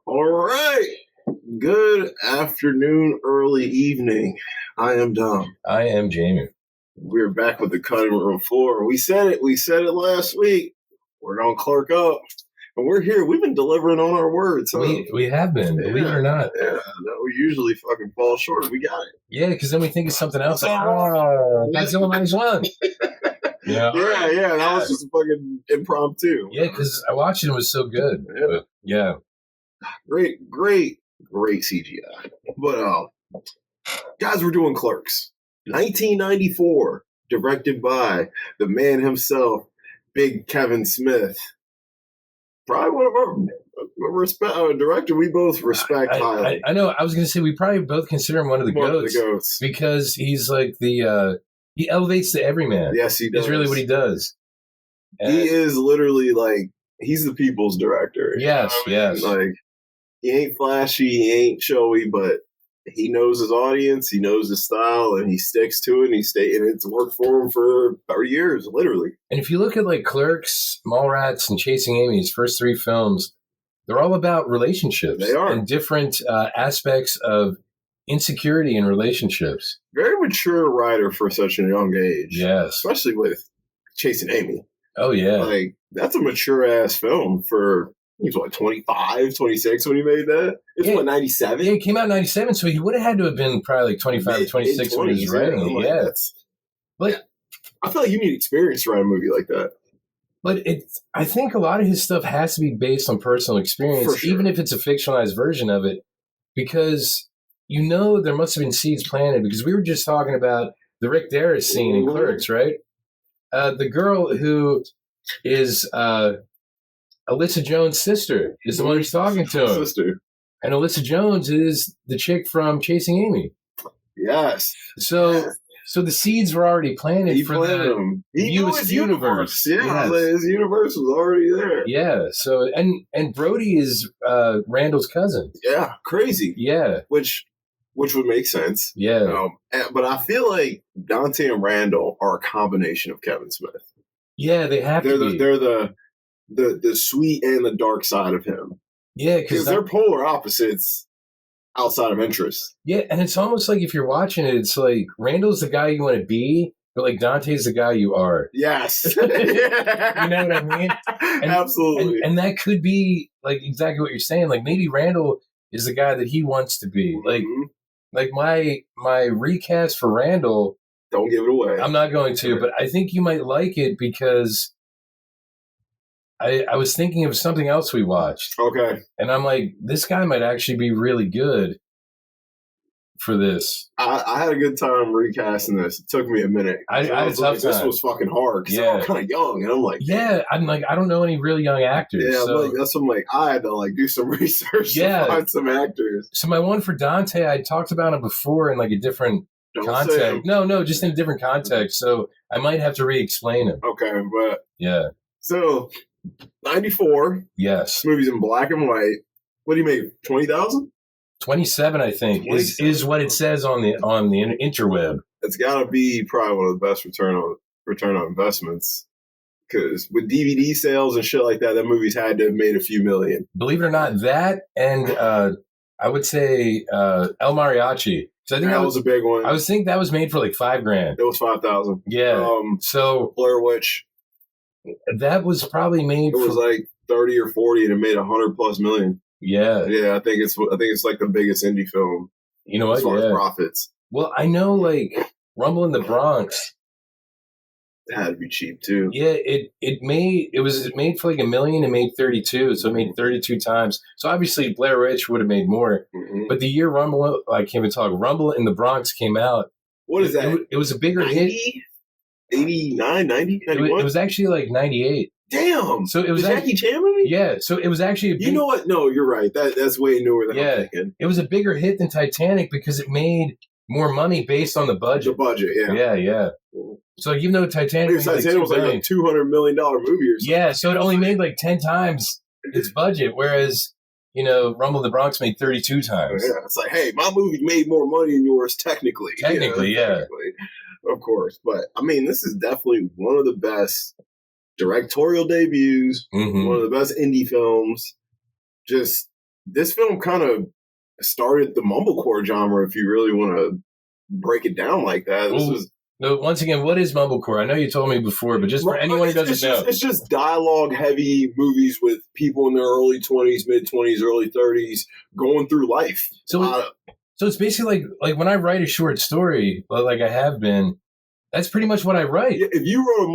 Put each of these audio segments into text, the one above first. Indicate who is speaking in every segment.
Speaker 1: All right. Good afternoon, early evening. I am Dom.
Speaker 2: I am Jamie.
Speaker 1: We're back with the cutting room floor. We said it last week. We're going to clerk up. And we're here. We've been delivering on our words. Huh?
Speaker 2: We have been, believe it or not.
Speaker 1: Yeah, no, we usually fucking fall short. We got it.
Speaker 2: Yeah, because then we think of something else. Like, Godzilla minus one.
Speaker 1: Yeah, that was just fucking impromptu.
Speaker 2: Yeah, because I watched it. It was so good.
Speaker 1: Yeah. Great CGI. But, guys, we're doing Clerks. 1994, directed by the man himself, Big Kevin Smith. Probably one of our director we both respect highly.
Speaker 2: I know. I was going to say we probably both consider him one of the goats because he's like the he elevates the everyman.
Speaker 1: Yes, he does.
Speaker 2: It's really what he does. And
Speaker 1: he is literally like he's the people's director.
Speaker 2: Yes, yes.
Speaker 1: Like he ain't flashy, he ain't showy, but he knows his audience, he knows his style, and he sticks to it. And and it's worked for him for 30 years, literally.
Speaker 2: And if you look at like Clerks, Mallrats, and Chasing Amy, his first three films, they're all about relationships.
Speaker 1: They are.
Speaker 2: And different aspects of insecurity in relationships.
Speaker 1: Very mature writer for such a young age.
Speaker 2: Yes.
Speaker 1: Especially with Chasing Amy.
Speaker 2: Oh, yeah.
Speaker 1: Like, that's a mature-ass film for, he was what, 25, 26 when he made that? It's what, 97?
Speaker 2: Yeah, it came out in 97, so he would have had to have been probably like 25 or 26 when he was writing it. Yeah.
Speaker 1: But I feel like you need experience to write a movie like that.
Speaker 2: But I think a lot of his stuff has to be based on personal experience,
Speaker 1: sure.
Speaker 2: even if it's a fictionalized version of it, because you know there must have been seeds planted, because we were just talking about the Rick Darris scene in Clerks, right? The girl who is Alyssa Jones' sister is the one who's talking to him.
Speaker 1: Sister.
Speaker 2: And Alyssa Jones is the chick from Chasing Amy.
Speaker 1: Yes.
Speaker 2: So the seeds were already planted for the
Speaker 1: his universe. Yeah, yes. His universe was already there.
Speaker 2: Yeah. So and Brody is Randall's cousin.
Speaker 1: Yeah, crazy.
Speaker 2: Yeah,
Speaker 1: which would make sense.
Speaker 2: Yeah.
Speaker 1: But I feel like Dante and Randall are a combination of Kevin Smith.
Speaker 2: Yeah, they have to be.
Speaker 1: They're the sweet and the dark side of him.
Speaker 2: Yeah,
Speaker 1: because they're polar opposites. Outside of interest.
Speaker 2: Yeah, and it's almost like if you're watching it, it's like Randall's the guy you want to be, but like Dante's the guy you are.
Speaker 1: Yes.
Speaker 2: You know what I mean?
Speaker 1: Absolutely.
Speaker 2: And that could be like exactly what you're saying. Like maybe Randall is the guy that he wants to be. Like my recast for Randall.
Speaker 1: Don't give it away.
Speaker 2: I'm not going to, but I think you might like it because I was thinking of something else we watched.
Speaker 1: Okay.
Speaker 2: And I'm like, this guy might actually be really good for this.
Speaker 1: I had a good time recasting this. It took me a minute.
Speaker 2: I had a tough time.
Speaker 1: This was fucking hard because I'm kind of young. And I'm like...
Speaker 2: Yeah, I'm like, I don't know any really young actors.
Speaker 1: Yeah,
Speaker 2: so.
Speaker 1: that's what I'm like, I had to like do some research to find some actors.
Speaker 2: So my one for Dante, I talked about it before in like a different context. No, just in a different context. So I might have to re-explain it.
Speaker 1: Okay, but...
Speaker 2: Yeah.
Speaker 1: So... 94.
Speaker 2: Yes.
Speaker 1: This movie's in black and white. What do you make? 20,000?
Speaker 2: 27, I think, is what it says on the interweb.
Speaker 1: It's got to be probably one of the best return on investments. Because with DVD sales and shit like that movie's had to have made a few million.
Speaker 2: Believe it or not, that and I would say El Mariachi. I think
Speaker 1: that was a big one.
Speaker 2: I was thinking that was made for like $5,000.
Speaker 1: It was 5,000.
Speaker 2: Yeah. So
Speaker 1: Blair Witch.
Speaker 2: That was probably made.
Speaker 1: It was like 30 or 40, and it made $100+ million.
Speaker 2: Yeah,
Speaker 1: yeah. I think it's like the biggest indie film.
Speaker 2: You know what?
Speaker 1: As far as profits.
Speaker 2: Well, I know like Rumble in the Bronx.
Speaker 1: It had to be cheap too.
Speaker 2: Yeah, it made for like $1 million. It made 32, so it made 32 times. So obviously Blair Witch would have made more. Mm-hmm. But the year Rumble in the Bronx came out.
Speaker 1: What is that?
Speaker 2: It was a bigger
Speaker 1: 90?
Speaker 2: hit.
Speaker 1: 89, 90, 91?
Speaker 2: It was actually like 98.
Speaker 1: Damn.
Speaker 2: So it was
Speaker 1: the Jackie Chan movie?
Speaker 2: Yeah. So it was actually
Speaker 1: you know what? No, you're right. That's way newer than I'm thinking.
Speaker 2: It was a bigger hit than Titanic because it made more money based on the budget.
Speaker 1: The budget, yeah.
Speaker 2: Yeah. So even though Titanic was like
Speaker 1: a $200 million movie or something.
Speaker 2: Yeah, so it only made like 10 times its budget, whereas, Rumble in the Bronx made 32 times.
Speaker 1: Yeah, it's like, hey, my movie made more money than yours technically.
Speaker 2: Technically.
Speaker 1: Of course. But, I mean, this is definitely one of the best directorial debuts, one of the best indie films. Just this film kind of started the mumblecore genre, if you really want to break it down like that. This was.
Speaker 2: No, once again, what is mumblecore? I know you told me before, but just for anyone who doesn't know.
Speaker 1: It's just dialogue-heavy movies with people in their early 20s, mid-20s, early 30s going through life.
Speaker 2: So it's basically like when I write a short story, like I have been, that's pretty much what I write.
Speaker 1: If you wrote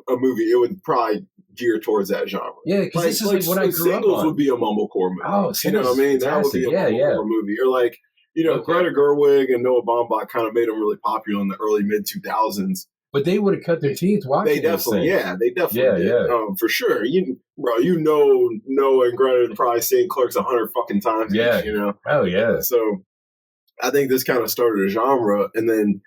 Speaker 1: a movie, it would probably gear towards that genre.
Speaker 2: Yeah, because this is like what I grew up on.
Speaker 1: Singles would be a mumblecore movie.
Speaker 2: Oh,
Speaker 1: you know what I mean?
Speaker 2: Fantastic.
Speaker 1: That would be a mumblecore movie. Or like, Greta Gerwig and Noah Baumbach kind of made them really popular in the early mid 2000s.
Speaker 2: But they would have cut their teeth watching.
Speaker 1: They definitely did.
Speaker 2: Yeah.
Speaker 1: For sure. Noah and Greta have probably seen Clerks 100 fucking times.
Speaker 2: Yeah. Oh yeah.
Speaker 1: So I think this kind of started a genre, and then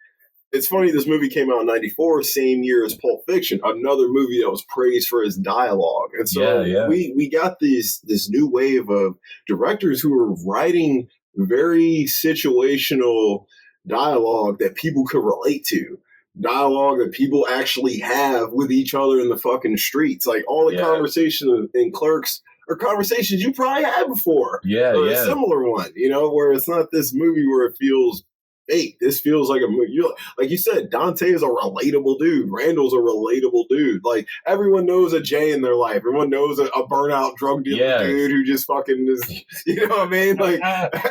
Speaker 1: it's funny. This movie came out in '94, same year as Pulp Fiction, another movie that was praised for its dialogue. And so we got this new wave of directors who were writing very situational dialogue that people could relate to, dialogue that people actually have with each other in the fucking streets. Like all the conversations in Clerks are conversations you probably had before. Or a similar one, where it's not this movie where it feels fake. This feels like a movie. Like you said, Dante is a relatable dude. Randall's a relatable dude. Like everyone knows a Jay in their life. Everyone knows a burnout drug dealer dude who just fucking is. You know what I mean? Like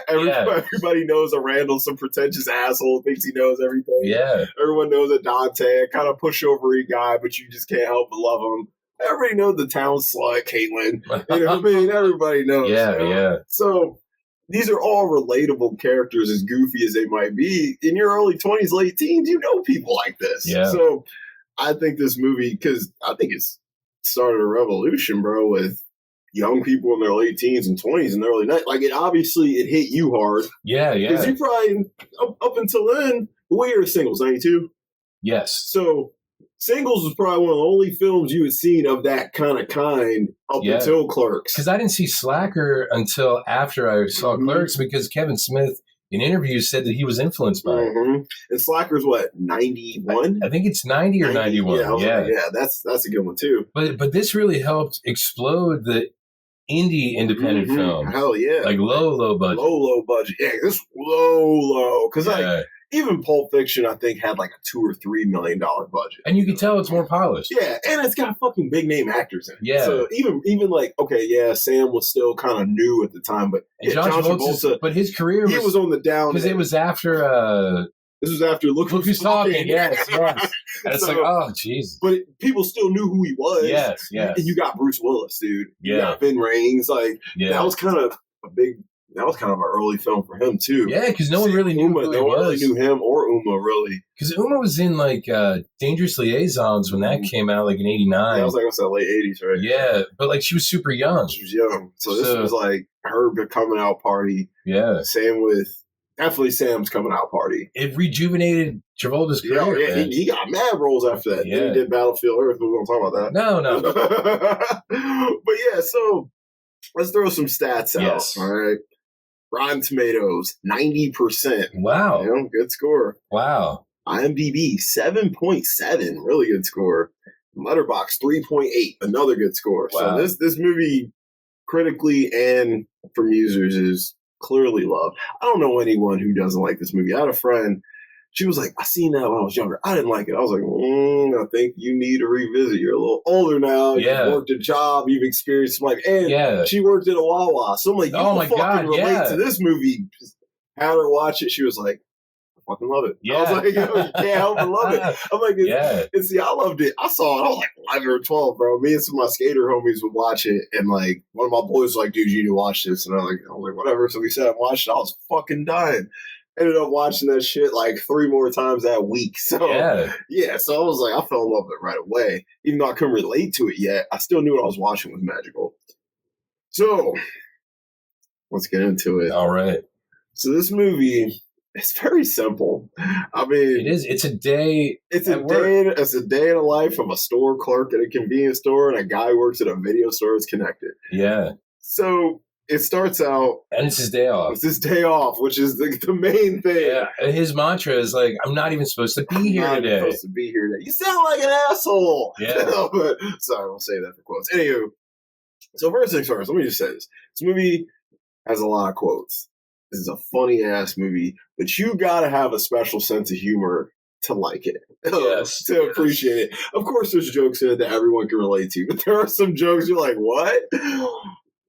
Speaker 1: everybody knows a Randall, some pretentious asshole, thinks he knows everything.
Speaker 2: Yeah.
Speaker 1: Everyone knows a Dante, a kind of pushover-y guy, but you just can't help but love him. Everybody knows the town slut, Caitlin. You know what I mean? Everybody knows.
Speaker 2: Yeah.
Speaker 1: So these are all relatable characters, as goofy as they might be. In your early 20s, late teens, you know people like this.
Speaker 2: Yeah.
Speaker 1: So I think this movie, because I think it's started a revolution, bro, with young people in their late teens and 20s and early 90s. Like, it hit you hard.
Speaker 2: Yeah.
Speaker 1: Because you probably, up until then, what year is Singles, 92?
Speaker 2: Yes.
Speaker 1: So Singles was probably one of the only films you had seen of that kind up until Clerks.
Speaker 2: Because I didn't see Slacker until after I saw Clerks, because Kevin Smith in interviews said that he was influenced by it.
Speaker 1: And Slacker's what, 91?
Speaker 2: I think it's 90 or 91.
Speaker 1: Yeah, that's a good one too.
Speaker 2: But this really helped explode the indie independent film.
Speaker 1: Hell yeah.
Speaker 2: Like low budget.
Speaker 1: Low budget. Yeah, this low. Because even Pulp Fiction, I think, had like a $2 or $3 million budget.
Speaker 2: And you can tell it's more polished.
Speaker 1: Yeah, and it's got fucking big name actors in it.
Speaker 2: Yeah.
Speaker 1: So even like, Sam was still kind of new at the time, but
Speaker 2: John Travolta, but his career
Speaker 1: was on the down.
Speaker 2: Because it was after...
Speaker 1: this was after Look Who's Talking.
Speaker 2: Yes. And it's like, oh, jeez.
Speaker 1: But people still knew who he was.
Speaker 2: Yes.
Speaker 1: And you got Bruce Willis, dude.
Speaker 2: Yeah.
Speaker 1: You got Vin Rames. Like, that was kind of an early film for him, too.
Speaker 2: Yeah, because no one really knew who he was.
Speaker 1: No one really knew him or Uma, really.
Speaker 2: Because Uma was in, like, Dangerous Liaisons when that came out, like, in 89.
Speaker 1: Yeah, I was like, what's that, late 80s, right?
Speaker 2: Yeah, but, like, she was super young.
Speaker 1: She was young. So this was, like, her coming out party.
Speaker 2: Yeah.
Speaker 1: Definitely Sam's coming out party.
Speaker 2: It rejuvenated Travolta's career.
Speaker 1: Yeah, he got mad roles after that.
Speaker 2: Yeah.
Speaker 1: Then he did Battlefield Earth. We're going to talk about
Speaker 2: that.
Speaker 1: No. But yeah, so let's throw some stats out.
Speaker 2: Yes.
Speaker 1: All right. Rotten Tomatoes, 90%.
Speaker 2: Wow.
Speaker 1: Good score.
Speaker 2: Wow.
Speaker 1: IMDb, 7.7. Really good score. Letterboxd, 3.8. Another good score.
Speaker 2: Wow.
Speaker 1: So this movie, critically and from users, is clearly loved. I don't know anyone who doesn't like this movie. I had a friend. She was like, I seen that when I was younger. I didn't like it. I was like, I think you need to revisit. You're a little older now.
Speaker 2: Yeah.
Speaker 1: You've worked a job. You've experienced some life. And she worked at a Wawa. So I'm like, relate to this movie. Just had her watch it. She was like, I fucking love it.
Speaker 2: Yeah.
Speaker 1: I was like, you can't help but love it. I'm like, and see, I loved it. I saw it. I was like 11 or 12, bro. Me and some of my skater homies would watch it. And like, one of my boys was like, dude, you need to watch this. And I was like, whatever. So we sat and watched it. I was fucking dying. Ended up watching that shit like 3 more times that week. So so I was like, I fell in love with it right away. Even though I couldn't relate to it yet, I still knew what I was watching was magical. So let's get into it.
Speaker 2: All right.
Speaker 1: So this movie, it's very simple. I mean,
Speaker 2: it is. It's a day.
Speaker 1: It's a day in the life of a store clerk at a convenience store, and a guy who works at a video store is connected.
Speaker 2: Yeah.
Speaker 1: So it starts out,
Speaker 2: and it's his day off.
Speaker 1: It's his day off, which is the main thing.
Speaker 2: Yeah, and his mantra is like, "I'm not even supposed to be here today.
Speaker 1: Supposed to be here today. You sound like an asshole."
Speaker 2: Yeah.
Speaker 1: But sorry, we'll say that for quotes. Anywho, so first things first, let me just say this: this movie has a lot of quotes. This is a funny ass movie, but you gotta have a special sense of humor to like it, to appreciate it. Of course, there's jokes in it that everyone can relate to, but there are some jokes you're like, what?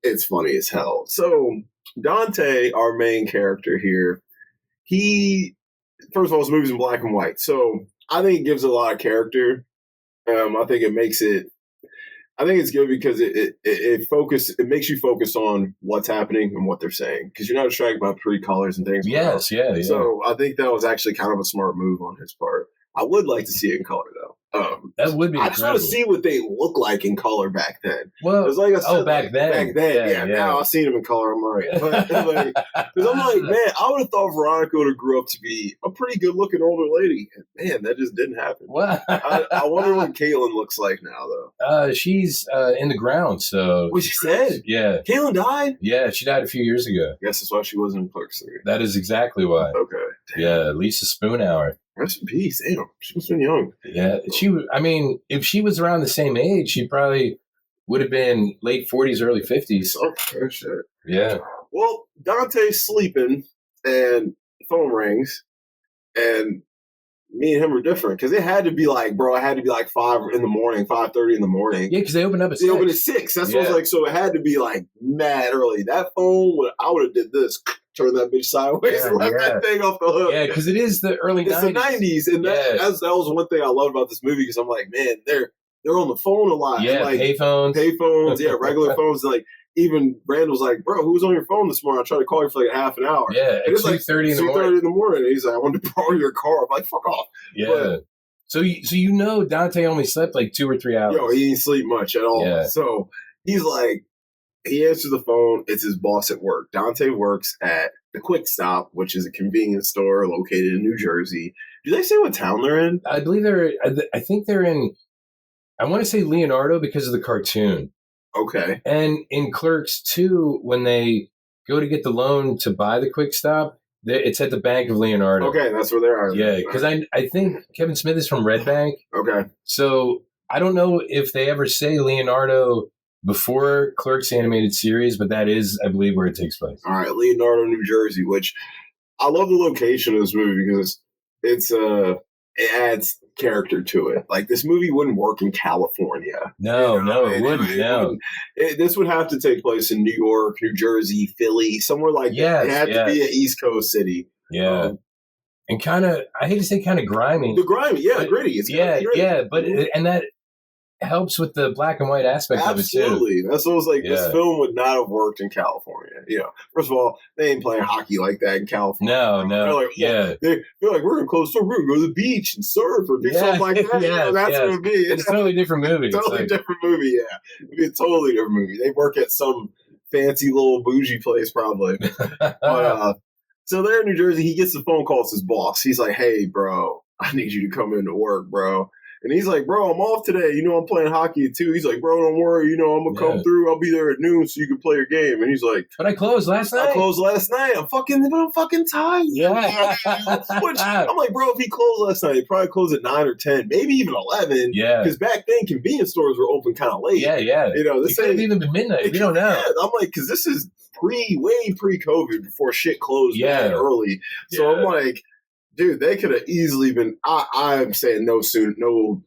Speaker 1: It's funny as hell. So Dante, our main character here, he, first of all, this movie's in black and white, so I think it gives a lot of character. I think it makes it. I think it's good because it makes you focus on what's happening and what they're saying, because you're not distracted by pretty colors and things.
Speaker 2: Yes, yeah.
Speaker 1: So I think that was actually kind of a smart move on his part. I would like to see it in color, though.
Speaker 2: That would be.
Speaker 1: I just want to see what they look like in color back then.
Speaker 2: Well,
Speaker 1: like I said,
Speaker 2: back then,
Speaker 1: yeah. Now I've seen them in color. I'm right, because I'm like, man, I would have thought Veronica would have grew up to be a pretty good looking older lady. And man, that just didn't happen.
Speaker 2: What?
Speaker 1: I wonder what Caitlin looks like now, though.
Speaker 2: She's in the ground. So
Speaker 1: what she said?
Speaker 2: Yeah,
Speaker 1: Caitlin died.
Speaker 2: Yeah, she died a few years ago.
Speaker 1: I guess that's why she wasn't in Clerks 3.
Speaker 2: That is exactly why.
Speaker 1: Okay. Damn.
Speaker 2: Yeah, Lisa Spoonhour.
Speaker 1: Rest in peace. Damn, she was been young.
Speaker 2: Yeah, I mean, if she was around the same age, she probably would have been late 40s, early 50s.
Speaker 1: Oh, shit.
Speaker 2: Yeah.
Speaker 1: Well, Dante's sleeping, and the phone rings, and me and him are different, because it had to be like, bro, it had to be like 5:30 in the morning.
Speaker 2: Yeah, because they opened up at 6.
Speaker 1: They opened at 6. That's what I was like. So it had to be like mad early. That phone, I would have did this. Turn that bitch sideways and let that thing off the hook.
Speaker 2: Yeah, because it is the early 90s.
Speaker 1: It's the 90s. And that was one thing I loved about this movie, because I'm like, man, they're on the phone a lot.
Speaker 2: Yeah,
Speaker 1: like,
Speaker 2: payphones.
Speaker 1: Yeah, regular phones. Like, even Randall's like, bro, who was on your phone this morning? I tried to call you for like half an hour.
Speaker 2: Yeah,
Speaker 1: and it's
Speaker 2: 2:30 in the morning.
Speaker 1: 2:30 in the morning. And he's like, I wanted to borrow your car. I'm like, fuck off.
Speaker 2: Yeah. But, so Dante only slept like 2 or 3 hours.
Speaker 1: Yo, he didn't sleep much at all.
Speaker 2: Yeah.
Speaker 1: So he's like, he answers the phone. It's his boss at work. Dante works at the Quick Stop, which is a convenience store located in New Jersey. Do they say what town they're in?
Speaker 2: I believe I think they're in, I want to say Leonardo because of the cartoon.
Speaker 1: Okay.
Speaker 2: And in Clerks 2, when they go to get the loan to buy the Quick Stop, it's at the Bank of Leonardo.
Speaker 1: Okay, that's where they are.
Speaker 2: Yeah, because I think Kevin Smith is from Red Bank.
Speaker 1: Okay.
Speaker 2: So I don't know if they ever say Leonardo before Clerks animated series, but that is, I believe, where it takes place.
Speaker 1: All right, Leonardo, New Jersey, which I love the location of this movie because it adds character to it. Like, this movie wouldn't work in California.
Speaker 2: No, it wouldn't. No,
Speaker 1: this would have to take place in New York, New Jersey, Philly, somewhere like that. It had to be an East Coast city.
Speaker 2: Yeah. And kind of, I hate to say kind of grimy.
Speaker 1: The grimy, gritty. It's
Speaker 2: gritty. But and that helps with the black and white aspect of it too.
Speaker 1: Absolutely. That's what I was like. This film would not have worked in California. First of all, they ain't playing hockey like that in California.
Speaker 2: No.
Speaker 1: They're like, they're like, we're gonna close the store. We're gonna go to the beach and surf or do something like that. That's what it'd be.
Speaker 2: It's a totally different movie.
Speaker 1: Different movie. Yeah, it'd be a totally different movie. They work at some fancy little bougie place probably. But so they're in New Jersey. He gets the phone call to his boss. He's like, "Hey, bro, I need you to come into work, bro." And he's like, bro, I'm off today. I'm playing hockey too. He's like, bro, don't worry. I'm going to come through. I'll be there at noon so you can play your game. And he's like,
Speaker 2: but I closed last night. I'm
Speaker 1: fucking tired.
Speaker 2: Yeah.
Speaker 1: Which, I'm like, bro, if he closed last night, he'd probably close at 9 or 10, maybe even 11.
Speaker 2: Yeah.
Speaker 1: Because back then, convenience stores were open kind of late.
Speaker 2: Yeah.
Speaker 1: This
Speaker 2: could have even been midnight. We don't know.
Speaker 1: Yeah. I'm like, because this is way pre-COVID before shit closed early. So I'm like, dude, they could have easily been. I'm saying no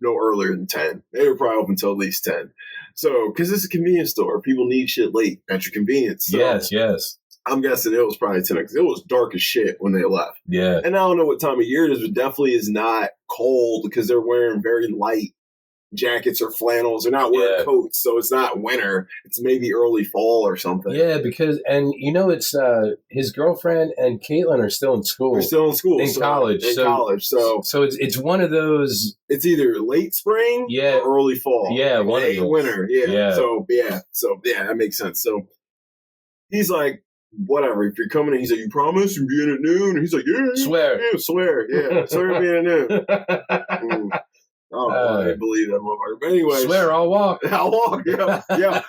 Speaker 1: earlier than 10. They were probably open until at least 10. So, because it's a convenience store, people need shit late at your convenience. So
Speaker 2: yes.
Speaker 1: I'm guessing it was probably 10 because it was dark as shit when they left.
Speaker 2: Yeah,
Speaker 1: and I don't know what time of year it is, but definitely is not cold because they're wearing very light jackets or flannels. They're not wearing coats, so it's not winter. It's maybe early fall or something.
Speaker 2: Yeah, because it's his girlfriend and Caitlin are still in school.
Speaker 1: They're still in school.
Speaker 2: College. So it's one of those.
Speaker 1: It's either late spring or early fall.
Speaker 2: Yeah, one of those.
Speaker 1: Winter. Yeah. So that makes sense. So he's like, whatever. If you're coming in, he's like, you promise you're being at noon? And he's like,
Speaker 2: swear.
Speaker 1: Yeah, swear. Yeah, swear you're being at noon. I don't know why I believe that motherfucker. But anyway.
Speaker 2: Swear, I'll walk.
Speaker 1: I'll walk, yeah.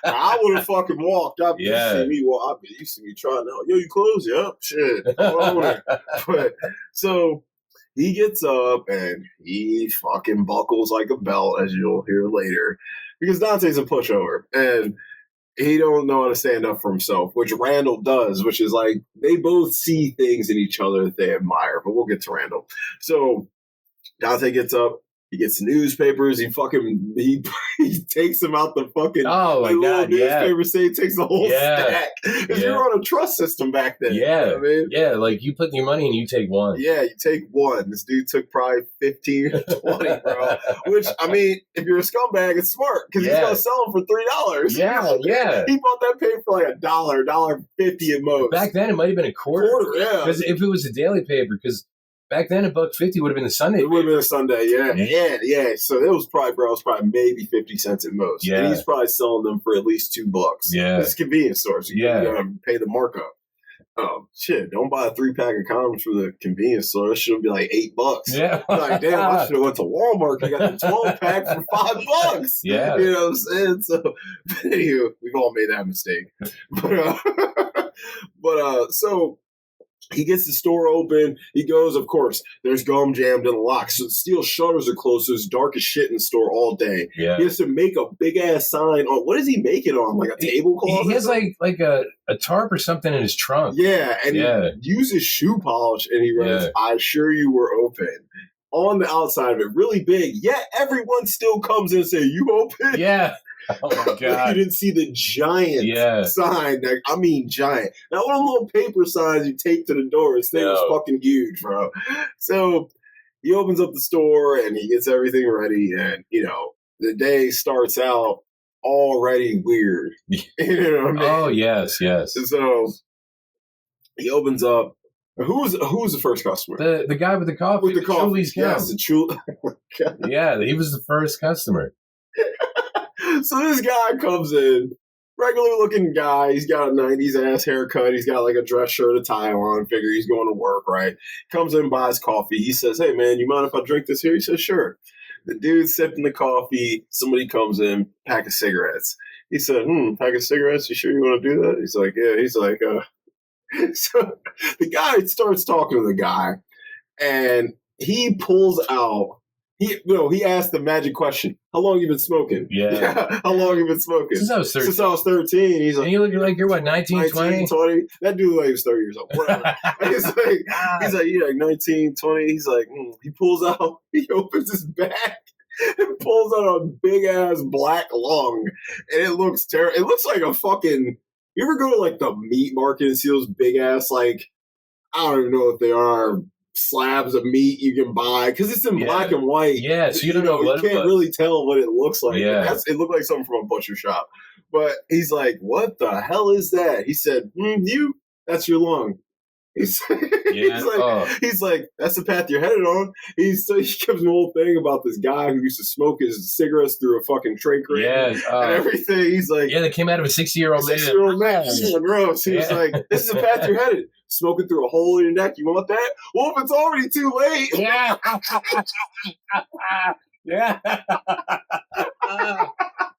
Speaker 1: I would have fucking walked. You see me walk. You see me trying to, yo, you close? Yep, shit. But, so he gets up and he fucking buckles like a belt, as you'll hear later, because Dante's a pushover. And he don't know how to stand up for himself, which Randall does, which is like they both see things in each other that they admire. But we'll get to Randall. So Dante gets up. He gets newspapers. He takes them out the fucking little newspaper say he takes the whole stack. Because you're on a trust system back then.
Speaker 2: Yeah.
Speaker 1: You know what I mean?
Speaker 2: Yeah, like you put your money and you take one.
Speaker 1: Yeah, you take one. This dude took probably 15 or 20, bro. Which, I mean, if you're a scumbag, it's smart because he's going to sell them for $3.
Speaker 2: Yeah, yeah.
Speaker 1: He bought that paper for like $1.50 at most.
Speaker 2: Back then, it might have been a quarter.
Speaker 1: Yeah.
Speaker 2: Because if it was a daily paper, because back then, $1.50 would have been the Sunday.
Speaker 1: It would have been a Sunday, yeah. So it was probably maybe 50 cents at most.
Speaker 2: Yeah.
Speaker 1: And he's probably selling them for at least $2.
Speaker 2: Yeah.
Speaker 1: It's a convenience store, so you gotta pay the markup. Shit, don't buy a 3-pack of condoms for the convenience store. It should be like $8.
Speaker 2: Yeah.
Speaker 1: Like, damn, I should have went to Walmart and got the 12-pack for $5.
Speaker 2: Yeah.
Speaker 1: You know what I'm saying? So, but anyway, we've all made that mistake. So he gets the store open. He goes, of course, there's gum jammed in the lock. So the steel shutters are closed. So it's dark as shit in the store all day.
Speaker 2: Yeah.
Speaker 1: He has to make a big-ass sign on. What does he make it on? Like a tablecloth?
Speaker 2: He has like a tarp or something in his trunk.
Speaker 1: Yeah, and he uses shoe polish, and he writes, I assure you we're open. On the outside of it, really big. Yet everyone still comes in and say, you open?
Speaker 2: Yeah. Oh my God.
Speaker 1: You didn't see the giant sign. I mean giant. Not one of the little paper signs you take to the door. His thing was fucking huge, bro. So he opens up the store and he gets everything ready. And, you know, the day starts out already weird. You know what I mean?
Speaker 2: Oh, yes.
Speaker 1: So he opens up. Who's the first customer?
Speaker 2: The guy with the coffee.
Speaker 1: With the coffee.
Speaker 2: Yes, yeah, he was the first customer.
Speaker 1: So this guy comes in, regular looking guy. He's got a 90s ass haircut. He's got like a dress shirt, a tie on. Figure he's going to work, right? Comes in, buys coffee. He says, hey, man, you mind if I drink this here? He says, sure. The dude's sipping the coffee. Somebody comes in, pack of cigarettes. He said, pack of cigarettes? You sure you want to do that? He's like, yeah. He's like, So the guy starts talking to the guy, and he pulls out. He asked the magic question. How long you been smoking?
Speaker 2: Yeah.
Speaker 1: How long you been smoking?
Speaker 2: Since I was 13.
Speaker 1: Since I was 13. He's like,
Speaker 2: and you look like you're what, 19, 20?
Speaker 1: That dude like he was 30 years old. Whatever. he's like, yeah, like 19, 20. He's like, he pulls out, he opens his bag and pulls out a big ass black lung. And it looks terrible. It looks like a fucking, you ever go to like the meat market and see those big ass, like, I don't even know what they are, slabs of meat you can buy because it's in black and white.
Speaker 2: Yeah, so you don't know what
Speaker 1: you can't really tell what it looks like.
Speaker 2: Yeah.
Speaker 1: It looked like something from a butcher shop. But he's like, what the hell is that? He said, that's your lung. He's like, that's the path you're headed on. He gives me a whole thing about this guy who used to smoke his cigarettes through a fucking tray crate and everything. He's like,
Speaker 2: they came out of a 60-year-old man.
Speaker 1: 60-year-old man. Gross. He was like, this is the path you're headed. Smoking through a hole in your neck. You want that? Well, if it's already too late.
Speaker 2: Yeah. Yeah.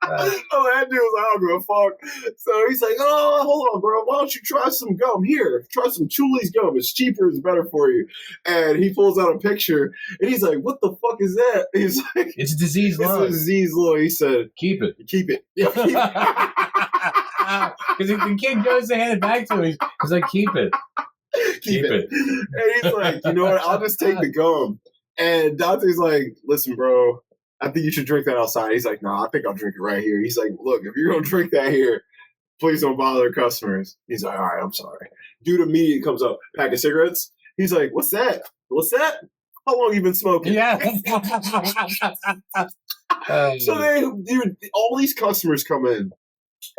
Speaker 1: That dude was like, I don't give a fuck. So he's like, oh, hold on, bro. Why don't you try some gum? Here, try some Chuli's gum. It's cheaper. It's better for you. And he pulls out a picture, and he's like, what the fuck is that? He's like,
Speaker 2: it's a disease lung.
Speaker 1: It's a disease lung. He said,
Speaker 2: keep it.
Speaker 1: Keep it. Yeah, keep it.
Speaker 2: Because if the kid goes to hand it back to him, he's like, keep it. Keep it.
Speaker 1: And he's like, you know what? I'll just take the gum. And Dante's like, listen, bro, I think you should drink that outside. He's like, nah, I think I'll drink it right here. He's like, look, if you're going to drink that here, please don't bother customers. He's like, all right, I'm sorry. Dude immediately comes up, pack of cigarettes. He's like, what's that? What's that? How long you been smoking?
Speaker 2: Yeah.
Speaker 1: So dude, all these customers come in.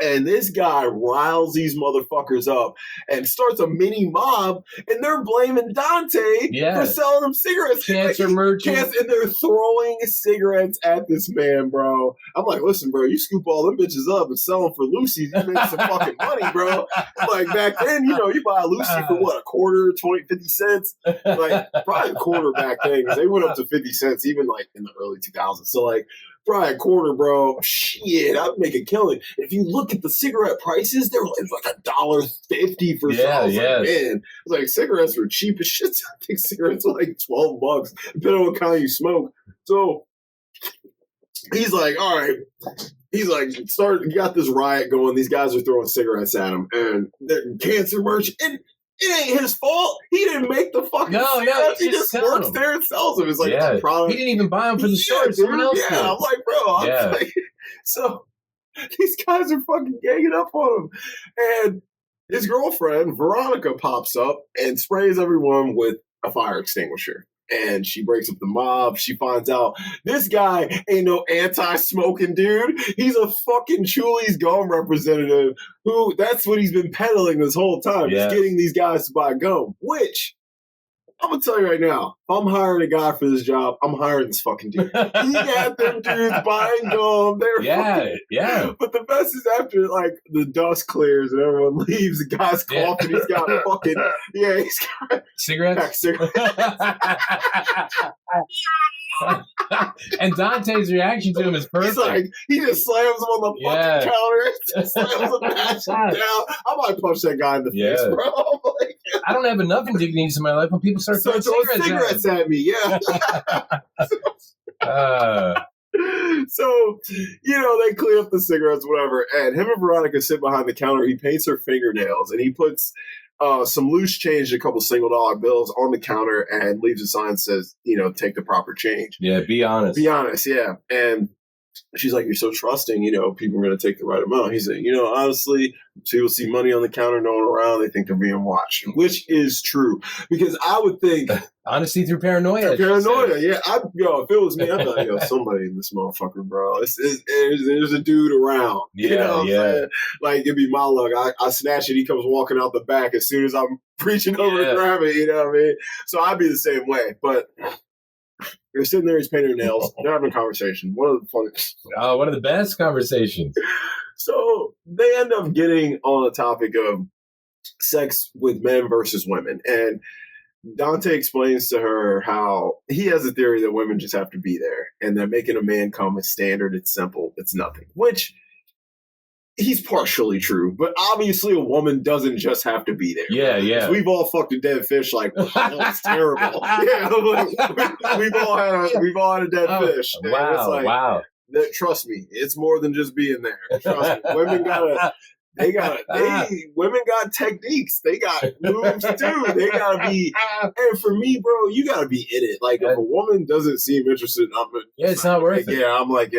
Speaker 1: And this guy riles these motherfuckers up and starts a mini mob, and they're blaming Dante for selling them cigarettes.
Speaker 2: Cancer merchants.
Speaker 1: And they're throwing cigarettes at this man, bro. I'm like, listen, bro, you scoop all them bitches up and sell them for Lucy, you make some fucking money, bro. Like, back then, you buy a Lucy for what, a quarter, 20, 50 cents? Like, probably a quarter back then, because they went up to 50 cents even, like, in the early 2000s. So, like, probably a quarter, bro. Shit, I'd make a killing. If you look at the cigarette prices, they were like $1.50 for some. Like, man, it's like cigarettes were cheap as shit. I think cigarettes were like $12, depending on what kind you smoke. So he's like, all right, he's like, you got this riot going. These guys are throwing cigarettes at him, and they're cancer merch. And it ain't his fault. He didn't make the fucking cigarettes. He just works there and sells them. It's like,
Speaker 2: he didn't even buy them for the store. Someone else did.
Speaker 1: I'm like, bro. So these guys are fucking ganging up on him. And his girlfriend, Veronica, pops up and sprays everyone with a fire extinguisher. And she breaks up the mob. She finds out this guy ain't no anti-smoking dude. He's a fucking Chuli's gum representative who, that's what he's been peddling this whole time. He's getting these guys to buy gum, which I'm going to tell you right now, if I'm hiring a guy for this job, I'm hiring this fucking dude. He got them dudes buying gum. But the best is after, like, the dust clears and everyone leaves, the guy's coughing. He's got fucking, he's got
Speaker 2: cigarettes. And Dante's reaction to him is perfect.
Speaker 1: He's like, he just slams him on the fucking counter, just slams him, bats him down. I might punch that guy in the face, bro.
Speaker 2: I don't have enough indignities in my life when people start throwing cigarettes
Speaker 1: at me. So, they clean up the cigarettes, whatever, and him and Veronica sit behind the counter. He paints her fingernails, and he puts some loose change, a couple $1 bills on the counter, and leaves a sign that says, take the proper change.
Speaker 2: Yeah, be honest.
Speaker 1: Be honest, yeah. And she's like, you're so trusting, people are going to take the right amount. He's like, honestly, people see money on the counter, no one around, they think they're being watched, which is true. Because I would think...
Speaker 2: Honesty through paranoia.
Speaker 1: Yeah. If it was me, I'd be like, somebody in this motherfucker, bro. There's a dude around. You know what I'm saying? Like, it'd be my luck. I snatch it, he comes walking out the back as soon as I'm reaching over to grab it, you know what I mean? So I'd be the same way. But... they're sitting there, he's painting their nails. They're having a conversation. One of the funniest.
Speaker 2: Oh, one of the best conversations.
Speaker 1: So they end up getting on the topic of sex with men versus women. And Dante explains to her how he has a theory that women just have to be there. And that making a man come is standard. It's simple. It's nothing. Which... he's partially true, but obviously a woman doesn't just have to be there.
Speaker 2: Yeah.
Speaker 1: We've all fucked a dead fish like, that was terrible. We've all had a dead fish.
Speaker 2: Wow.
Speaker 1: Trust me, it's more than just being there. Trust me. Women got techniques. They got moves too. They gotta be, and for me, bro, you gotta be in it. Like if a woman doesn't seem interested,
Speaker 2: it's not worth it.
Speaker 1: Yeah, I'm like,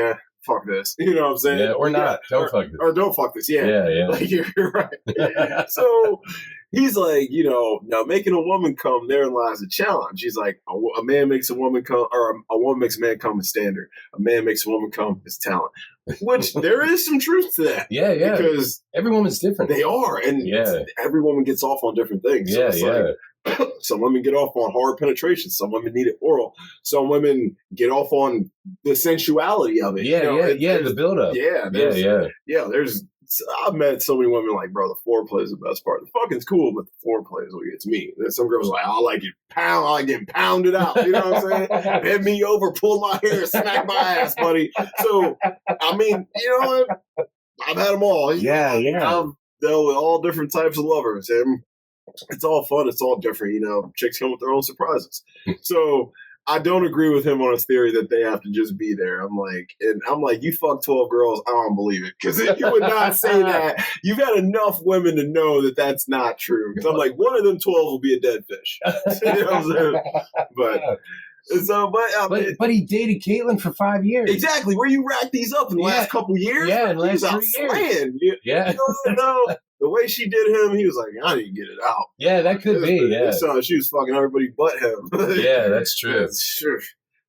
Speaker 1: fuck this. You know what I'm saying?
Speaker 2: Yeah, or not. Don't fuck this.
Speaker 1: Or don't fuck this. Yeah.
Speaker 2: Yeah.
Speaker 1: Like, you're right. So he's like, now making a woman come, therein lies a challenge. He's like, a man makes a woman come, or a woman makes a man come is standard. A man makes a woman come is talent. Which there is some truth to that.
Speaker 2: Yeah.
Speaker 1: Because
Speaker 2: every woman's different.
Speaker 1: They are. And every woman gets off on different things. So like, some women get off on hard penetration. Some women need it oral. Some women get off on the sensuality of it.
Speaker 2: The buildup.
Speaker 1: I've met so many women like, bro, the foreplay is the best part. The fucking's cool, but the foreplay is what gets me. Then some girls are like, I like getting pounded out. You know what I'm saying? Bend me over, pull my hair, smack my ass, buddy. So, I mean, you know what? I've had them all. I've dealt with all different types of lovers, and it's all fun. It's all different. Chicks come with their own surprises. So I don't agree with him on his theory that they have to just be there. I'm like, you fuck 12 girls. I don't believe it. Because if you would not say that, you've got enough women to know that that's not true. Because I'm like, one of them 12 will be a dead fish. You know what I'm saying?
Speaker 2: But he dated Caitlyn for 5 years.
Speaker 1: Exactly. Where you rack these up in the last couple years?
Speaker 2: Yeah, in the last 3 years.
Speaker 1: No. The way she did him, he was like, I need to get it out.
Speaker 2: Yeah, that could be. Yeah.
Speaker 1: So she was fucking everybody but him.
Speaker 2: Yeah, that's true.
Speaker 1: Sure.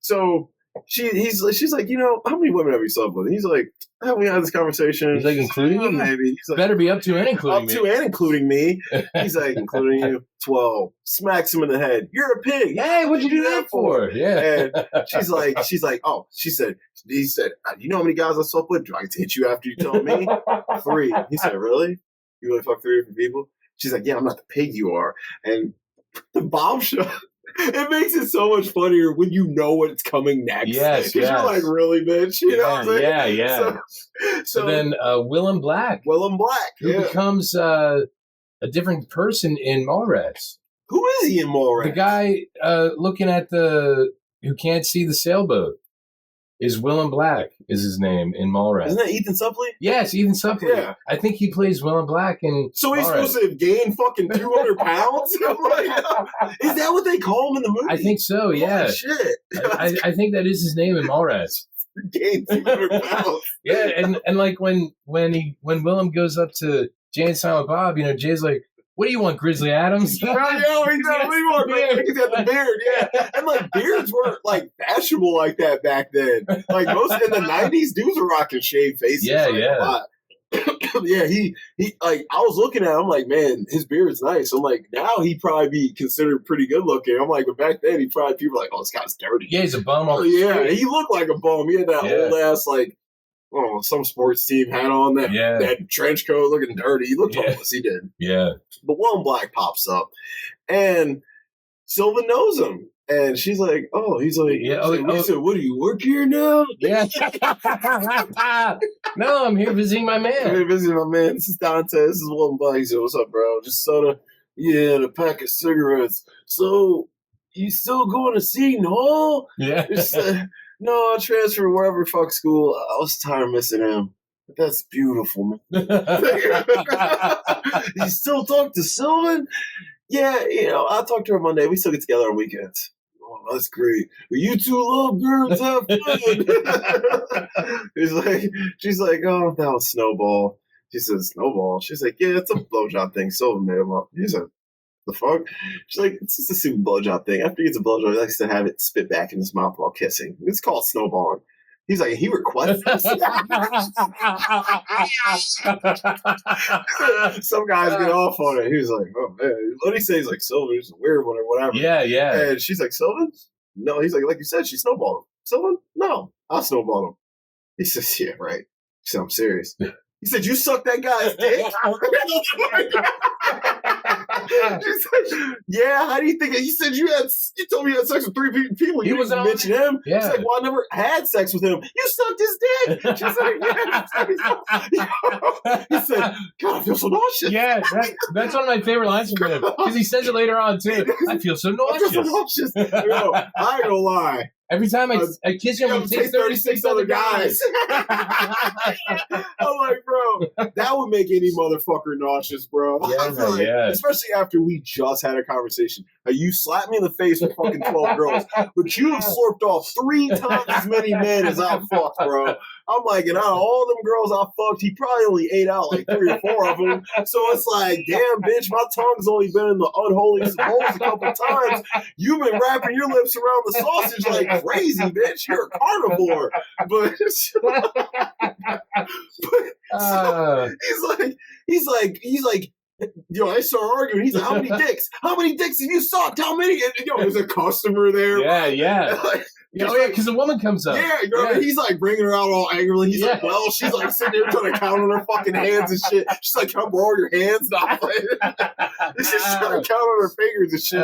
Speaker 1: So she's like, how many women have you slept with? And he's like, have we had this conversation?
Speaker 2: He's like, including you?
Speaker 1: Maybe. He's like,
Speaker 2: better be up to and including me.
Speaker 1: Up to and including me. He's like, including you, 12. Smacks him in the head. You're a pig.
Speaker 2: Hey, what'd you do that for? Yeah.
Speaker 1: And she's like, he said, you know how many guys I slept with? Do I get to hit you after you tell me? 3. He said, really? You really fuck 3 different people? She's like, yeah, I'm not the pig you are. And the bombshell, it makes it so much funnier when you know what's coming next.
Speaker 2: Yes.
Speaker 1: Because you're like, really, bitch? You know what I'm saying?
Speaker 2: Yeah. So then Willem Black. Who becomes a different person in Mallrats.
Speaker 1: Who is he in Mallrats?
Speaker 2: The guy looking at who can't see the sailboat. is Willem Black, is his name in Mallrats.
Speaker 1: Isn't that Ethan Suplee?
Speaker 2: Yes, Ethan Suplee. Yeah. I think he plays Willem Black in
Speaker 1: So he's supposed to have gained fucking 200 pounds? Like, is that what they call him in the movie?
Speaker 2: I think so, yeah.
Speaker 1: Holy shit.
Speaker 2: I think that is his name in Mallrats.
Speaker 1: Gained 200 pounds.
Speaker 2: Yeah, and like when Willem goes up to Jay and Silent Bob, you know, Jay's like, what do you want, Grizzly Adams?
Speaker 1: He's got the beard, yeah. And like beards weren't like fashionable like that back then. Like most in the 90s, dudes were rocking shaved faces.
Speaker 2: Yeah,
Speaker 1: like,
Speaker 2: yeah.
Speaker 1: A lot. Yeah, he like I was looking at him like, man, his beard's nice. I'm like, now he'd probably be considered pretty good looking. I'm like, but back then people were like, oh, this guy's dirty.
Speaker 2: Yeah, he's a bum.
Speaker 1: Yeah, he looked like a bum. He had that old ass like, oh, some sports team hat on that trench coat looking dirty. He looked homeless. He did.
Speaker 2: Yeah.
Speaker 1: But Willem Black pops up, and Sylvan knows him. And she's like, oh, he's like, Lisa, what do you work here now?
Speaker 2: Yeah. No, I'm here visiting my man.
Speaker 1: I'm here visiting my man. This is Dante. This is Willem Black. He said, what's up, bro? Just soda. Yeah, and a pack of cigarettes. So, you still going to Seton Hall?
Speaker 2: Yeah.
Speaker 1: No, I transferred wherever fuck school. I was tired of missing him. But that's beautiful, man. You still talk to Sylvan? Yeah, you know, I talk to her Monday. We still get together on weekends. Oh, that's great. Well, you two love girls, have fun. She's like, oh, that was Snowball. She says, Snowball? She's like, yeah, it's a blowjob thing. Sylvan made him up. He said, the fuck? She's like, it's just a super blowjob thing. After he gets a blowjob, he likes to have it spit back in his mouth while kissing. It's called snowballing. He's like, he requested this. Some guys get off on it. He was like, oh man. What did he say? He's like, Sylvan, he's a weird one or whatever.
Speaker 2: Yeah, yeah.
Speaker 1: And she's like, Sylvan? No, he's like you said, she snowballed him. Sylvan? No, I snowballed him. He says, yeah, right. He said, I'm serious. He said, you sucked that guy's dick? She's like, yeah, how do you think? He said, you told me you had sex with 3 people. You didn't mention him.
Speaker 2: Yeah.
Speaker 1: He's like, well, I never had sex with him. You sucked his dick. She's like, yeah. He said, God, I feel so nauseous.
Speaker 2: Yeah, that's one of my favorite lines from him. Because he says it later on, too. I feel so nauseous.
Speaker 1: I feel so nauseous. Yo, I ain't gonna lie.
Speaker 2: Every time I kiss him, he takes 36 other guys.
Speaker 1: I'm like, bro, that would make any motherfucker nauseous, bro.
Speaker 2: Yeah,
Speaker 1: especially after we just had a conversation. You slapped me in the face with fucking 12 girls, but you have slurped off 3 times as many men as I fucked, bro. I'm like, and out of all them girls I fucked, he probably only ate out like 3 or 4 of them. So it's like, damn, bitch, my tongue's only been in the unholiest of holes a couple times. You've been wrapping your lips around the sausage like crazy, bitch. You're a carnivore. But he's like, yo, I start arguing. He's like, how many dicks? How many dicks have you sucked? How many? And, yo, there's a customer there.
Speaker 2: Yeah. Because the woman comes up.
Speaker 1: Yeah, he's like bringing her out all angrily. He's like, well, she's like sitting there trying to count on her fucking hands and shit. She's like, can I borrow your hands? She's trying to count on her fingers and shit.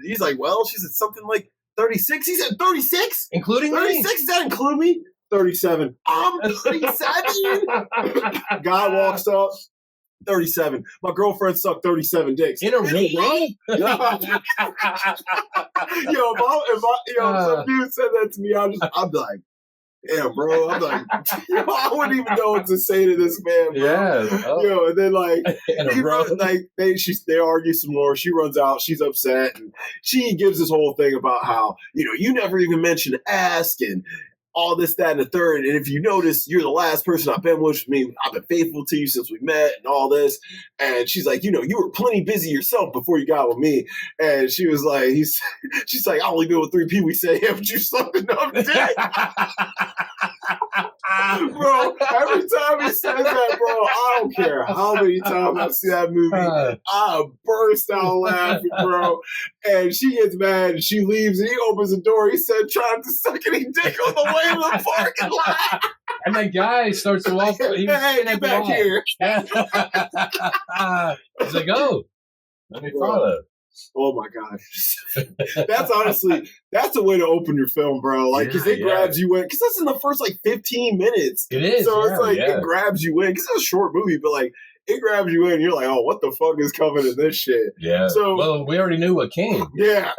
Speaker 1: He's like, well, she said something like 36. He said 36?
Speaker 2: Including
Speaker 1: 36?
Speaker 2: me?
Speaker 1: Does that include me? 37. I'm 37? Guy walks up. 37. My girlfriend sucked 37 dicks.
Speaker 2: In a row?
Speaker 1: If some dude said that to me, I'd be like, damn, bro. I'm like, I wouldn't even know what to say to this man, bro.
Speaker 2: Yeah. Oh.
Speaker 1: And then they argue some more. She runs out. She's upset. And she gives this whole thing about how, you never even mentioned ask and all this, that, and the third. And if you notice, you're the last person I've been with me. I've been faithful to you since we met and all this. And she's like, you were plenty busy yourself before you got with me. And she was like, she's like, I only been with 3 people. He said, yeah, but you sucked enough dick. Bro, every time he says that, bro, I don't care how many times I see that movie, I burst out laughing, bro. And she gets mad and she leaves and he opens the door. He said, trying to suck any dick on the way to the parking lot.
Speaker 2: And that guy starts to walk.
Speaker 1: Hey, get back here.
Speaker 2: He's like, oh, let me follow.
Speaker 1: Oh my gosh. That's a way to open your film, bro. Like, because it grabs you in. Because that's in the first, 15 minutes.
Speaker 2: It is.
Speaker 1: So it's it grabs you in. Because it's a short movie, but, it grabs you in. And you're like, oh, what the fuck is coming in this shit?
Speaker 2: Yeah.
Speaker 1: So,
Speaker 2: well, we already knew what came.
Speaker 1: Yeah.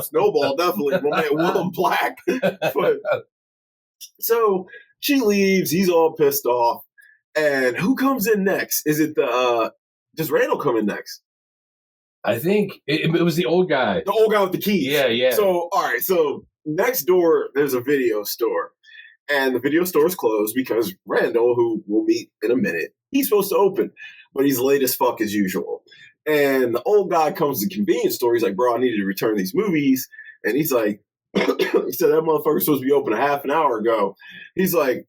Speaker 1: Snowball, definitely. My man Willem Black. But, so she leaves. He's all pissed off. And who comes in next? Is it does Randall come in next?
Speaker 2: I think it was the old guy.
Speaker 1: The old guy with the keys.
Speaker 2: Yeah.
Speaker 1: So, all right. So next door, there's a video store. And the video store is closed because Randall, who we'll meet in a minute, he's supposed to open. But he's late as fuck as usual. And the old guy comes to the convenience store. He's like, bro, I need to return these movies. And he's like, he said, that motherfucker's supposed to be open a half an hour ago. He's like,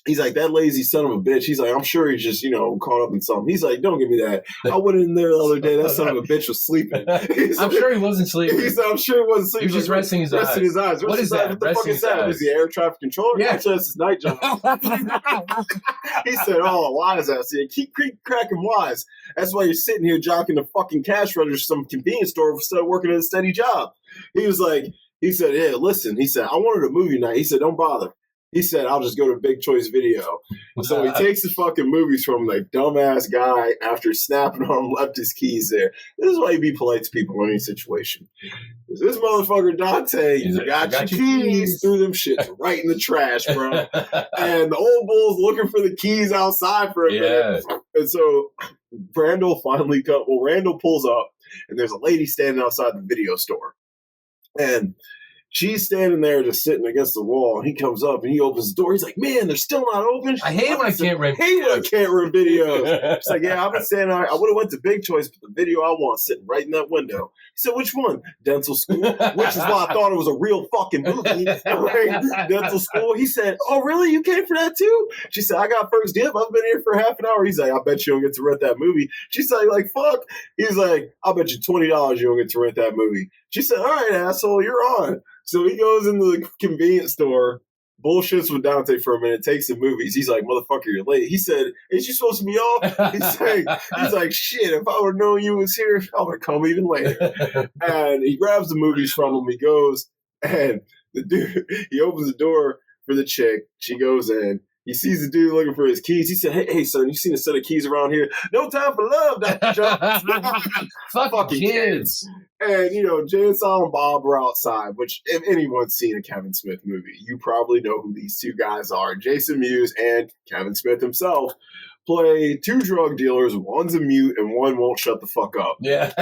Speaker 1: that lazy son of a bitch. He's like, I'm sure he's just, caught up in something. He's like, don't give me that. I went in there the other day. That son of a bitch was sleeping.
Speaker 2: I'm sure he wasn't sleeping.
Speaker 1: He said, I'm sure he wasn't sleeping.
Speaker 2: He was just resting his eyes.
Speaker 1: What is that? What the fuck is that? Is he air traffic controller?
Speaker 2: Yeah.
Speaker 1: Actually, that's his night job. He said, oh, why is that? See, keep cracking wise. That's why you're sitting here jocking the fucking cash register some convenience store instead of working at a steady job. He said, yeah, listen. He said, I wanted a movie night. He said, don't bother. He said, I'll just go to Big Choice Video. So he takes the fucking movies from the dumbass guy after snapping on him, left his keys there. This is why you be polite to people in any situation. This motherfucker Dante got your keys, threw them shits right in the trash, bro. And the old bull's looking for the keys outside for a minute. And so Randall pulls up, and there's a lady standing outside the video store. And she's standing there just sitting against the wall, and he comes up and he opens the door. He's like, man, they're still not open.
Speaker 2: I hate when I can't rent
Speaker 1: videos. She's like, yeah, I've been saying I would have went to Big Choice, but the video I want sitting right in that window. He said, which one? Dental School, which is why I thought it was a real fucking movie. Dental School. He said, oh, really? You came for that too? She said, I got first dip. I've been here for half an hour. He's like, I bet you don't get to rent that movie. She said, like, fuck. He's like, I bet you $20 you don't get to rent that movie. She said, all right, asshole, you're on. So he goes into the convenience store, bullshits with Dante for a minute, takes the movies. He's like, motherfucker, you're late. He said, ain't you supposed to be off? He's like, shit, if I would have known you was here, I would have come even later. And he grabs the movies from him. He goes, and the dude, he opens the door for the chick. She goes in. He sees the dude looking for his keys. He said, hey, son, you seen a set of keys around here? No time for love, Dr. Jones.
Speaker 2: Fucking kids.
Speaker 1: And, Jay and Silent Bob were outside, which if anyone's seen a Kevin Smith movie, you probably know who these two guys are. Jason Mewes and Kevin Smith himself play two drug dealers. One's a mute and one won't shut the fuck up.
Speaker 2: Yeah.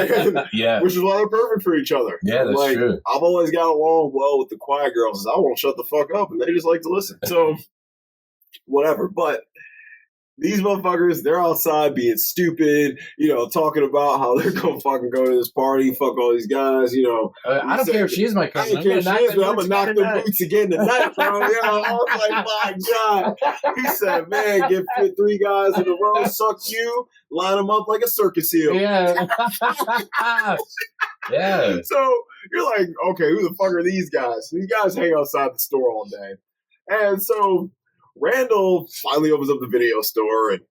Speaker 1: Which is why they're perfect for each other.
Speaker 2: Yeah, that's true.
Speaker 1: I've always got along well with the quiet girls. I won't shut the fuck up, and they just like to listen. So, whatever. But these motherfuckers, they're outside being stupid, talking about how they're going to fucking go to this party, fuck all these guys,
Speaker 2: I don't care if she is my cousin.
Speaker 1: I don't care if she is, but I'm going to knock their boots again tonight, bro. I was like, my God. He said, man, get 3 guys in a row, suck you, line them up like a circus heel.
Speaker 2: Yeah. Yeah.
Speaker 1: So you're like, okay, who the fuck are these guys? These guys hang outside the store all day. And so Randall finally opens up the video store, and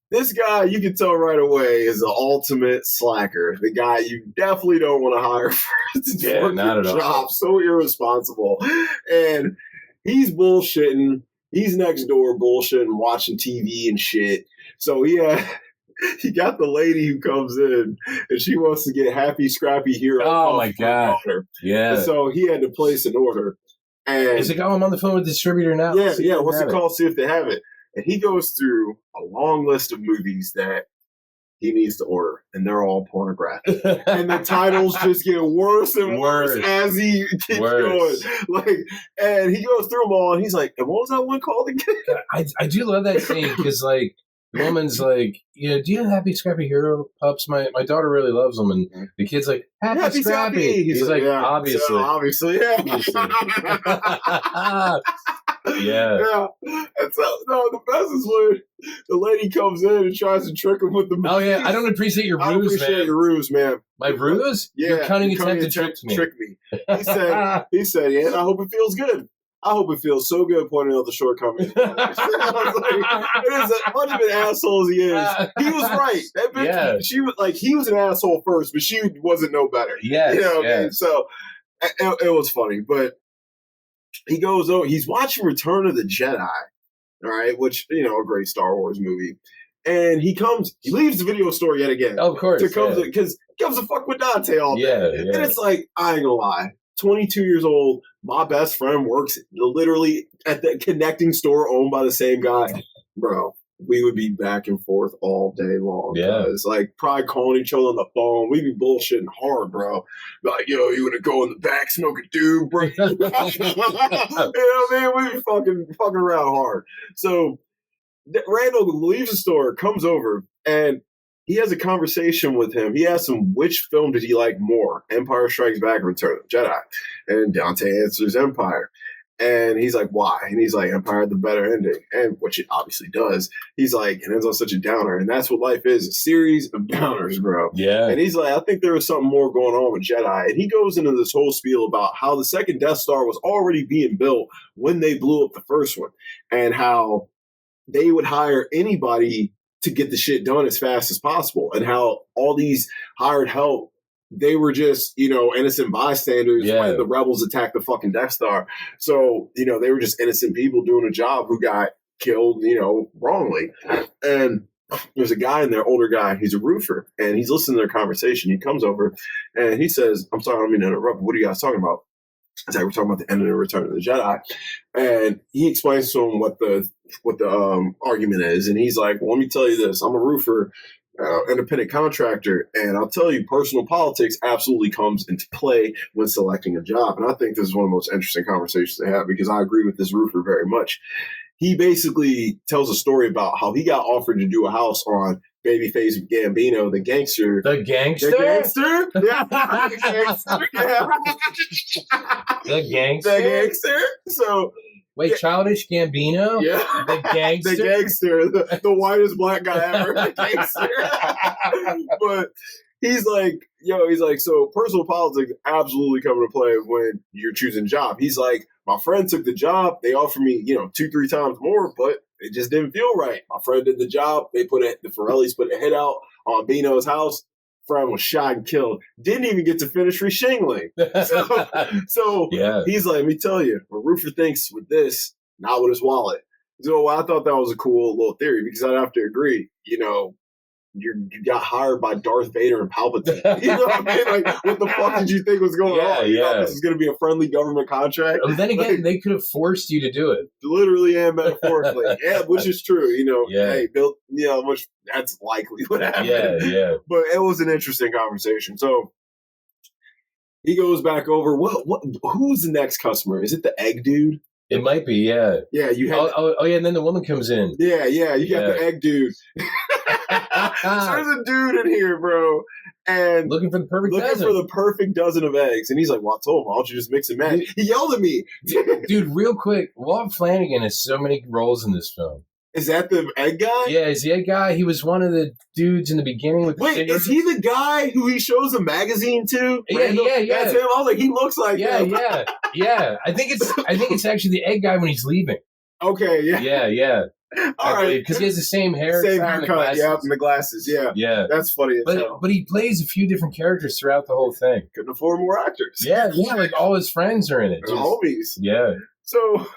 Speaker 1: this guy, you can tell right away, is the ultimate slacker. The guy you definitely don't want to hire for
Speaker 2: not at
Speaker 1: job.
Speaker 2: All.
Speaker 1: So irresponsible. And he's bullshitting. He's next door bullshitting, watching TV and shit. So he got the lady who comes in, and she wants to get Happy Scrappy Hero.
Speaker 2: Oh, my God. Yeah.
Speaker 1: And so he had to place an order. And
Speaker 2: is it going? I'm on the phone with the distributor now.
Speaker 1: Yeah. What's it called? See if they have it. And he goes through a long list of movies that he needs to order, and they're all pornographic. And the titles just get worse and worse as he keeps going. And he goes through them all, and he's like, and what was that one called again?
Speaker 2: I do love that scene because, the woman's like, do you have Happy Scrappy Hero pups? My daughter really loves them. And the kid's like, Happy Scrappy. He's like, yeah, obviously.
Speaker 1: Obviously, yeah.
Speaker 2: Yeah.
Speaker 1: And so, the best is when the lady comes in and tries to trick him with the movies.
Speaker 2: Oh, yeah. I don't appreciate your ruse, man.
Speaker 1: I appreciate your ruse, man.
Speaker 2: My ruse?
Speaker 1: Yeah.
Speaker 2: Your cunning attempt to trick me.
Speaker 1: He said, yeah, and I hope it feels good. I hope it feels so good pointing out the shortcomings. It is as much of an asshole as he is. He was right. That bitch, she was he was an asshole first, but she wasn't no better.
Speaker 2: Yes,
Speaker 1: what I mean? So it was funny. But he goes over, he's watching Return of the Jedi, all right, which, a great Star Wars movie. And he leaves the video store yet again.
Speaker 2: Of course.
Speaker 1: Because he comes to fuck with Dante all day.
Speaker 2: Yeah.
Speaker 1: And it's like, I ain't gonna lie. 22 years old, my best friend works literally at the connecting store owned by the same guy. Bro, we would be back and forth all day long.
Speaker 2: Yeah.
Speaker 1: It's like probably calling each other on the phone. We'd be bullshitting hard, bro. Like, yo, you want to go in the back, smoke a dude, bro? You know what I mean? We'd be fucking around hard. So Randall leaves the store, comes over, and he has a conversation with him. He asks him, which film did he like more, Empire Strikes Back or Return of the Jedi? And Dante answers Empire. And he's like, why? And he's like, Empire had the better ending. And which it obviously does. He's like, it ends on such a downer. And that's what life is, a series of downers, bro.
Speaker 2: Yeah.
Speaker 1: And he's like, I think there was something more going on with Jedi. And he goes into this whole spiel about how the second Death Star was already being built when they blew up the first one. And how they would hire anybody to get the shit done as fast as possible. And how all these hired help, they were just, innocent bystanders when the rebels attacked the fucking Death Star. So, they were just innocent people doing a job who got killed, wrongly. And there's a guy in there, older guy, he's a roofer, and he's listening to their conversation. He comes over and he says, I'm sorry, I don't mean to interrupt, but what are you guys talking about? It's like, we're talking about the end of the Return of the Jedi. And he explains to him what the argument is. And he's like, well, let me tell you this. I'm a roofer, independent contractor, and I'll tell you, personal politics absolutely comes into play when selecting a job. And I think this is one of the most interesting conversations they have, because I agree with this roofer very much. He basically tells a story about how he got offered to do a house on Babyface Gambino, the gangster.
Speaker 2: The gangster?
Speaker 1: The gangster? Yeah. The gangster. Yeah.
Speaker 2: The gangster?
Speaker 1: The gangster. So...
Speaker 2: Wait, Childish Gambino?
Speaker 1: Yeah.
Speaker 2: The gangster?
Speaker 1: The gangster. The whitest black guy ever. The gangster. But he's like, so personal politics absolutely come into play when you're choosing a job. He's like, my friend took the job. They offered me, 2-3 times more, but it just didn't feel right. My friend did the job. The Forellis put a hit out on Bino's house. Friend was shot and killed. Didn't even get to finish reshingling. So he's like, let me tell you, what Roofer thinks with this, not with his wallet. So I thought that was a cool little theory, because I'd have to agree, you got hired by Darth Vader and Palpatine. You know what I mean? Like, what the fuck did you think was going on? You thought this was going to be a friendly government contract?
Speaker 2: And then again, they could have forced you to do it.
Speaker 1: Literally and metaphorically. Which is true. Hey, Bill, which that's likely what happened.
Speaker 2: Yeah.
Speaker 1: But it was an interesting conversation. So he goes back over, who's the next customer? Is it the egg dude?
Speaker 2: It might be, yeah.
Speaker 1: Yeah, you have.
Speaker 2: Yeah, and then the woman comes in.
Speaker 1: Yeah, you got the egg dude. So there's a dude in here, bro, and
Speaker 2: looking for
Speaker 1: the perfect dozen of eggs. And he's like, well, I told him, why don't you just mix and match? He yelled at me.
Speaker 2: Dude, real quick, Walt Flanagan has so many roles in this film.
Speaker 1: Is that the egg guy?
Speaker 2: Yeah, is the egg guy? He was one of the dudes in the beginning with the
Speaker 1: Wait, is he the guy who he shows a magazine to?
Speaker 2: Yeah.
Speaker 1: That's him. I was like, he looks like him.
Speaker 2: Yeah. I think it's actually the egg guy when he's leaving.
Speaker 1: Okay, yeah.
Speaker 2: Yeah.
Speaker 1: All right.
Speaker 2: Because he has the same hair.
Speaker 1: Same haircut, and the glasses, yeah. That's funny as hell.
Speaker 2: But he plays a few different characters throughout the whole thing.
Speaker 1: Couldn't afford more actors.
Speaker 2: Yeah, like all his friends are in it.
Speaker 1: Homies.
Speaker 2: Yeah.
Speaker 1: So...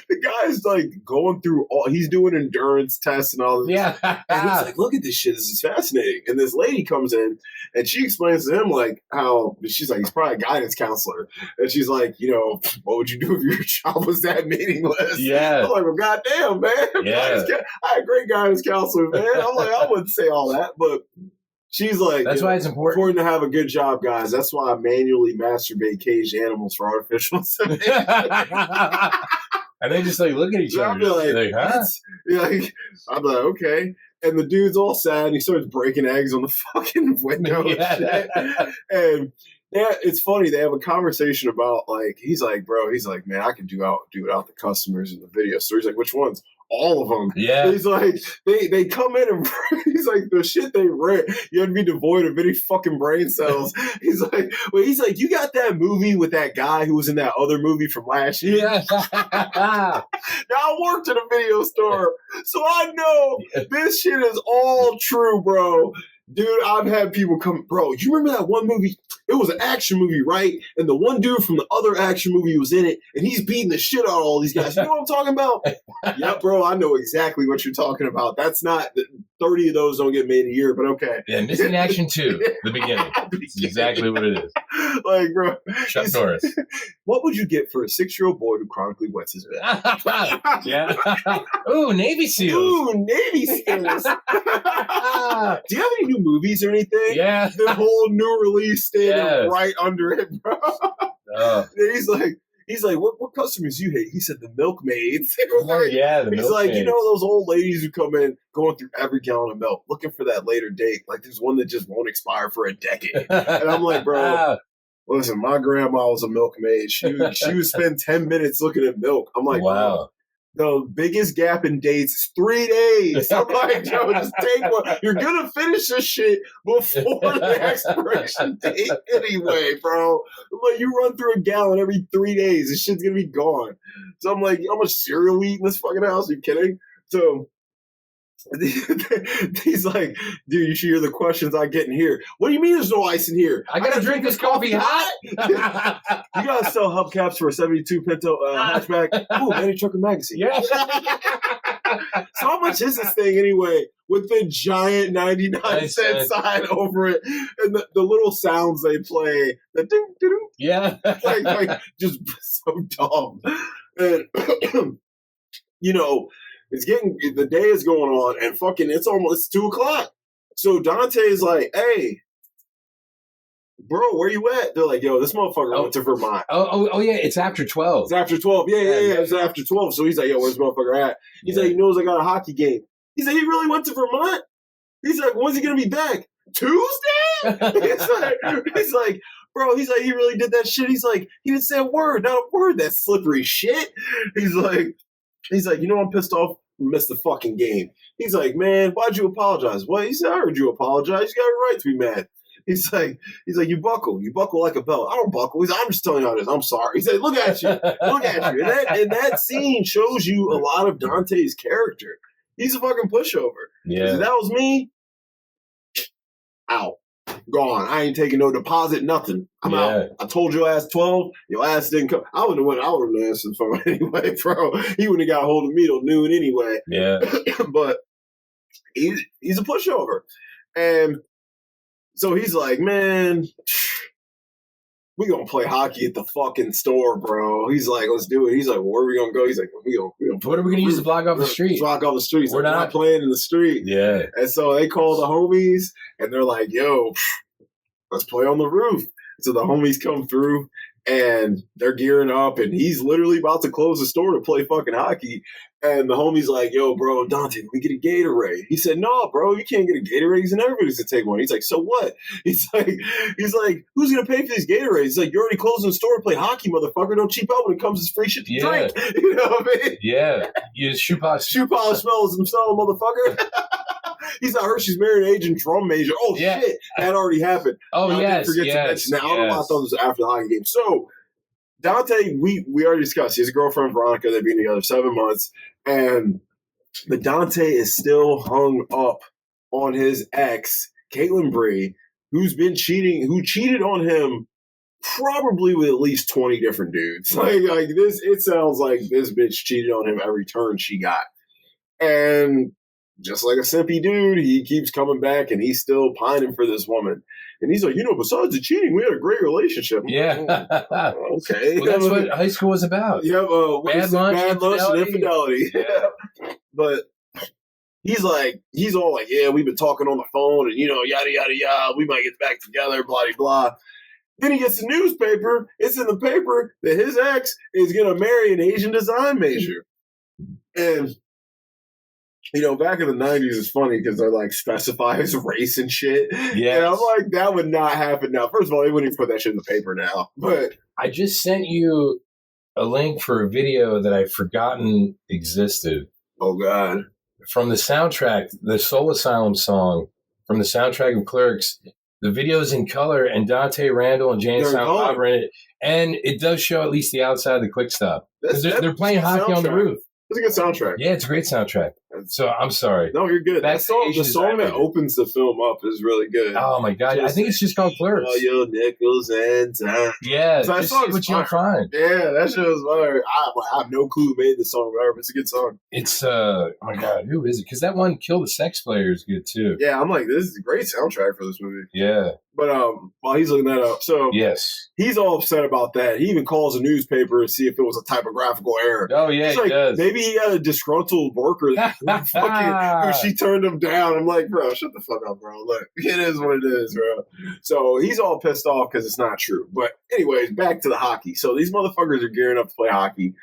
Speaker 1: the guy's like going through he's doing endurance tests and all this.
Speaker 2: Yeah.
Speaker 1: And he's like, look at this shit. This is fascinating. And this lady comes in and she explains to him like how she's like, he's probably a guidance counselor. And she's like, what would you do if your job was that meaningless?
Speaker 2: Yeah.
Speaker 1: I'm like, well, goddamn, man.
Speaker 2: Yeah.
Speaker 1: I had great guidance counselor, man. I'm like, I wouldn't say all that, but she's like,
Speaker 2: that's why it's important
Speaker 1: to have a good job, guys. That's why I manually masturbate caged animals for artificial insemination.
Speaker 2: And they just look at each other.
Speaker 1: I'd be like,
Speaker 2: huh?
Speaker 1: I'm like, okay. And the dude's all sad and he starts breaking eggs on the fucking window and it's funny. They have a conversation about he's like, man, I can do without the customers in the video store. He's like, which ones? All of them.
Speaker 2: Yeah.
Speaker 1: He's like, they come in and he's like, the shit they rent, you have to be devoid of any fucking brain cells. He's like, you got that movie with that guy who was in that other movie from last year?
Speaker 2: Yeah.
Speaker 1: Now I worked in a video store, so I know this shit is all true, bro. Dude, I've had people come, bro, you remember that one movie? It was an action movie, right? And the one dude from the other action movie was in it, and he's beating the shit out of all these guys. You know what I'm talking about? Yeah, bro, I know exactly what you're talking about. That's not 30 of those don't get made a year, but okay.
Speaker 2: Yeah, Missing Action 2, the beginning. That's exactly what it is.
Speaker 1: Like, bro.
Speaker 2: Chuck Norris.
Speaker 1: What would you get for a 6-year-old boy who chronically wets his bed?
Speaker 2: Yeah. Ooh, Navy SEALs.
Speaker 1: Ooh, Navy SEALs. Do you have any new movies or anything?
Speaker 2: Yeah.
Speaker 1: The whole new release standing right under it, bro. He's like, what customers you hate? He said the milkmaids.
Speaker 2: Oh, yeah, the milkmaids.
Speaker 1: He's like, you know those old ladies who come in going through every gallon of milk looking for that later date. Like there's one that just won't expire for a decade. And I'm like, bro, listen, my grandma was a milkmaid. She would spend 10 minutes looking at milk. I'm like, wow. The biggest gap in dates is 3 days. I'm like, yo, just take one. You're going to finish this shit before the expiration date anyway, bro. I'm like, you run through a gallon every 3 days. This shit's going to be gone. So I'm like, how much cereal we eat in this fucking house? Are you kidding? So he's like, dude, you should hear the questions I get in here. What do you mean there's no ice in here?
Speaker 2: I gotta drink this coffee hot?
Speaker 1: You gotta sell hubcaps for a 72 Pinto hatchback. Ooh, Manny Trucker Magazine. Yeah. So how much is this thing anyway? With the giant 99-cent sign over it and the little sounds they play. The ding, ding,
Speaker 2: yeah.
Speaker 1: like just so dumb. And you know, the day is going on, and fucking, it's 2:00. So Dante is like, hey, bro, where you at? They're like, yo, this motherfucker went to Vermont.
Speaker 2: Oh, yeah, it's after 12.
Speaker 1: It's after 12. Yeah, it's after 12. So he's like, yo, where's this motherfucker at? He's like, he knows I got a hockey game. He's like, he really went to Vermont? He's like, when's he going to be back? Tuesday? he's like, bro, he's like, he really did that shit. He's like, he didn't say a word, not a word, that slippery shit. He's like, you know, I'm pissed off. Missed the fucking game. He's like, man, why'd you apologize? What? He said, I heard you apologize. You got a right to be mad. He's like, you buckle like a belt. I don't buckle. He's like, I'm just telling you how it is. I'm sorry. He said, look at you. And that scene shows you a lot of Dante's character. He's a fucking pushover. Yeah. If that was me, out. Gone. I ain't taking no deposit, nothing. I'm out. I told your ass 12. Your ass didn't come. I wouldn't have answered for him anyway, bro. He wouldn't have got a hold of me till noon anyway.
Speaker 2: Yeah.
Speaker 1: But he's a pushover. And so he's like, man, we gonna play hockey at the fucking store, bro. He's like, let's do it. He's like, well, where are we gonna go? He's like, we gonna
Speaker 2: what are we gonna use to block off the street?
Speaker 1: Block off the streets.
Speaker 2: We're
Speaker 1: not playing in the street.
Speaker 2: Yeah.
Speaker 1: And so they call the homies, and they're like, yo, let's play on the roof. So the homies come through, and they're gearing up, and he's literally about to close the store to play fucking hockey. And the homie's like, yo, bro, Dante, let me get a Gatorade. He said, no, bro, you can't get a Gatorade. He's everybody's to take one. He's like, so what? He's like, who's going to pay for these Gatorades? He's like, you're already closing the store to play hockey, motherfucker. Don't cheap out when it comes to free shit to drink. You know what I mean?
Speaker 2: Yeah. Shoe polish
Speaker 1: smells himself, motherfucker. He's not Hershey's married agent drum major. Oh, shit. That already happened.
Speaker 2: Oh, yes.
Speaker 1: To mention that. I don't know why I thought this was after the hockey game. So, Dante, we already discussed. He has a girlfriend, Veronica. They've been together 7 months. But Dante is still hung up on his ex, Caitlin Bree, who cheated on him probably with at least 20 different dudes. Like this, it sounds like this bitch cheated on him every turn she got. And just like a simpy dude, he keeps coming back and he's still pining for this woman. And he's like, besides the cheating, we had a great relationship.
Speaker 2: Yeah.
Speaker 1: Okay.
Speaker 2: Well, that's what high school was about.
Speaker 1: Yeah.
Speaker 2: Bad lunch
Speaker 1: and infidelity.
Speaker 2: Yeah.
Speaker 1: But he's all like, yeah, we've been talking on the phone and, yada, yada, yada. We might get back together, blah, blah, blah. Then he gets the newspaper. It's in the paper that his ex is going to marry an Asian design major. And back in the 90s, it's funny because they're like specify his race and shit. Yeah. And I'm like, that would not happen now. First of all, they wouldn't even put that shit in the paper now. But
Speaker 2: I just sent you a link for a video that I'd forgotten existed.
Speaker 1: Oh, God.
Speaker 2: From the soundtrack, the Soul Asylum song from the soundtrack of Clerks. The video's in color, and Dante Randall and Jane Silent Bob are in it. And it does show at least the outside of the quick stop. They're playing hockey on the roof.
Speaker 1: It's a good soundtrack.
Speaker 2: Yeah, it's a great soundtrack. So I'm sorry.
Speaker 1: No, you're good. The song that opens the film up is really good.
Speaker 2: Oh my god! I think it's just called Clerks.
Speaker 1: All your nickels and time.
Speaker 2: Yeah, so just see what you'll find.
Speaker 1: Yeah, that shit was fire. I have no clue who made the song, but it's a good song.
Speaker 2: It's oh my god, who is it? Because that one, Kill the Sex Player, is good too.
Speaker 1: Yeah, I'm like, this is a great soundtrack for this movie.
Speaker 2: Yeah.
Speaker 1: But while he's looking that up, so
Speaker 2: yes,
Speaker 1: he's all upset about that. He even calls a newspaper to see if it was a typographical error.
Speaker 2: Oh yeah, he does.
Speaker 1: Maybe he had a disgruntled worker who she turned him down. I'm like, bro, shut the fuck up, bro. Look, it is what it is, bro. So he's all pissed off because it's not true. But anyways, back to the hockey. So these motherfuckers are gearing up to play hockey.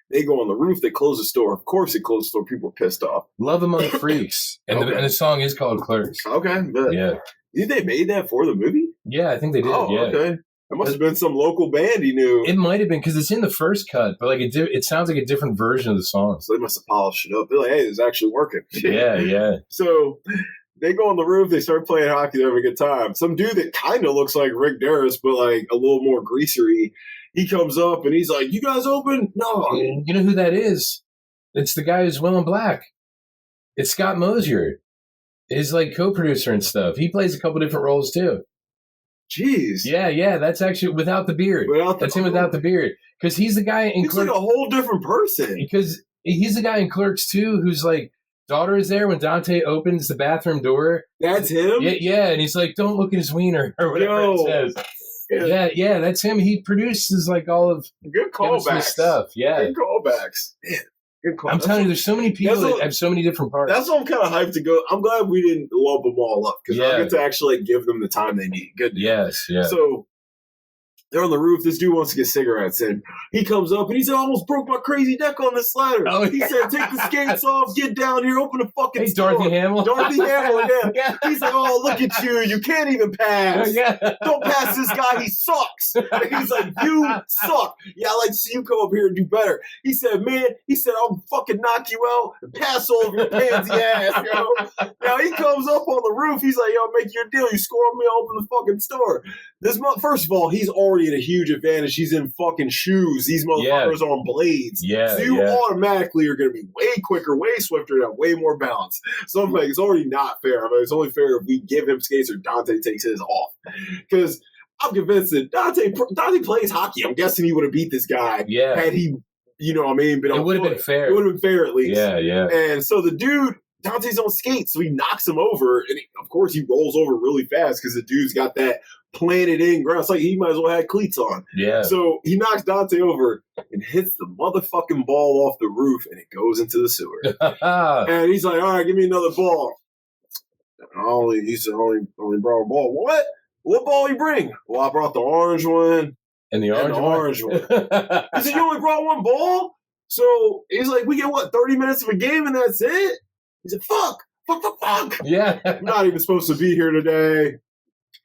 Speaker 1: They go on the roof. They close the store. Of course, they close the store. People are pissed off.
Speaker 2: Love Among Freaks, and the song is called Clerks.
Speaker 1: Okay, but
Speaker 2: yeah.
Speaker 1: Did they made that for the movie?
Speaker 2: Yeah, I think they did.
Speaker 1: Oh,
Speaker 2: yeah.
Speaker 1: Okay. It must have been some local band he knew.
Speaker 2: It might have been because it's in the first cut, but like it sounds like a different version of the song.
Speaker 1: So they must have polished it up. They're like, hey, it's actually working.
Speaker 2: Yeah.
Speaker 1: So they go on the roof. They start playing hockey. They're having a good time. Some dude that kind of looks like Rick Darris, but like a little more greasery. He comes up and he's like, "You guys open?" No.
Speaker 2: You know who that is? It's the guy who's Will Black. It's Scott Mosier. He's like co-producer and stuff. He plays a couple different roles too.
Speaker 1: Jeez.
Speaker 2: Yeah. That's actually without the beard. That's him without the beard. Because he's the guy in Clerks.
Speaker 1: He's like a whole different person.
Speaker 2: Because he's the guy in Clerks too, who's like, daughter is there when Dante opens the bathroom door.
Speaker 1: That's him?
Speaker 2: Yeah, and he's like, don't look at his wiener or whatever it says. Yeah, that's him. He produces like all of
Speaker 1: good callbacks
Speaker 2: stuff. Yeah,
Speaker 1: good callbacks. Man.
Speaker 2: I'm telling you, there's so many people that have so many different parts.
Speaker 1: That's why I'm kind of hyped to go. I'm glad we didn't lump them all up because I get to actually give them the time they need. Good.
Speaker 2: Yes. Yeah.
Speaker 1: So they're on the roof. This dude wants to get cigarettes in. He comes up and he said, "I almost broke my crazy neck on this ladder."
Speaker 2: Oh,
Speaker 1: he said, "Take the skates off, get down here, open the fucking
Speaker 2: store." Dorothy Hamill.
Speaker 1: Yeah. He's like, "Oh, look at you. You can't even pass. Don't pass this guy. He sucks." And he's like, "You suck. Yeah, I like to see you come up here and do better." He said, "Man," he said, "I'll fucking knock you out and pass over your pansy ass, yo." Now he comes up on the roof. He's like, "Yo, I'll make you a deal. You score on me, I'll open the fucking store." First of all, he's already at a huge advantage. He's in fucking shoes. These motherfuckers are on blades.
Speaker 2: Yeah,
Speaker 1: so you automatically are going to be way quicker, way swifter, and have way more balance. So I'm like, it's already not fair. I mean, it's only fair if we give him skates or Dante takes his off. Because I'm convinced that Dante plays hockey. I'm guessing he would have beat this guy had he, you know what I mean? But
Speaker 2: it would have been fair.
Speaker 1: It would have been fair at least.
Speaker 2: Yeah.
Speaker 1: And so the dude, Dante's on skates, so he knocks him over, and of course he rolls over really fast because the dude's got that planted in ground. It's like he might as well have cleats on.
Speaker 2: Yeah.
Speaker 1: So he knocks Dante over and hits the motherfucking ball off the roof, and it goes into the sewer. And he's like, "All right, give me another ball." He said, only brought a ball. What ball you bring? Well, I brought the orange one
Speaker 2: and the orange one.
Speaker 1: He said, "You only brought one ball?" So he's like, "We get 30 minutes of a game and that's it?" He said, fuck.
Speaker 2: Yeah.
Speaker 1: I'm not even supposed to be here today.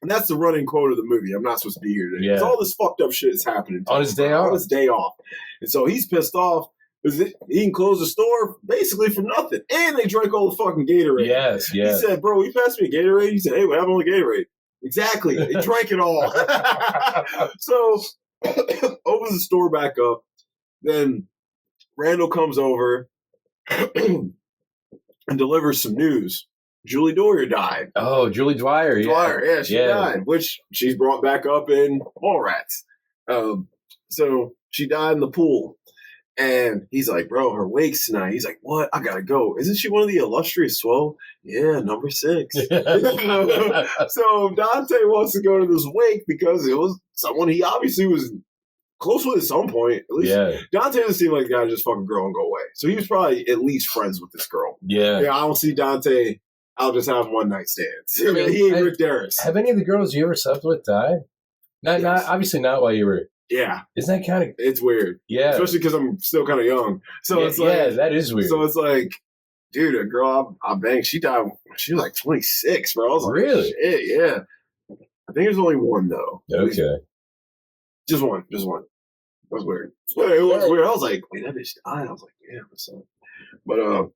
Speaker 1: And that's the running quote of the movie. I'm not supposed to be here today. Because all this fucked up shit is happening.
Speaker 2: On his day off.
Speaker 1: On his day off. And so he's pissed off because he can close the store basically for nothing. And they drank all the fucking Gatorade.
Speaker 2: Yes.
Speaker 1: He said, "Bro, you passed me a Gatorade?" He said, "Hey, what happened on the Gatorade?" Exactly. They drank it all. So opens the store back up. Then Randall comes over and delivers some news. Julie Dwyer died.
Speaker 2: Oh, Julie Dwyer.
Speaker 1: Yeah, she died, which she's brought back up in Mallrats. So she died in the pool. And he's like, "Bro, her wake's tonight." He's like, "What? I gotta go. Isn't she one of the illustrious 12? Yeah, number 6. So Dante wants to go to this wake because it was someone he obviously was close with at some point. At least Dante doesn't seem like the guy to just fuck a girl and go away. So he was probably at least friends with this girl.
Speaker 2: Yeah,
Speaker 1: I don't see Dante. I'll just have one night stands. He ain't Rick Darris.
Speaker 2: Have any of the girls you ever slept with died? Not obviously not while you were.
Speaker 1: Yeah.
Speaker 2: Isn't that kind of...
Speaker 1: It's weird.
Speaker 2: Yeah.
Speaker 1: Especially because I'm still kind of young. So it's like...
Speaker 2: Yeah, that is weird.
Speaker 1: So it's like, dude, a girl I banged, she died... She was like 26, bro. I was like,
Speaker 2: really?
Speaker 1: Shit, yeah. I think there's only one, though.
Speaker 2: Okay.
Speaker 1: Just one. That was weird. It was weird. I was like, wait, that bitch died? I was like, yeah, what's up? But,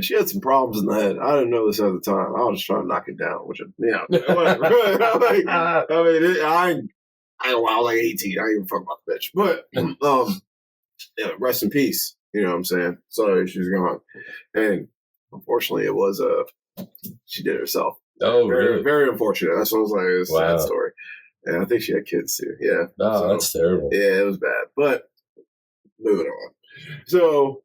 Speaker 1: she had some problems in the head. I didn't know this at the time. I was just trying to knock it down, which, whatever. I was like 18. I didn't even fuck about the bitch. But, rest in peace. You know what I'm saying? Sorry, she's gone. And unfortunately, it was she did it herself.
Speaker 2: Oh,
Speaker 1: very,
Speaker 2: really?
Speaker 1: Very unfortunate. That's what I was like. It's a sad story. And I think she had kids too. Yeah.
Speaker 2: Oh, that's terrible.
Speaker 1: Yeah, it was bad. But moving on. So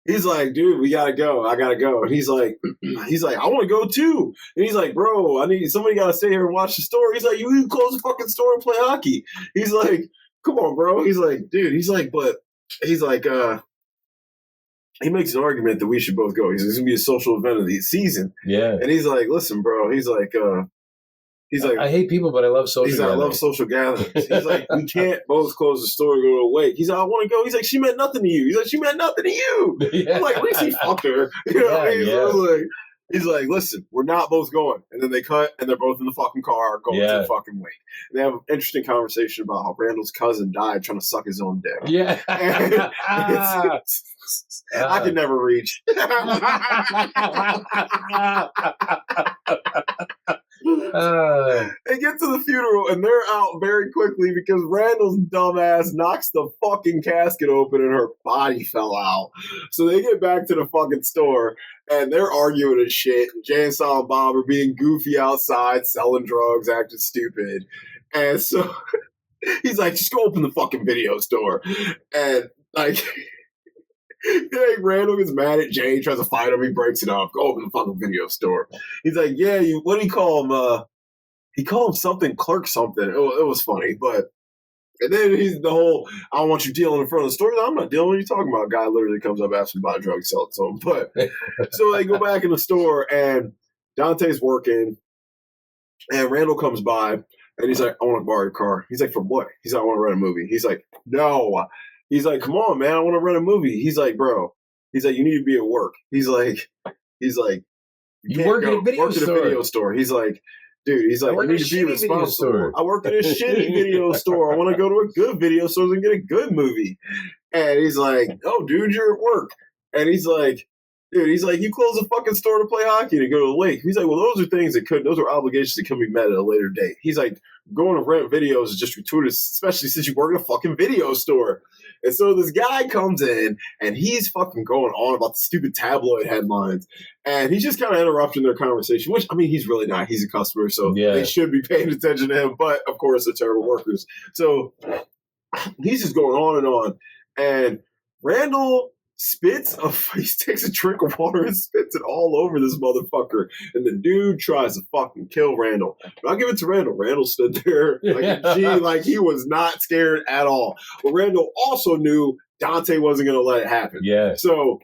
Speaker 1: he's like, dude, we gotta go. I gotta go. And he's like, I want to go too. And he's like, bro, somebody gotta stay here and watch the store. He's like, you close the fucking store and play hockey. He's like, come on, bro. He's like, dude. He's like, he makes an argument that we should both go. He's like, it's gonna be a social event of the season.
Speaker 2: Yeah.
Speaker 1: And he's like, listen, bro. He's like,
Speaker 2: I hate people, but I love social gatherings.
Speaker 1: I love social gatherings. He's like, we can't both close the store and go to a wake. He's like, I want to go. He's like, she meant nothing to you. He's like, she meant nothing to you. Yeah. I'm like, at least he fucked her. You know what I mean? He's like, listen, we're not both going. And then they cut, and they're both in the fucking car going to the fucking wake. And they have an interesting conversation about how Randall's cousin died trying to suck his own dick.
Speaker 2: Yeah.
Speaker 1: I can never reach. They get to the funeral and they're out very quickly because Randall's dumbass knocks the fucking casket open and her body fell out. So they get back to the fucking store and they're arguing and shit. Jay and Silent Bob are being goofy outside, selling drugs, acting stupid. And so he's like, just go open the fucking video store. And like... Randall gets mad at Jay, tries to fight him, he breaks it up. Go open the fucking video store. He's like, yeah, what do you call him? He called him something, Clerks something. It was funny, but and then he's the whole, I don't want you dealing in front of the store. I'm not dealing. What are you talking about? Guy literally comes up asking about drugs, sell it to him. But so they go back in the store and Dante's working and Randall comes by and he's like, I want to borrow your car. He's like, for what? He's like, I want to rent a movie. He's like, no. He's like, come on, man, I want to rent a movie. He's like, bro. He's like, you need to be at work. He's like,
Speaker 2: you work at a video
Speaker 1: store. He's like, dude, he's like, you need to be responsible. I work at a shitty video store. I want to go to a good video store and get a good movie. And he's like, oh, dude, you're at work. And he's like, dude, he's like, you close the fucking store to play hockey and go to the lake. He's like, well, those are obligations that can be met at a later date. He's like, going to rent videos is just gratuitous, especially since you work at a fucking video store. And so this guy comes in and he's fucking going on about the stupid tabloid headlines. And he's just kind of interrupting their conversation, which, I mean, he's really not. He's a customer, so they should be paying attention to him. But, of course, they're terrible workers. So he's just going on and on. And Randall he takes a drink of water and spits it all over this motherfucker. And the dude tries to fucking kill Randall. But I'll give it to Randall. Randall stood there like he was not scared at all. But Randall also knew Dante wasn't going to let it happen.
Speaker 2: Yeah.
Speaker 1: So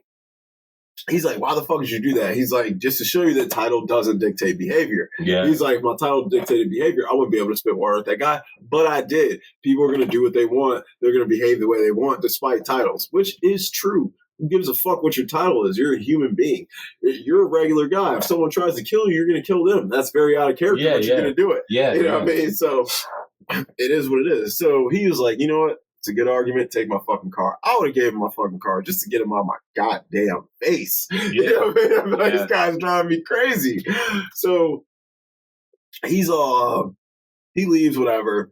Speaker 1: he's like, why the fuck did you do that? He's like, just to show you that title doesn't dictate behavior.
Speaker 2: Yeah.
Speaker 1: He's like, my title dictated behavior. I wouldn't be able to spit water at that guy, but I did. People are going to do what they want. They're going to behave the way they want despite titles, which is true. Who gives a fuck what your title is? You're a human being. You're a regular guy. If someone tries to kill you, you're going to kill them. That's very out of character, but you're going to do it.
Speaker 2: Yeah,
Speaker 1: you know what I mean? So it is what it is. So he was like, you know what? It's a good argument. Take my fucking car. I would have gave him my fucking car just to get him out of my goddamn face. Yeah. You know what I mean? I'm like, this guy's driving me crazy. So he leaves, whatever.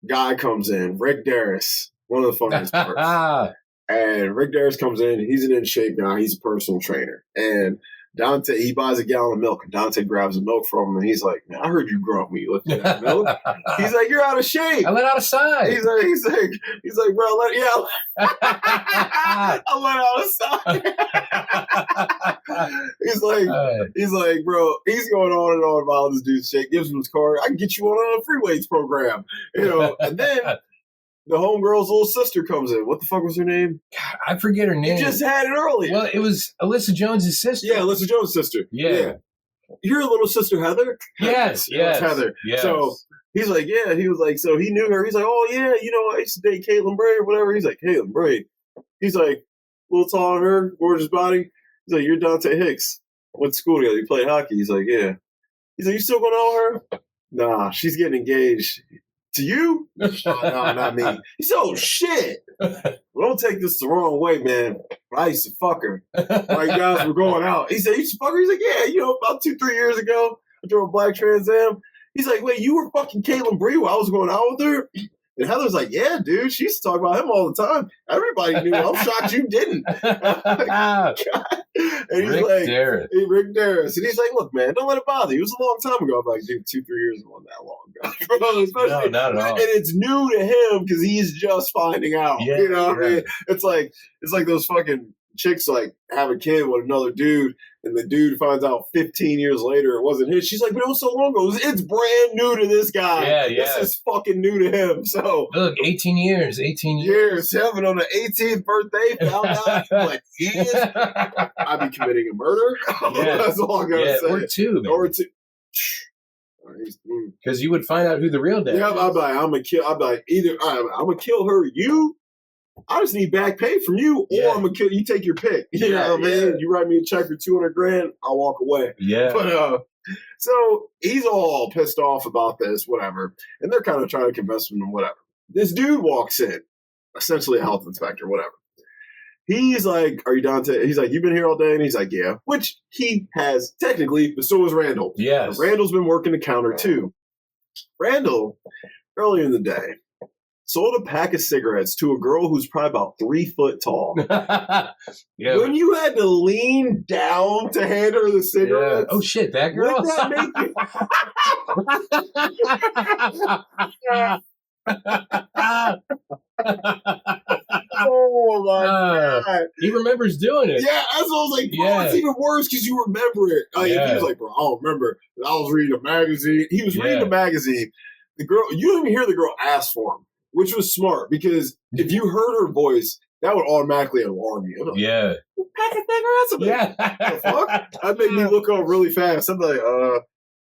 Speaker 1: Guy comes in. Rick Darris, one of the funniest parts. And Rick Darris comes in. He's an in-shape guy. He's a personal trainer. And Dante, he buys a gallon of milk. And Dante grabs the milk from him. And he's like, man, I heard you grump when you looked at that milk. He's like, you're out of shape.
Speaker 2: I let out a sign.
Speaker 1: He's like, bro, I let out a sign. he's like, bro, he's going on and on about this dude's shape. Gives him his car. I can get you on a free weights program. You know, and then the homegirl's little sister comes in. What the fuck was her name?
Speaker 2: God, I forget her name.
Speaker 1: You just had it earlier.
Speaker 2: Well, it was Alyssa Jones' sister.
Speaker 1: Yeah, Alyssa Jones' sister.
Speaker 2: Yeah.
Speaker 1: Your little sister Heather?
Speaker 2: Yes.
Speaker 1: It's Heather.
Speaker 2: Yes.
Speaker 1: So he's like, yeah. He was like, so he knew her. He's like, oh, yeah, you know, I used to date Caitlin Bray or whatever. He's like, Caitlin Bray. He's like, little tall on her, gorgeous body. He's like, you're Dante Hicks. Went to school together. You played hockey. He's like, yeah. He's like, you still gonna know her? Nah, she's getting engaged. To you? Oh, no, not me. He said, oh, shit. Well, don't take this the wrong way, man. But I used to fuck her. While you guys were going out. He said, you used to fuck her? He's like, yeah, you know, about 2-3 years ago, I drove a black Trans Am. He's like, wait, you were fucking Caitlin Bree while I was going out with her? And Heather's like, yeah, dude, she used to talk about him all the time. Everybody knew. I'm shocked you didn't. And he's
Speaker 2: Rick
Speaker 1: like,
Speaker 2: Darris.
Speaker 1: Rick Darris. And he's like, look, man, don't let it bother you. It was a long time ago. I'm like, dude, 2-3 years wasn't that long ago.
Speaker 2: No, not at all.
Speaker 1: And it's new to him because he's just finding out.
Speaker 2: Yeah,
Speaker 1: you know what I mean? It's like those fucking chicks like have a kid with another dude, and the dude finds out 15 years later it wasn't his. She's like, but it was so long ago. It's brand new to this guy.
Speaker 2: Yeah.
Speaker 1: This is fucking new to him. So
Speaker 2: look, 18 years.
Speaker 1: Having on the 18th birthday, found out what he is. I'd be committing a murder. That's all I gotta say.
Speaker 2: Or two, man.
Speaker 1: Or two.
Speaker 2: Because you would find out who the real dad is.
Speaker 1: Yeah, I'm like, either I'm gonna kill her, you. I just need back pay from you, or I'm gonna kill you. Take your pick. You know, man. You write me a check for $200,000, I'll walk away.
Speaker 2: Yeah.
Speaker 1: But so he's all pissed off about this, whatever, and they're kind of trying to convince him and whatever. This dude walks in, essentially a health inspector, whatever. He's like, "Are you Dante?" He's like, "You've been here all day," and he's like, "Yeah," which he has technically, but so has Randall.
Speaker 2: Yes.
Speaker 1: Randall's been working the counter too. Randall, earlier in the day, sold a pack of cigarettes to a girl who's probably about 3 foot tall. When you had to lean down to hand her the cigarettes.
Speaker 2: Oh shit, that girl.
Speaker 1: Would that make you? Oh my God.
Speaker 2: He remembers doing it.
Speaker 1: Yeah, that's what I was like, bro, it's even worse because you remember it. Like, he was like, bro, I don't remember. I was reading a magazine. He was reading a magazine. The girl, you didn't even hear the girl ask for him, which was smart because if you heard her voice, that would automatically alarm you. Like, pack of cigarettes. The fuck? That made me look up really fast. I'm like,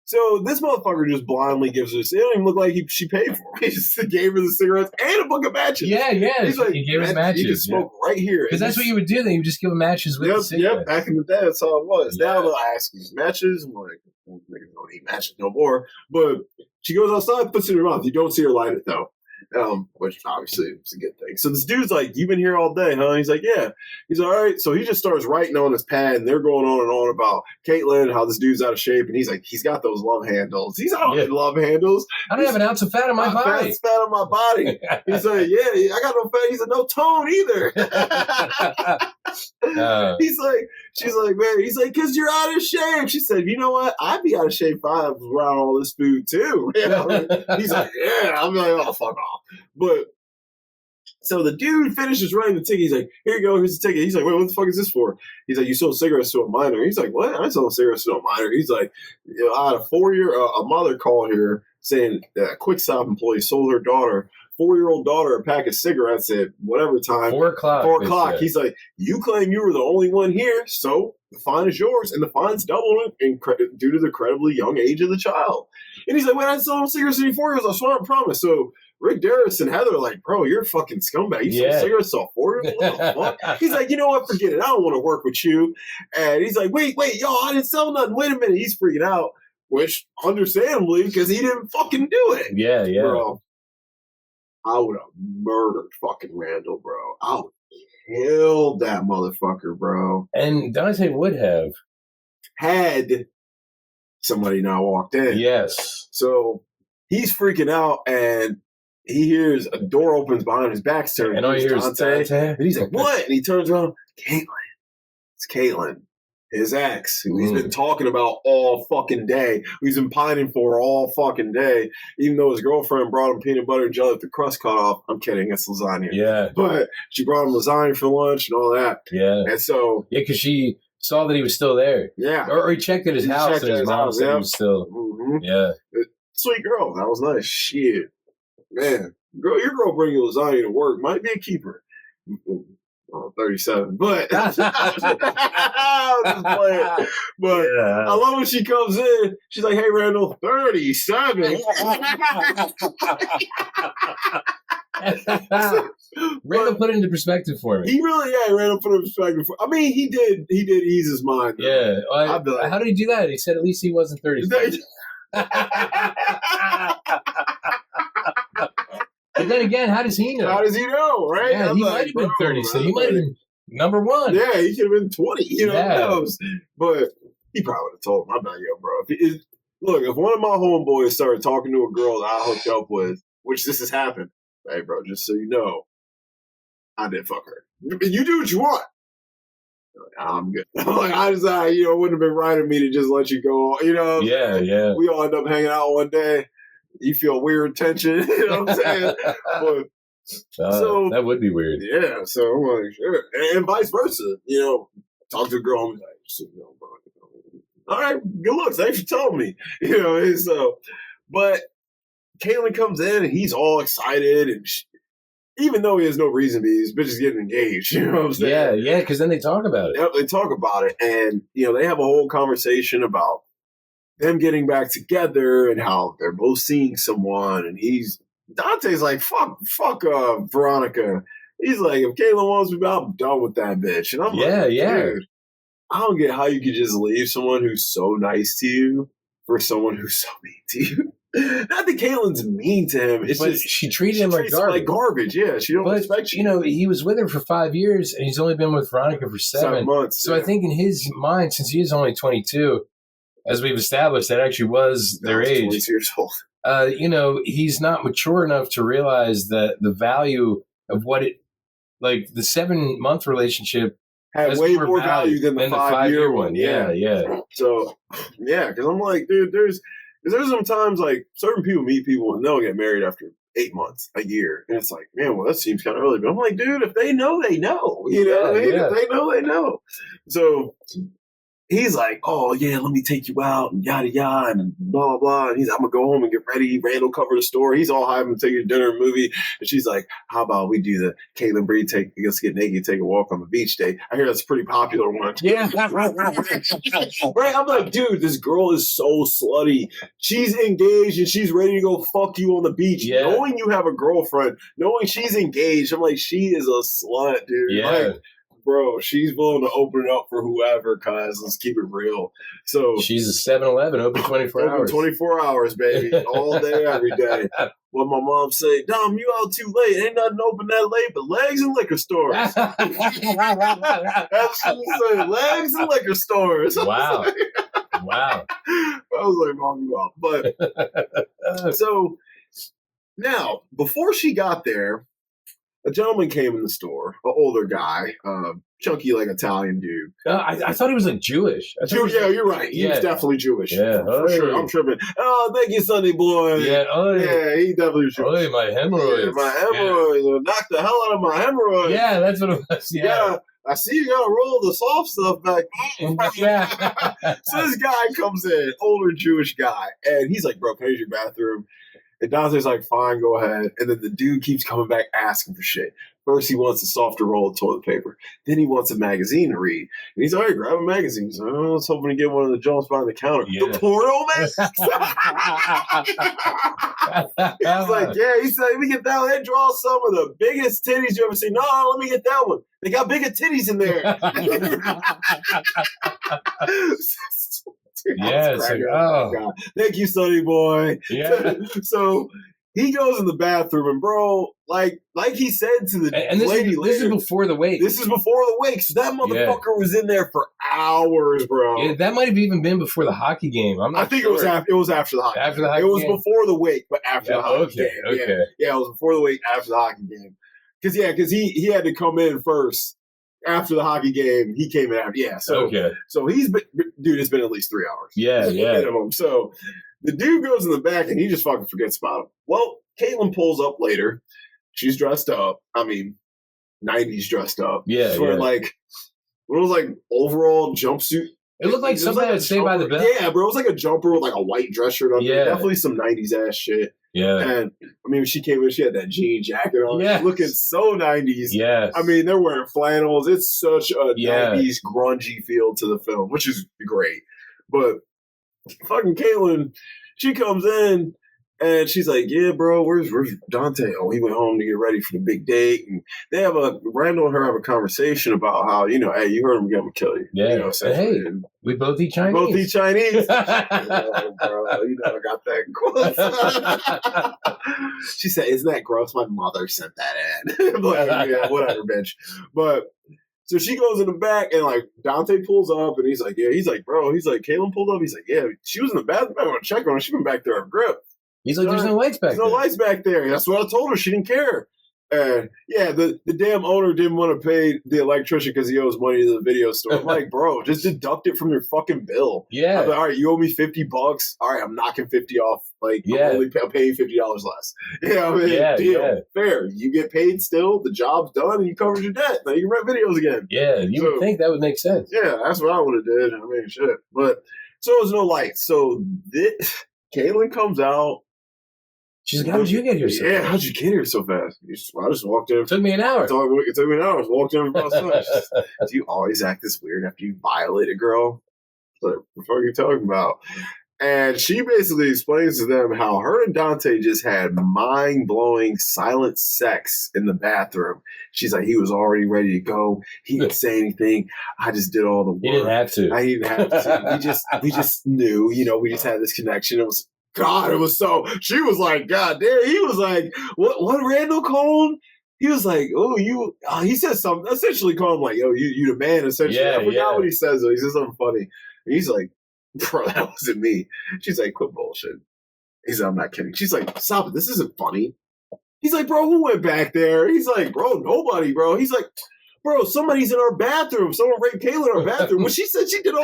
Speaker 1: So this motherfucker just blindly gives us. It don't even look like she paid for it. He just gave her the cigarettes and a book of matches.
Speaker 2: Yeah.
Speaker 1: He's like,
Speaker 2: he gave us matches.
Speaker 1: You can smoke right here.
Speaker 2: Because that's what you would do. Then you just give him matches with the cigarettes.
Speaker 1: Yep. Back in the day, that's how it was. Now they'll ask you matches. I'm like, niggas don't eat matches no more. But she goes outside, puts it in her mouth. You don't see her light it though. Which obviously is a good thing. So this dude's like, "You've been here all day, huh?" He's like, "Yeah." He's like, "All right." So he just starts writing on his pad, and they're going on and on about Caitlin, how this dude's out of shape, and he's like, he's got those love handles. He's out of love handles.
Speaker 2: I don't have an ounce of fat on my body.
Speaker 1: Fat on my body. He's like, "Yeah, I got no fat." He's like, "No tone either." She's like, "Man," he's like, "'Cause you're out of shape." She said, "You know what? I'd be out of shape if I was around all this food too." You know? He's like, "Yeah." I'm like, "Oh, fuck off." But so the dude finishes writing the ticket. He's like, "Here you go. Here's the ticket." He's like, "Wait, what the fuck is this for?" He's like, "You sold cigarettes to a minor." He's like, "What? I sold cigarettes to a minor." He's like, "I had a mother call here saying that a Quick Stop employee sold her daughter, 4-year-old daughter, a pack of cigarettes at whatever time.
Speaker 2: 4 o'clock.
Speaker 1: 4 o'clock. He's like, "You claim you were the only one here, so the fine is yours." And the fine's doubled due to the incredibly young age of the child. And he's like, "Wait, I sold cigarettes to 4 years. I swear, I promise." So Rick Darris and Heather are like, "Bro, you're a fucking scumbag. You sold cigarettes to a 4-year-old? What the fuck?" He's like, "You know what? Forget it. I don't want to work with you." And he's like, wait, yo, I didn't sell nothing. Wait a minute. He's freaking out, which understandably, because he didn't fucking do it.
Speaker 2: Yeah.
Speaker 1: Bro, I would have murdered fucking Randall, bro. I would have killed that motherfucker, bro.
Speaker 2: And Dante would have.
Speaker 1: Had somebody not walked in.
Speaker 2: Yes.
Speaker 1: So he's freaking out, and he hears a door opens behind his back.
Speaker 2: And all he hears is Dante.
Speaker 1: And he's like, "What?" And he turns around. Caitlin. It's Caitlin, his ex, who he's been talking about all fucking day. He's been pining for all fucking day, even though his girlfriend brought him peanut butter and jelly with the crust cut off. I'm kidding. It's lasagna.
Speaker 2: Yeah.
Speaker 1: But she brought him lasagna for lunch and all that.
Speaker 2: Yeah.
Speaker 1: And so...
Speaker 2: Yeah, because she saw that he was still there.
Speaker 1: Yeah.
Speaker 2: Or he checked at his house, and his mom said he was still...
Speaker 1: Mm-hmm.
Speaker 2: Yeah.
Speaker 1: Sweet girl. That was nice. Shit. Man. Girl, your girl bringing lasagna to work might be a keeper. 37. But I was just playing. But I love when she comes in. She's like, "Hey, Randall, 37."
Speaker 2: Randall put it into perspective for me.
Speaker 1: He really, Randall put it in perspective. I mean, he did ease his mind.
Speaker 2: Yeah. How did he do that? He said at least he wasn't 37. But then again, how does he know?
Speaker 1: How does he know, right?
Speaker 2: Yeah, he might have been 36. He might have been number 1.
Speaker 1: Yeah, he could have been 20. You know, who knows? But he probably would have told him, "I'm not yo, bro." Look, if one of my homeboys started talking to a girl that I hooked up with, which this has happened, hey, bro, just so you know, I did fuck her. You do what you want. I'm good. Like, I just, it wouldn't have been right of me to just let you go.
Speaker 2: Yeah.
Speaker 1: We all end up hanging out one day. You feel weird tension. You know what I'm saying? But
Speaker 2: so that would be weird.
Speaker 1: Yeah. So I'm like, sure, and vice versa. Talk to a girl. I'm like, bro. All right, good looks. Thanks for telling me. And so, but Caitlin comes in and he's all excited and. Even though he has no reason to be, his bitch is getting engaged. You know what I'm saying?
Speaker 2: Yeah, because then they talk about it.
Speaker 1: Yep, they talk about it. And, they have a whole conversation about them getting back together and how they're both seeing someone. And Dante's like, fuck Veronica. He's like, if Caitlin wants me, I'm done with that bitch. And I'm like, dude, I don't get how you could just leave someone who's so nice to you for someone who's so mean to you. Not that Caitlin's mean to him. It's just
Speaker 2: she treated him like
Speaker 1: garbage. Yeah, she don't respect you.
Speaker 2: He was with her for 5 years, and he's only been with Veronica for 7
Speaker 1: months.
Speaker 2: So I think in his mind, since he is only 22, as we've established, that actually was their age.
Speaker 1: 22 years old.
Speaker 2: He's not mature enough to realize that the value of what the 7-month relationship
Speaker 1: had way more value than the 5-year one.
Speaker 2: Yeah.
Speaker 1: So, yeah, because I'm like, dude, there's sometimes like certain people meet people and they'll get married after 8 months, a year. And it's like, man, well, that seems kind of early. But I'm like, dude, if they know, they know. If they know, they know. So he's like, oh, yeah, let me take you out and yada, yada, and blah, blah, blah. And he's like, I'm going to go home and get ready. Randall cover the store. He's all hyped and take you to dinner and movie. And she's like, how about we do the Caitlin Bree let's get naked, take a walk on the beach day. I hear that's a pretty popular one.
Speaker 2: Yeah.
Speaker 1: Right? I'm like, dude, this girl is so slutty. She's engaged and she's ready to go fuck you on the beach. Yeah. Knowing you have a girlfriend, knowing she's engaged, I'm like, she is a slut, dude.
Speaker 2: Yeah.
Speaker 1: Like, bro, she's willing to open it up for whoever, cuz let's keep it real. So
Speaker 2: she's a 7-Eleven, open 24 hours.
Speaker 1: 24 hours, baby. All day, every day. What my mom say, Dom, you out too late. Ain't nothing open that late but legs and liquor stores. That's what she said. Legs and liquor stores.
Speaker 2: Wow. Wow.
Speaker 1: I was like, Mom, you out. But so now, before she got there, a gentleman came in the store, an older guy, chunky, like Italian dude.
Speaker 2: I thought he was like Jewish.
Speaker 1: You're right. He was definitely Jewish.
Speaker 2: Yeah,
Speaker 1: for sure. I'm tripping. Oh, thank you, Sonny boy.
Speaker 2: Yeah,
Speaker 1: he definitely was Jewish.
Speaker 2: My hemorrhoids.
Speaker 1: Yeah, my hemorrhoids. Yeah. Knock the hell out of my hemorrhoids.
Speaker 2: Yeah, that's what it was. Yeah.
Speaker 1: I see you got to roll the soft stuff back.
Speaker 2: Yeah.
Speaker 1: So this guy comes in, older Jewish guy, and he's like, bro, can I use your bathroom? And Dante's like, fine, go ahead. And then the dude keeps coming back asking for shit. First, he wants a softer roll of toilet paper. Then he wants a magazine to read. And he's like, grab a magazine. So I was hoping to get one of the Jones behind the counter. Yeah. The porno man? He's like, yeah. He said, let me get that one. They draw some of the biggest titties you ever seen. No, let me get that one. They got bigger titties in there.
Speaker 2: Yeah,
Speaker 1: God. Thank you, Sonny boy.
Speaker 2: Yeah.
Speaker 1: So he goes in the bathroom, and bro, like he said to the lady later,
Speaker 2: this is before the wake.
Speaker 1: This is before the wake. So that motherfucker was in there for hours, bro.
Speaker 2: Yeah, that might have even been before the hockey game.
Speaker 1: I think it was after the hockey.
Speaker 2: After the hockey game.
Speaker 1: It was before the wake, but after the hockey game.
Speaker 2: Okay.
Speaker 1: Yeah, it was before the wake, after the hockey game. Because he had to come in first. After the hockey game, he came in after. Yeah, so he's been, dude, it's been at least 3 hours.
Speaker 2: Yeah.
Speaker 1: Minimum. So the dude goes in the back and he just fucking forgets about him. Well, Caitlin pulls up later. She's dressed up. I mean, 90s dressed up.
Speaker 2: Yeah.
Speaker 1: She's wearing like, what was like overall jumpsuit.
Speaker 2: It looked like something I'd say by the bell.
Speaker 1: Yeah, bro. It was like a jumper with like a white dress shirt on.
Speaker 2: Yeah.
Speaker 1: Definitely some 90s ass shit.
Speaker 2: Yeah.
Speaker 1: And I mean, when she came in, she had that jean jacket on.
Speaker 2: Yes.
Speaker 1: Looking so 90s.
Speaker 2: Yes.
Speaker 1: I mean, they're wearing flannels. It's such a 90s grungy feel to the film, which is great. But fucking Caitlin, she comes in and she's like, yeah, bro, where's Dante? Oh, he went home to get ready for the big date. And they Randall and her have a conversation about how, hey, you heard him, gonna kill you.
Speaker 2: Yeah. Hey, we both eat Chinese.
Speaker 1: Bro, I got that quote. She said, isn't that gross? My mother sent that in. But, yeah, whatever, bitch. But so she goes in the back and like Dante pulls up and he's like, yeah, he's like, bro, he's like, Caitlin pulled up. He's like, yeah, she was in the bathroom. I want to check on her. She's been back there on grip.
Speaker 2: He's like, there's no lights back there.
Speaker 1: There's no lights back there. That's what I told her. She didn't care. Yeah, the damn owner didn't want to pay the electrician because he owes money to the video store. I'm like, bro, just deduct it from your fucking bill.
Speaker 2: Yeah.
Speaker 1: I'm like, all right, you owe me $50. All right, I'm knocking 50 off. Like, I'm paying $50 less. You know what I mean? Deal. Yeah. Fair. You get paid still. The job's done, and you covered your debt. Now you can rent videos again.
Speaker 2: Yeah, you would think that would make sense.
Speaker 1: Yeah, that's what I would have did. I mean, shit. But so there's no lights. So Caitlin comes out.
Speaker 2: She's like, how did you get here so fast?
Speaker 1: Yeah, how'd you get here so fast? I just walked in.
Speaker 2: It took me an hour.
Speaker 1: It took me an hour. I walked in about something. Do you always act this weird after you violate a girl? Like, what the fuck are you talking about? And she basically explains to them how her and Dante just had mind-blowing silent sex in the bathroom. She's like, he was already ready to go. He didn't say anything. I just did all the work.
Speaker 2: He didn't have to.
Speaker 1: I didn't have to. We just knew, we just had this connection. It was God, it was so. She was like, God damn. He was like, what Randall called him? He was like, oh, you. He said something. Essentially, called him like, yo, you the man. Essentially, I forgot what he says. Though. He said something funny. And he's like, bro, that wasn't me. She's like, quit bullshit. He's like, I'm not kidding. She's like, stop it. This isn't funny. He's like, bro, who went back there? He's like, bro, nobody, bro. He's like, bro, somebody's in our bathroom. Someone raped Kayla in our bathroom. When she said she did all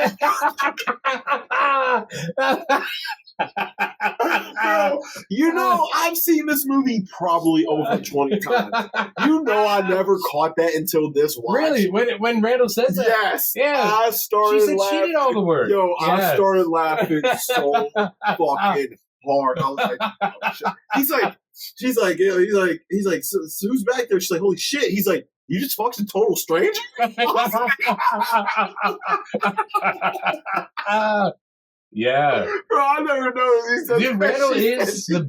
Speaker 1: bro, I've seen this movie probably over 20 times. I never caught that until this watch.
Speaker 2: Really? When Randall says that?
Speaker 1: Yes.
Speaker 2: Yeah.
Speaker 1: I started laughing.
Speaker 2: She did all the work.
Speaker 1: I started laughing so fucking hard. I was like, oh, shit. He's like, so who's back there? She's like, holy shit. He's like, you just fucked a total stranger?
Speaker 2: Yeah.
Speaker 1: Bro, I never noticed.
Speaker 2: Dude, Randall is the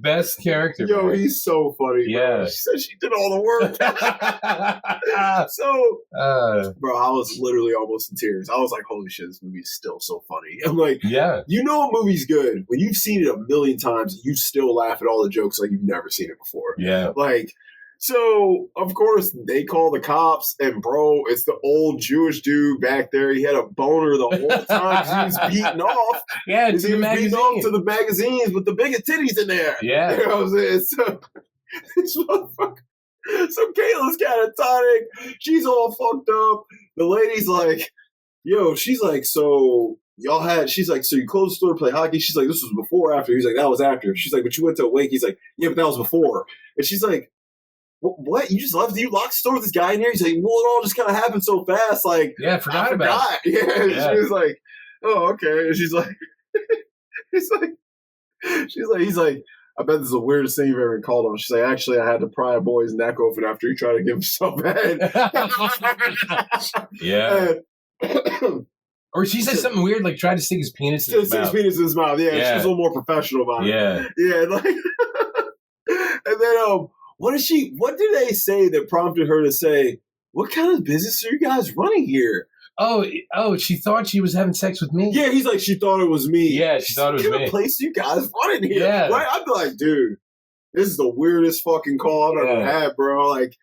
Speaker 2: best character.
Speaker 1: Yo,
Speaker 2: bro.
Speaker 1: He's so funny.
Speaker 2: Yeah.
Speaker 1: Bro. She said she did all the work. Bro, I was literally almost in tears. I was like, holy shit, this movie is still so funny. I'm like,
Speaker 2: yeah.
Speaker 1: You know a movie's good when you've seen it a million times, you still laugh at all the jokes like you've never seen it before.
Speaker 2: Yeah.
Speaker 1: Like, so, of course, they call the cops, and bro, it's the old Jewish dude back there. He had a boner the whole time he was beating off.
Speaker 2: Yeah, to the magazines. Beating off
Speaker 1: to the magazines with the biggest titties in there.
Speaker 2: Yeah.
Speaker 1: You know what I'm saying? So, this motherfucker. So, Kayla's catatonic. She's all fucked up. The lady's like, she's like, so she's like, so you closed the store to play hockey? She's like, this was before or after? He's like, that was after. She's like, but you went to a wake? He's like, yeah, but that was before. And she's like, what? You just left? You locked the store with this guy in here? He's like, well, it all just kind of happened so fast. Like,
Speaker 2: yeah, I forgot about it.
Speaker 1: Yeah. She was like, oh, okay. And she's like, he's like, I bet this is the weirdest thing you've ever called on. She's like, actually, I had to pry a boy's neck open after he tried to give himself head.
Speaker 2: Yeah. Or she said something weird, like tried to stick his penis in his mouth.
Speaker 1: Stick his penis in his mouth. Yeah, she's a little more professional about it.
Speaker 2: Yeah.
Speaker 1: Like, and then, what did they say that prompted her to say, what kind of business are you guys running here?
Speaker 2: Oh, she thought she was having sex with me?
Speaker 1: Yeah, he's like, she thought it was me.
Speaker 2: Yeah, she thought it was me. What kind
Speaker 1: of place you guys running here?
Speaker 2: Yeah.
Speaker 1: Right? I'd be like, dude, this is the weirdest fucking call I've ever had, bro. Like,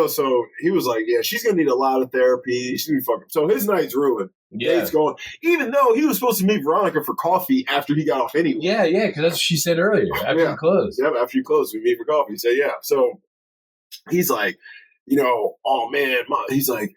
Speaker 1: so he was like, yeah, she's going to need a lot of therapy. She's going to be fucking. So his night's ruined.
Speaker 2: Yeah.
Speaker 1: Date's going. Even though he was supposed to meet Veronica for coffee after he got off anyway.
Speaker 2: Yeah, because that's what she said earlier. After you closed.
Speaker 1: Yeah, after you closed, we meet for coffee. He said, yeah. So he's like, oh man, he's like,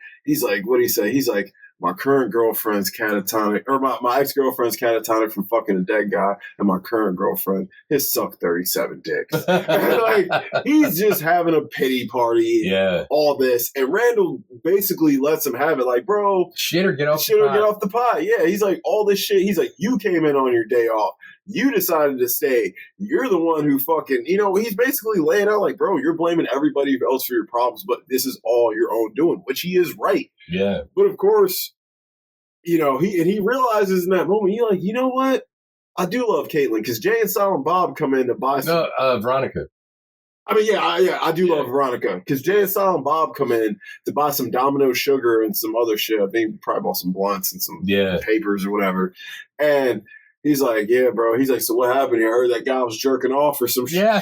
Speaker 1: what did he say? He's like, my current girlfriend's catatonic, or my ex-girlfriend's catatonic from fucking a dead guy, and my current girlfriend has sucked 37 dicks. Like, he's just having a pity party.
Speaker 2: Yeah.
Speaker 1: All this. And Randall basically lets him have it. Like, bro.
Speaker 2: Shit or get off
Speaker 1: the pot. Yeah. He's like, all this shit. He's like, you came in on your day off. You decided to stay. You're the one who fucking, he's basically laying out like, bro, you're blaming everybody else for your problems, but this is all your own doing, which he is right.
Speaker 2: Yeah.
Speaker 1: But of course, he realizes in that moment, he's like, you know what? I do love Caitlin because Jay and Silent Bob come in to buy some.
Speaker 2: No, Veronica.
Speaker 1: I mean, I do love Veronica because Jay and Silent Bob come in to buy some Domino sugar and some other shit. I think probably bought some blunts and some papers or whatever. And he's like, yeah, bro. He's like, so what happened here? I heard that guy was jerking off or some shit.
Speaker 2: Yeah.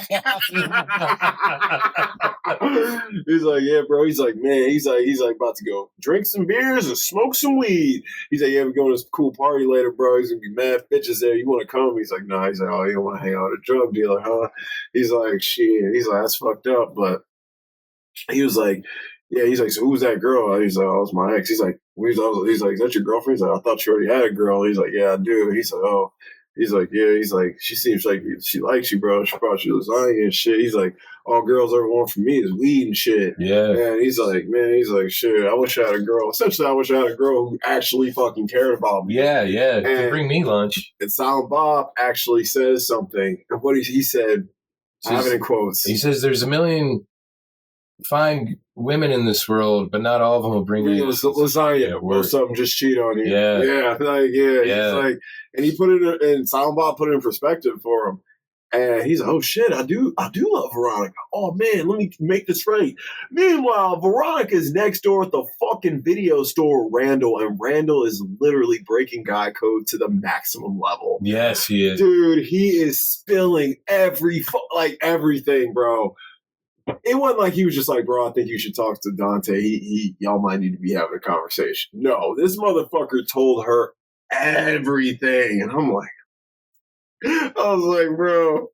Speaker 1: He's like, yeah, bro. He's like, man. He's like about to go drink some beers and smoke some weed. He's like, yeah, we're going to this cool party later, bro. He's gonna be mad bitches there. You want to come? He's like, nah. He's like, oh, you don't want to hang out with a drug dealer, huh? He's like, shit. He's like, that's fucked up. But he was like, yeah. He's like, so who's that girl? He's like, oh, it's my ex. He's like, he's like, is that your girlfriend? He's like, I thought you already had a girl. He's like, yeah, I do. He's like, oh. He's like, yeah. He's like, she seems like she likes you, bro. She brought you lasagna and shit. He's like, all girls ever want from me is weed and shit.
Speaker 2: Yeah.
Speaker 1: And he's like, man, he's like, shit, I wish I had a girl. Essentially, I wish I had a girl who actually fucking cared about me.
Speaker 2: Yeah, yeah. To bring me lunch.
Speaker 1: And Silent Bob actually says something. And what he said, I have it in quotes.
Speaker 2: He says, there's a million fine women in this world, but not all of them will bring you
Speaker 1: lasagna or something. Just cheat on you.
Speaker 2: Yeah,
Speaker 1: yeah, like yeah. He's like, and he put it in. Silent Bob put it in perspective for him, and he's like, "Oh shit, I do love Veronica. Oh man, let me make this right." Meanwhile, Veronica's next door at the fucking video store, Randall, and Randall is literally breaking guy code to the maximum level.
Speaker 2: Yes, he is,
Speaker 1: dude. He is spilling everything, bro. It wasn't like he was just like, bro, I think you should talk to Dante. Y'all might need to be having a conversation. No, this motherfucker told her everything. And I'm like, I was like, bro,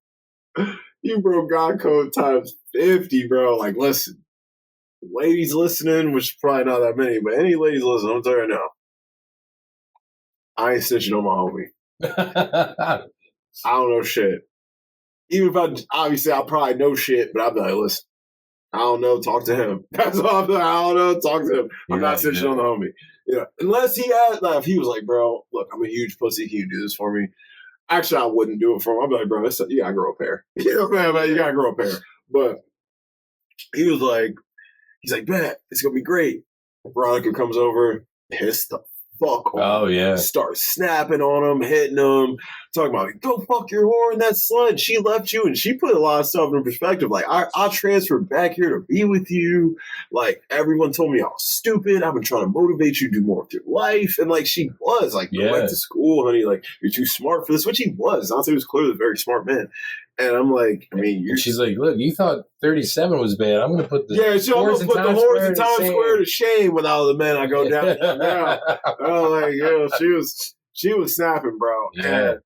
Speaker 1: you broke God code times 50, bro. Like, listen, ladies listening, which is probably not that many, but any ladies listening, I'm telling you now, I ain't snitching on my homie. I don't know shit. Even if obviously I probably know shit, but I'll be like, listen, I don't know, talk to him. That's all I'm like, I don't know, talk to him. I'm not snitching on the homie. You know, unless he had, like, if he was like, bro, look, I'm a huge pussy, can you do this for me? Actually, I wouldn't do it for him. I'd be like, bro, you gotta grow a pair. You know what I mean? You gotta grow a pair. But he was like, he's like, bet, it's gonna be great. Veronica comes over, pissed the fuck on him.
Speaker 2: Oh, yeah.
Speaker 1: Starts snapping on him, hitting him, talking about, go fuck your whore and that slut. She left you, and she put a lot of stuff in perspective. Like, I transferred back here to be with you. Like, everyone told me I was stupid. I've been trying to motivate you to do more with your life. And, like, she was. Like, go back to school, honey. Like, you're too smart for this, which he was. Dante was clearly a very smart man. And I'm like, I mean,
Speaker 2: she's like, look, you thought 37 was bad. I'm going to put the
Speaker 1: whores in Times Square to shame with all the men I go down. Oh, like, yo, she was snapping, bro.
Speaker 2: Yeah.
Speaker 1: And,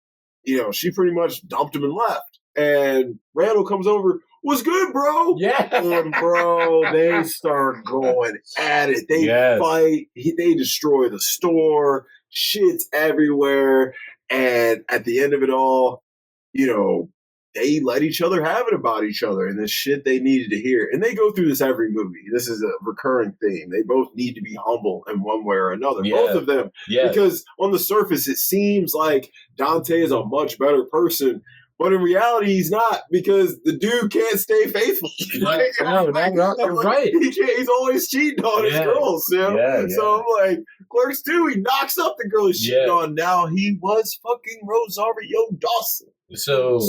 Speaker 1: you know, she pretty much dumped him and left. And Randall comes over, what's good, bro?
Speaker 2: Yeah.
Speaker 1: And, bro, they start going at it. They fight. They destroy the store. Shit's everywhere. And at the end of it all, you know, they let each other have it about each other and the shit they needed to hear. And they go through this every movie. This is a recurring theme. They both need to be humble in one way or another. Yeah. Both of them. Yeah. Because on the surface, it seems like Dante is a much better person. But in reality, he's not, because the dude can't stay faithful.
Speaker 2: Right. Right.
Speaker 1: He can't, he's always cheating on his girls. You know? Yeah. So I'm like, Clerks 2, he knocks up the girl he's cheating on. Now he was fucking Rosario Dawson.
Speaker 2: So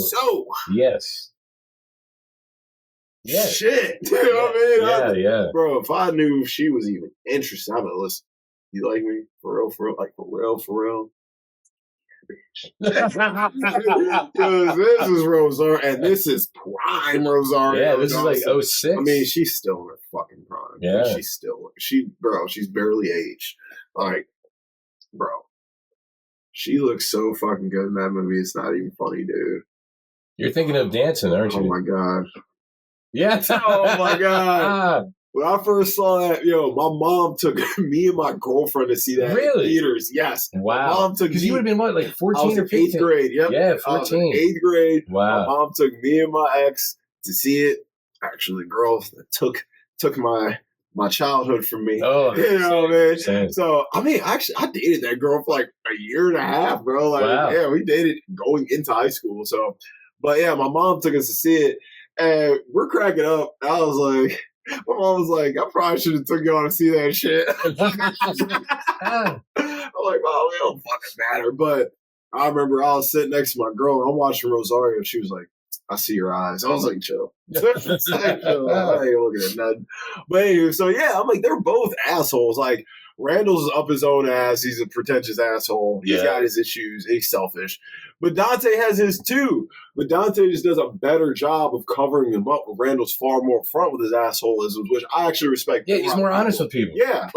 Speaker 2: yes.
Speaker 1: Yeah. Shit. You know what I mean?
Speaker 2: Yeah.
Speaker 1: Bro, if I knew she was even interested, I'd be like, listen, you like me? For real? Like, for real? Because this is Rosario, and this is prime Rosario.
Speaker 2: Yeah, this Dawson. Is like 06.
Speaker 1: I mean, she's still in her fucking prime.
Speaker 2: Yeah.
Speaker 1: She's barely aged. Like, bro. She looks so fucking good in that movie. It's not even funny, dude.
Speaker 2: You're thinking of dancing, aren't you?
Speaker 1: Oh, my God.
Speaker 2: Yeah.
Speaker 1: Oh, my God. When I first saw that, my mom took me and my girlfriend to see that in theaters. Yes.
Speaker 2: Wow.
Speaker 1: My mom took
Speaker 2: because you would have been, what, like 14 or 15?
Speaker 1: 8th grade. Yep.
Speaker 2: Yeah, 14.
Speaker 1: 8th grade.
Speaker 2: Wow.
Speaker 1: My mom took me and my ex to see it. Actually, the girl that took my childhood from me.
Speaker 2: Oh,
Speaker 1: you know, man.
Speaker 2: Same.
Speaker 1: So, I mean, actually, I dated that girl for like a year and a half, bro. Like, yeah, we dated going into high school. So, but yeah, my mom took us to see it, and we're cracking up. I was like, my mom was like, I probably should have took y'all to see that shit. I'm like, oh, it don't fucking matter. But I remember I was sitting next to my girl, and I'm watching Rosario, and she was like, I see your eyes. I was like, chill. I ain't looking at nothing. But anyway, so yeah, I'm like, they're both assholes. Like, Randall's up his own ass. He's a pretentious asshole. He's got his issues. He's selfish. But Dante has his too. But Dante just does a better job of covering them up. Randall's far more upfront with his assholisms, which I actually respect.
Speaker 2: Yeah, he's more honest with people.
Speaker 1: Yeah.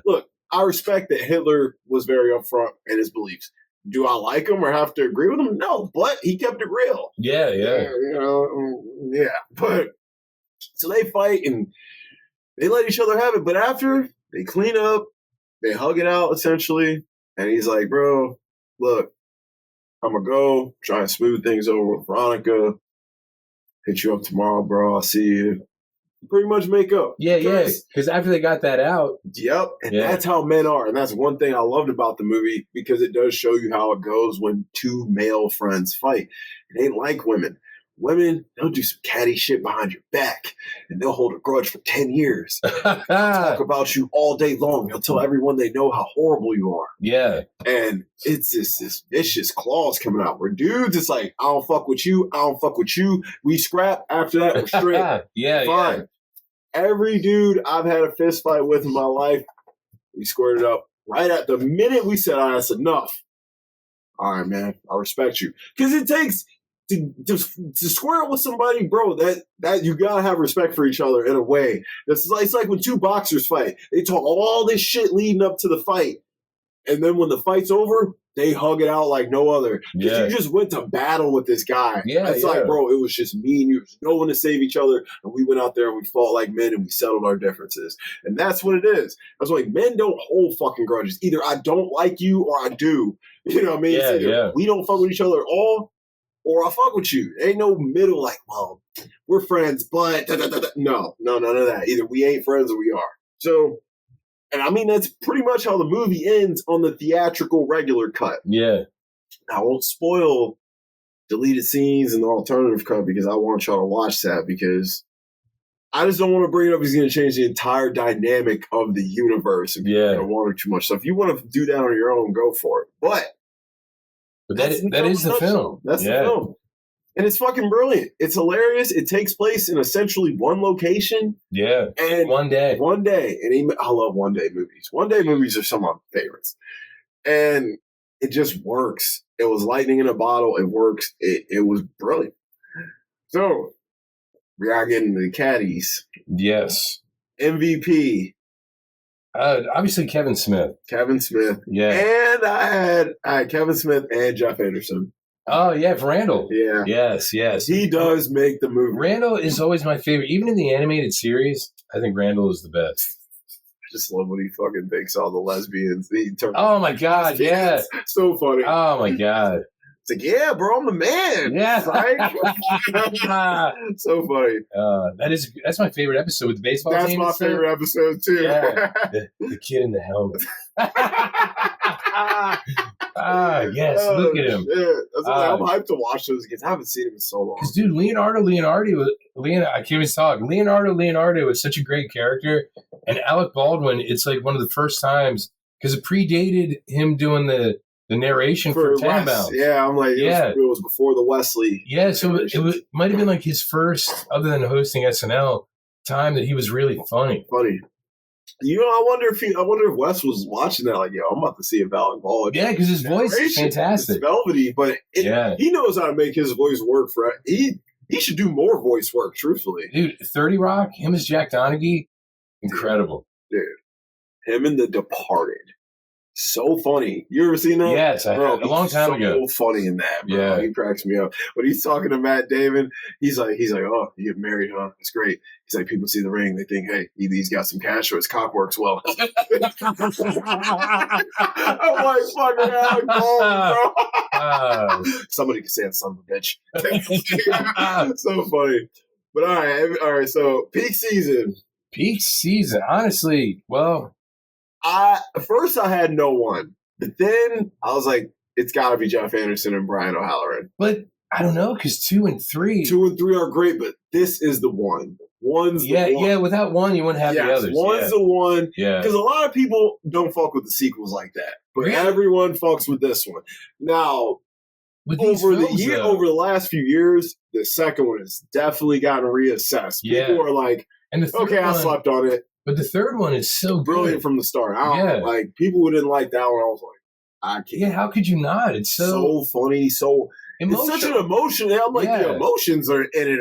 Speaker 1: Look, I respect that Hitler was very upfront in his beliefs. Do I like him or have to agree with him? No, but he kept it real.
Speaker 2: Yeah.
Speaker 1: Yeah. But so they fight and they let each other have it. But after, they clean up, they hug it out essentially. And he's like, bro, look, I'm going to go try and smooth things over with Veronica. Hit you up tomorrow, bro. I'll see you. Pretty much make up.
Speaker 2: Yeah. Because after they got that out.
Speaker 1: Yep. And that's how men are. And that's one thing I loved about the movie, because it does show you how it goes when two male friends fight. It ain't like women. Women, they'll do some catty shit behind your back, and they'll hold a grudge for 10 years. Talk about you all day long. They'll tell everyone they know how horrible you are.
Speaker 2: Yeah.
Speaker 1: And it's this vicious claws coming out. Where dudes, it's like, I don't fuck with you. I don't fuck with you. We scrap. After that, we're straight.
Speaker 2: Yeah.
Speaker 1: Fine. Every dude I've had a fist fight with in my life, we squared it up. Right at the minute we said, all right, that's enough. All right, man, I respect you. Because it takes... To square up with somebody, bro, that you gotta have respect for each other in a way. It's like when two boxers fight. They talk all this shit leading up to the fight, and then when the fight's over, they hug it out like no other. Because you just went to battle with this guy. It's like, bro, it was just me and you. There's no one to save each other, and we went out there and we fought like men and we settled our differences. And that's what it is. I was like, men don't hold fucking grudges. Either I don't like you or I do. You know what I mean? We don't fuck with each other at all, or I fuck with you. Ain't no middle like, well, we're friends, but no, none of that. Either we ain't friends or we are. So, and I mean, that's pretty much how the movie ends on the theatrical regular cut.
Speaker 2: Yeah.
Speaker 1: I won't spoil deleted scenes and the alternative cut because I want y'all to watch that, because I just don't want to bring it up. He's going to change the entire dynamic of the universe if you're going to want it too much. So if you want to do that on your own, go for it. But
Speaker 2: that is the film.
Speaker 1: That's the film. And it's fucking brilliant. It's hilarious. It takes place in essentially one location.
Speaker 2: Yeah.
Speaker 1: And
Speaker 2: one day.
Speaker 1: And I love one-day movies. One-day movies are some of my favorites. And it just works. It was lightning in a bottle. It works. It was brilliant. So, we are getting the caddies.
Speaker 2: Yes.
Speaker 1: MVP.
Speaker 2: Obviously Kevin Smith.
Speaker 1: Yeah. And I had Kevin Smith and Jeff Anderson.
Speaker 2: Oh, yeah, for Randall.
Speaker 1: Yeah.
Speaker 2: Yes.
Speaker 1: He does make the movie.
Speaker 2: Randall is always my favorite. Even in the animated series, I think Randall is the best.
Speaker 1: I just love when he fucking thinks all the lesbians.
Speaker 2: Oh, my God, yeah.
Speaker 1: So funny.
Speaker 2: Oh, my God.
Speaker 1: It's like, yeah, bro, I'm the man.
Speaker 2: Yeah.
Speaker 1: Right? So funny.
Speaker 2: That's my favorite episode with the baseball team.
Speaker 1: That's my favorite episode, too.
Speaker 2: Yeah. The kid in the helmet. Yes, look at him.
Speaker 1: I'm hyped to watch those again. I haven't seen him in so long.
Speaker 2: Because, dude, Leonardo I can't even talk. Leonardo is such a great character. And Alec Baldwin, it's like one of the first times, because it predated him doing the narration for Tenenbaums.
Speaker 1: Yeah, I'm like, it was before the Wesley.
Speaker 2: Yeah, so it might have been like his first, other than hosting SNL, time that he was really funny.
Speaker 1: You know, I wonder if Wes was watching that, like, yo, I'm about to see a Alec Baldwin.
Speaker 2: Yeah, because his voice is fantastic.
Speaker 1: It's velvety, but he knows how to make his voice work for it. He should do more voice work, truthfully.
Speaker 2: Dude, 30 Rock, him as Jack Donaghy, incredible.
Speaker 1: Dude, him in The Departed. So funny. You ever seen that?
Speaker 2: Yes, I have. A long time ago.
Speaker 1: So funny in that, bro.
Speaker 2: Yeah.
Speaker 1: He cracks me up. When he's talking to Matt Damon, he's like, oh, you get married, huh? It's great. He's like, people see the ring, they think, hey, either he's got some cash or his cock works well. I'm like, fucking Alec Baldwin, bro. Somebody can say I'm son of a bitch. So funny. But all right. So peak season.
Speaker 2: Honestly, well,
Speaker 1: first I had no one, but then I was like, it's got to be Jeff Anderson and Brian O'Halloran.
Speaker 2: But I don't know, because 2 and 3
Speaker 1: are great, but this is the one. One's the one.
Speaker 2: Yeah. Without one, you wouldn't have the others.
Speaker 1: One's the one.
Speaker 2: Yeah.
Speaker 1: Because a lot of people don't fuck with the sequels like that, but everyone fucks with this one. Now, over the last few years, the second one has definitely gotten reassessed. People are like, and I slept on it.
Speaker 2: But the third one is so
Speaker 1: brilliant from the start. Like people who didn't like that one, I was like, I can't.
Speaker 2: Yeah, how could you not? It's so
Speaker 1: funny, so emotional. It's such an emotion. I'm like, the emotions are in it.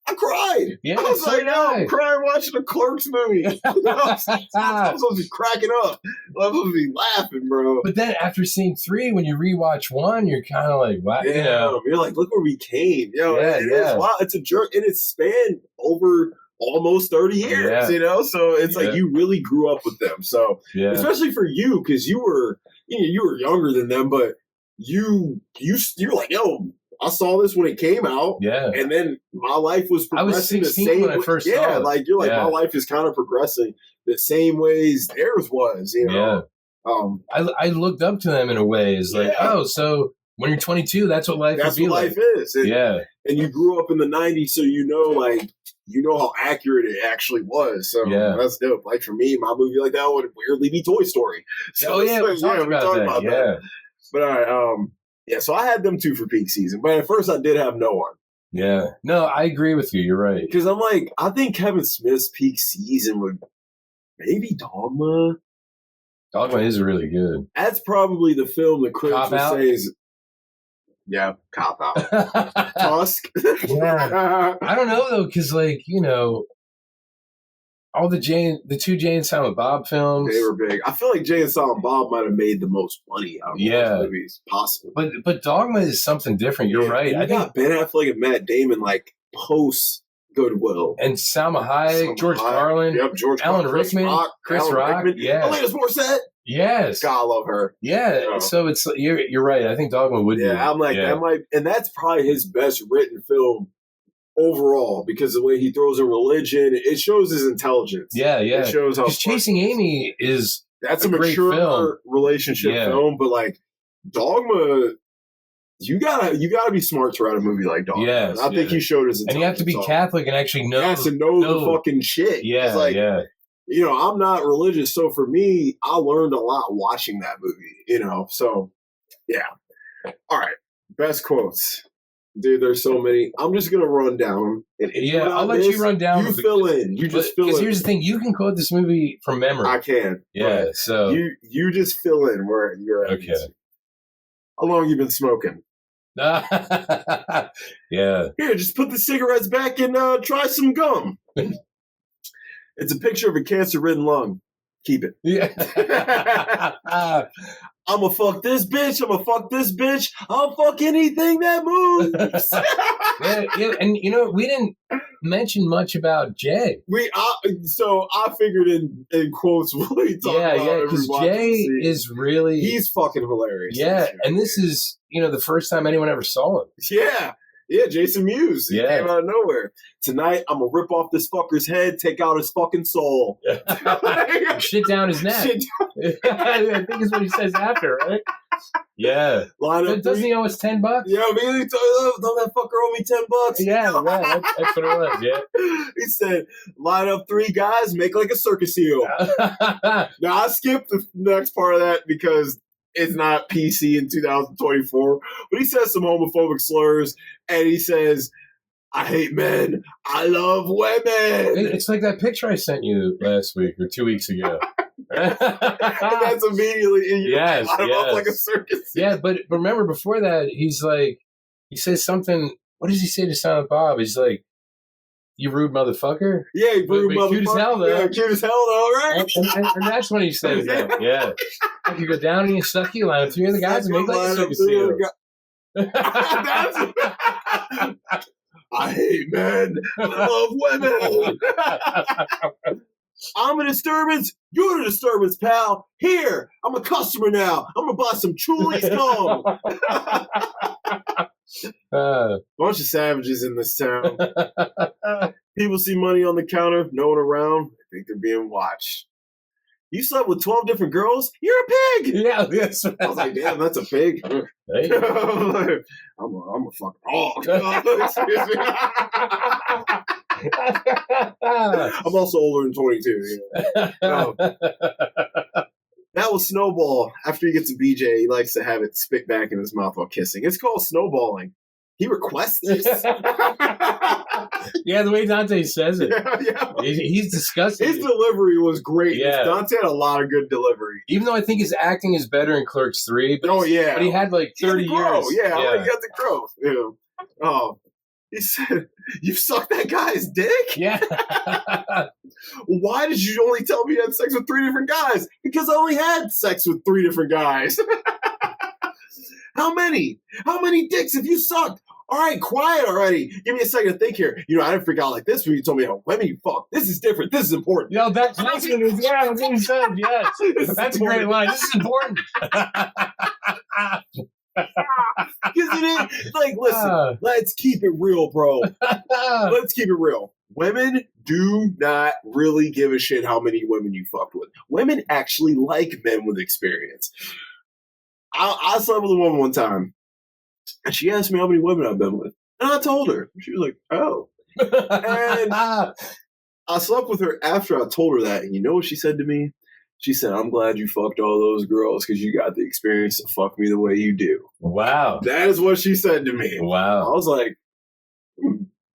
Speaker 1: I cried.
Speaker 2: Yeah,
Speaker 1: I was I'm crying watching a Clerks movie. I'm supposed to be cracking up. I'm supposed to be laughing, bro.
Speaker 2: But then after seeing 3, when you rewatch 1, you're kind of like, wow.
Speaker 1: Yeah, you're like, look where we came. Wow, it's a jerk, and it's spanned over almost 30 years. So it's like you really grew up with them. So especially for you, because you were younger than them, but you're like, yo, I saw this when it came out.
Speaker 2: Yeah.
Speaker 1: And then my life was progressing.
Speaker 2: I was 16 the same when I first saw it.
Speaker 1: Like you're like, my life is kind of progressing the same ways theirs was,
Speaker 2: Yeah. I looked up to them in a way. It's like, so when you're 22, that's what life is. And,
Speaker 1: and you grew up in the 90s, so how accurate it actually was. So that's dope. Like for me, my movie like that would weirdly be Toy Story. So,
Speaker 2: we talked about that.
Speaker 1: But all right, so I had them 2 for peak season, but at first I did have no one.
Speaker 2: Yeah. No, I agree with you. You're right.
Speaker 1: Because I'm like, I think Kevin Smith's peak season would maybe Dogma.
Speaker 2: Dogma is really good.
Speaker 1: That's probably the film the critics would say is, cop out. Tusk.
Speaker 2: I don't know though, because all the 2 Jay and Silent Bob films.
Speaker 1: They were big. I feel like Jay and Silent Bob might have made the most money out of those movies possible.
Speaker 2: But Dogma is something different. You're right.
Speaker 1: I got Ben Affleck and Matt Damon like post Goodwill.
Speaker 2: And Salma Hayek, George Carlin, Alan Rickman, Chris Rock. Yeah.
Speaker 1: Alanis Morissette.
Speaker 2: Yes.
Speaker 1: God, I love her.
Speaker 2: Yeah. So it's you're right. I think Dogma would be.
Speaker 1: Yeah, I'm like, and that's probably his best written film overall, because the way he throws in religion, it shows his intelligence.
Speaker 2: Yeah.
Speaker 1: It shows how.
Speaker 2: Because Chasing Amy that's
Speaker 1: a mature
Speaker 2: film.
Speaker 1: relationship film, but like Dogma, you gotta be smart to write a movie like Dogma.
Speaker 2: Yes,
Speaker 1: I think he showed his intelligence.
Speaker 2: And you have to be Catholic and actually know.
Speaker 1: You have to know the fucking shit.
Speaker 2: Yeah,
Speaker 1: I'm not religious, so for me, I learned a lot watching that movie. So yeah. All right, best quotes. Dude, there's so many. I'm just going to run down.
Speaker 2: I'll let you run down.
Speaker 1: You fill in. You just fill in.
Speaker 2: Because here's the thing. You can quote this movie from memory.
Speaker 1: I can.
Speaker 2: Yeah, so.
Speaker 1: You just fill in where you're at.
Speaker 2: Okay.
Speaker 1: How long have you been smoking?
Speaker 2: Yeah.
Speaker 1: Here, just put the cigarettes back and try some gum. It's a picture of a cancer-ridden lung. Keep it.
Speaker 2: Yeah.
Speaker 1: I'm gonna fuck this bitch. I'm gonna fuck this bitch. I'll fuck anything that moves.
Speaker 2: And we didn't mention much about Jay.
Speaker 1: So I figured in quotes what we talk about.
Speaker 2: Yeah, because Jay is really
Speaker 1: he's fucking hilarious.
Speaker 2: Yeah, and this is the first time anyone ever saw him.
Speaker 1: Yeah, Jason Mewes. He came out of nowhere. Tonight, I'm going to rip off this fucker's head, take out his fucking soul.
Speaker 2: Shit down his neck. I think is what he says after, right? Yeah. Doesn't he owe us $10?
Speaker 1: Yeah, don't that fucker owe me $10?
Speaker 2: Yeah, right. That's what it was, yeah.
Speaker 1: He said, line up 3 guys, make like a circus heel. Now, I skipped the next part of that because it's not PC in 2024, but he says some homophobic slurs, and he says, I hate men, I love women.
Speaker 2: It's like that picture I sent you last week or 2 weeks ago.
Speaker 1: And that's immediately in your
Speaker 2: yes.
Speaker 1: up like a circus.
Speaker 2: Yeah, but remember before that, he says something, what does he say to Silent Bob? He's like, you rude motherfucker?
Speaker 1: Yeah, you rude motherfucker.
Speaker 2: Cute as hell, though.
Speaker 1: Yeah, cute as hell, though, right?
Speaker 2: And that's when he says that. Yeah. Like you go down and you suck, you line up 3 other guys and make like a circus seal.
Speaker 1: I hate men. I love women. I'm a disturbance. You're a disturbance, pal. Here, I'm a customer now. I'm going to buy some Chuli's gum. Bunch of savages in this town. People see money on the counter, no one around. I think they're being watched. You slept with 12 different girls? You're a pig!
Speaker 2: Yeah, yes.
Speaker 1: I was like, damn, that's a pig.
Speaker 2: Hey.
Speaker 1: I'm a fucking hog. I'm also older than 22. That called Snowball. After he gets a BJ, he likes to have it spit back in his mouth while kissing. It's called snowballing. He requests this.
Speaker 2: Yeah, the way Dante says it.
Speaker 1: Yeah.
Speaker 2: He's disgusting.
Speaker 1: His delivery was great.
Speaker 2: Yeah.
Speaker 1: Dante had a lot of good delivery.
Speaker 2: Even though I think his acting is better in Clerks 3. But but he had like 30 years.
Speaker 1: Yeah, he got the growth. Yeah. Oh, he said, "You sucked that guy's dick?"
Speaker 2: Yeah.
Speaker 1: Why did you only tell me you had sex with 3 different guys? Because I only had sex with 3 different guys. How many? How many dicks have you sucked? All right, quiet already. Give me a second to think here. I didn't freak out like this when you told me how women you fuck. This is different. This is important.
Speaker 2: That's what he said. Yes. That's a great line. This is important.
Speaker 1: Isn't it? Like, listen, let's keep it real, bro. Let's keep it real. Women do not really give a shit how many women you fucked with. Women actually like men with experience. I slept with a woman one time, and she asked me how many women I've been with. And I told her. She was like, oh. And I slept with her after I told her that. And you know what she said to me? She said, I'm glad you fucked all those girls because you got the experience to fuck me the way you do.
Speaker 2: Wow.
Speaker 1: That is what she said to me.
Speaker 2: Wow.
Speaker 1: I was like,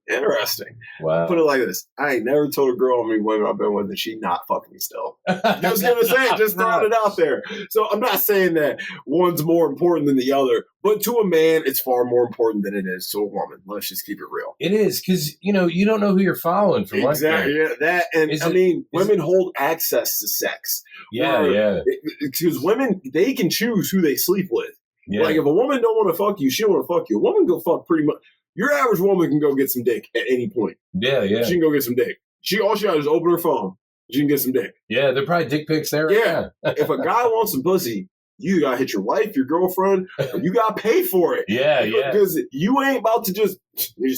Speaker 1: interesting.
Speaker 2: Wow.
Speaker 1: Put it like this. I ain't never told a girl how many women I've been with and she not fucking me still. Just gonna say it, just throwing it out there. So I'm not saying that one's more important than the other, but to a man, it's far more important than it is to a woman. Let's just keep it real.
Speaker 2: It is, because you don't know who you're following for one thing.
Speaker 1: Exactly. Yeah, that women hold access to sex.
Speaker 2: Yeah.
Speaker 1: Because women, they can choose who they sleep with.
Speaker 2: Yeah.
Speaker 1: Like if a woman don't want to fuck you, she don't want to fuck you. A woman go fuck pretty much. Your average woman can go get some dick at any point.
Speaker 2: Yeah.
Speaker 1: She can go get some dick. All she got is open her phone. She can get some dick.
Speaker 2: Yeah, there are probably dick pics there.
Speaker 1: Yeah. If a guy wants some pussy, you gotta hit your wife, your girlfriend, or you gotta pay for it.
Speaker 2: Yeah.
Speaker 1: Because you ain't about to just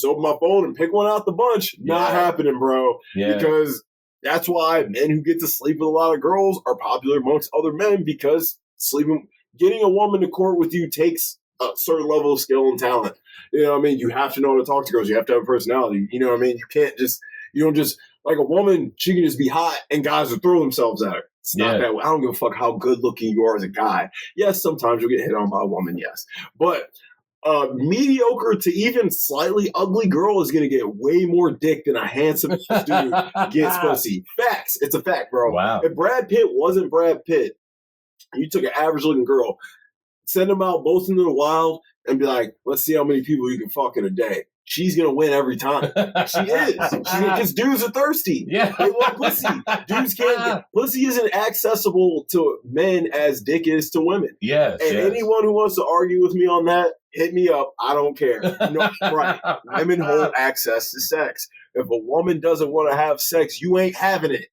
Speaker 1: open my phone and pick one out the bunch. Not happening, bro.
Speaker 2: Yeah.
Speaker 1: Because that's why men who get to sleep with a lot of girls are popular amongst other men, because getting a woman to court with you takes a certain level of skill and talent. You know what I mean? You have to know how to talk to girls. You have to have a personality. You know what I mean? You don't just, like a woman, she can just be hot and guys will throw themselves at her. It's not that way. I don't give a fuck how good looking you are as a guy. Yes, sometimes you'll get hit on by a woman, yes. But mediocre to even slightly ugly girl is going to get way more dick than a handsome dude gets pussy. Facts. It's a fact, bro.
Speaker 2: Wow.
Speaker 1: If Brad Pitt wasn't Brad Pitt, and you took an average looking girl, send them out both into the wild and be like, let's see how many people you can fuck in a day. She's going to win every time. She is. Because dudes are thirsty.
Speaker 2: Yeah.
Speaker 1: They want pussy. Dudes can't pussy isn't accessible to men as dick is to women.
Speaker 2: Yes.
Speaker 1: And anyone who wants to argue with me on that, hit me up. I don't care. No, right. Women hold access to sex. If a woman doesn't want to have sex, you ain't having it.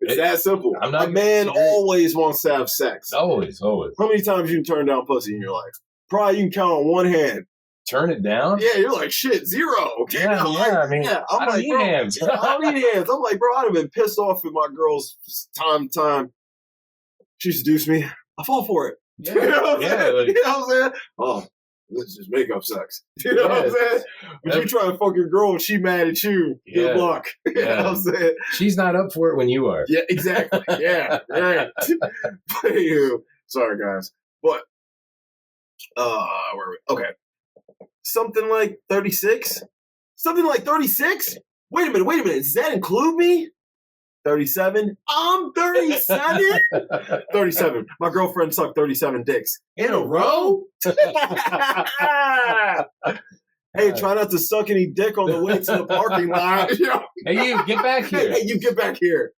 Speaker 1: It's that simple. A man always wants to have sex.
Speaker 2: Always. How
Speaker 1: many times you can turn down pussy in your life? Probably you can count on one hand.
Speaker 2: Turn it down?
Speaker 1: Yeah, you're like, shit, 0.
Speaker 2: Yeah, I mean,
Speaker 1: I'm like, bro,
Speaker 2: hands.
Speaker 1: I need hands. I'm like, bro, I'd have been pissed off with my girls time to time. She seduced me. I fall for it.
Speaker 2: Yeah,
Speaker 1: you know what I'm saying? Oh, this is just makeup sex. You know what I'm saying? But you try to fuck your girl and she mad at you. Good luck. You know what I'm saying?
Speaker 2: She's not up for it when you are.
Speaker 1: Yeah, exactly. Yeah. Right. But anywho, sorry guys. But where are we? Okay. Something like 36? Something like 36? Wait a minute. Does that include me? 37? I'm 37? 37. My girlfriend sucked 37 dicks. In a row? Hey, try not to suck any dick on the way to the parking lot.
Speaker 2: Hey, you, get back here.
Speaker 1: Hey, you get back here.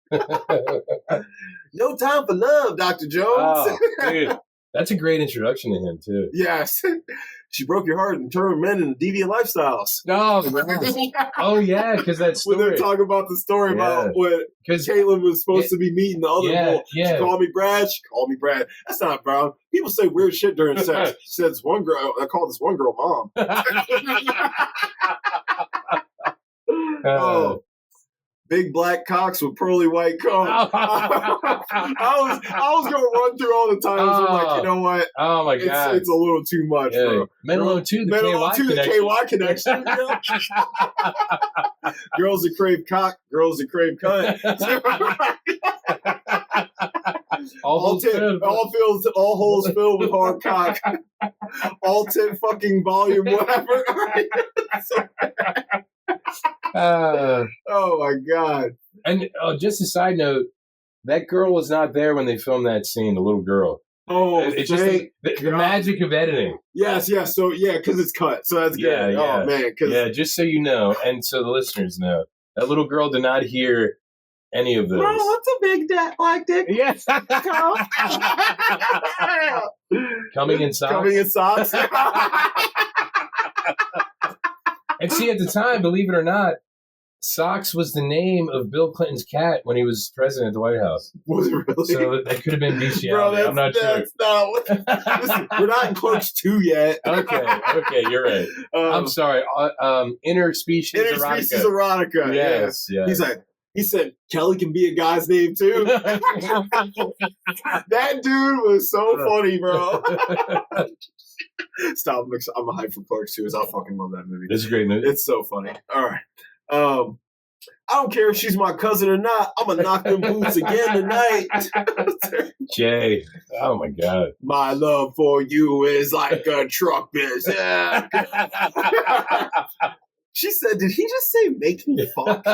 Speaker 1: No time for love, Dr. Jones.
Speaker 2: Oh, dude. That's a great introduction to him, too.
Speaker 1: Yes. She broke your heart and turned men into deviant lifestyles.
Speaker 2: No. Oh, yeah, because that story.
Speaker 1: When they're talking about the story about when Caitlin was supposed to be meeting the other bull. She called me Brad. She called me Brad. That's not Brown. People say weird shit during sex. She said, one girl, I called this one girl mom. Oh. Big black cocks with pearly white combs. I was going to run through all the times. I'm like, you know what?
Speaker 2: Oh, my God.
Speaker 1: It's a little too much, bro.
Speaker 2: Men alone, too, the
Speaker 1: KY connection. Girls that crave cock, girls that crave cunt.
Speaker 2: All holes
Speaker 1: filled with hard cock. All tip fucking volume, whatever. Oh my God.
Speaker 2: And just a side note, that girl was not there when they filmed that scene, the little girl.
Speaker 1: Oh,
Speaker 2: it's just the magic of editing.
Speaker 1: Yes. So, because it's cut. So that's good.
Speaker 2: Yeah.
Speaker 1: Oh, man.
Speaker 2: Yeah, just so you know, and so the listeners know, that little girl did not hear any of those.
Speaker 1: Bro, what's a big black dick?
Speaker 2: Yes. Coming in socks. And see, at the time, believe it or not, Socks was the name of Bill Clinton's cat when he was president of the White House.
Speaker 1: Was it really?
Speaker 2: So that could have been bestiality. I'm not sure.
Speaker 1: Listen, we're not in Clerks 2 yet.
Speaker 2: Okay, you're right. I'm sorry. Interspecies
Speaker 1: erotica.
Speaker 2: Yes.
Speaker 1: He said, Kelly can be a guy's name too. That dude was so funny, bro. Stop. I'm hyped for Clerks 2. I fucking love that movie.
Speaker 2: It's a great movie.
Speaker 1: It's so funny. All right. I don't care if she's my cousin or not. I'm going to knock them boots again tonight.
Speaker 2: Jay. Oh, my God.
Speaker 1: My love for you is like a truck business. She said, did he just say make me fuck?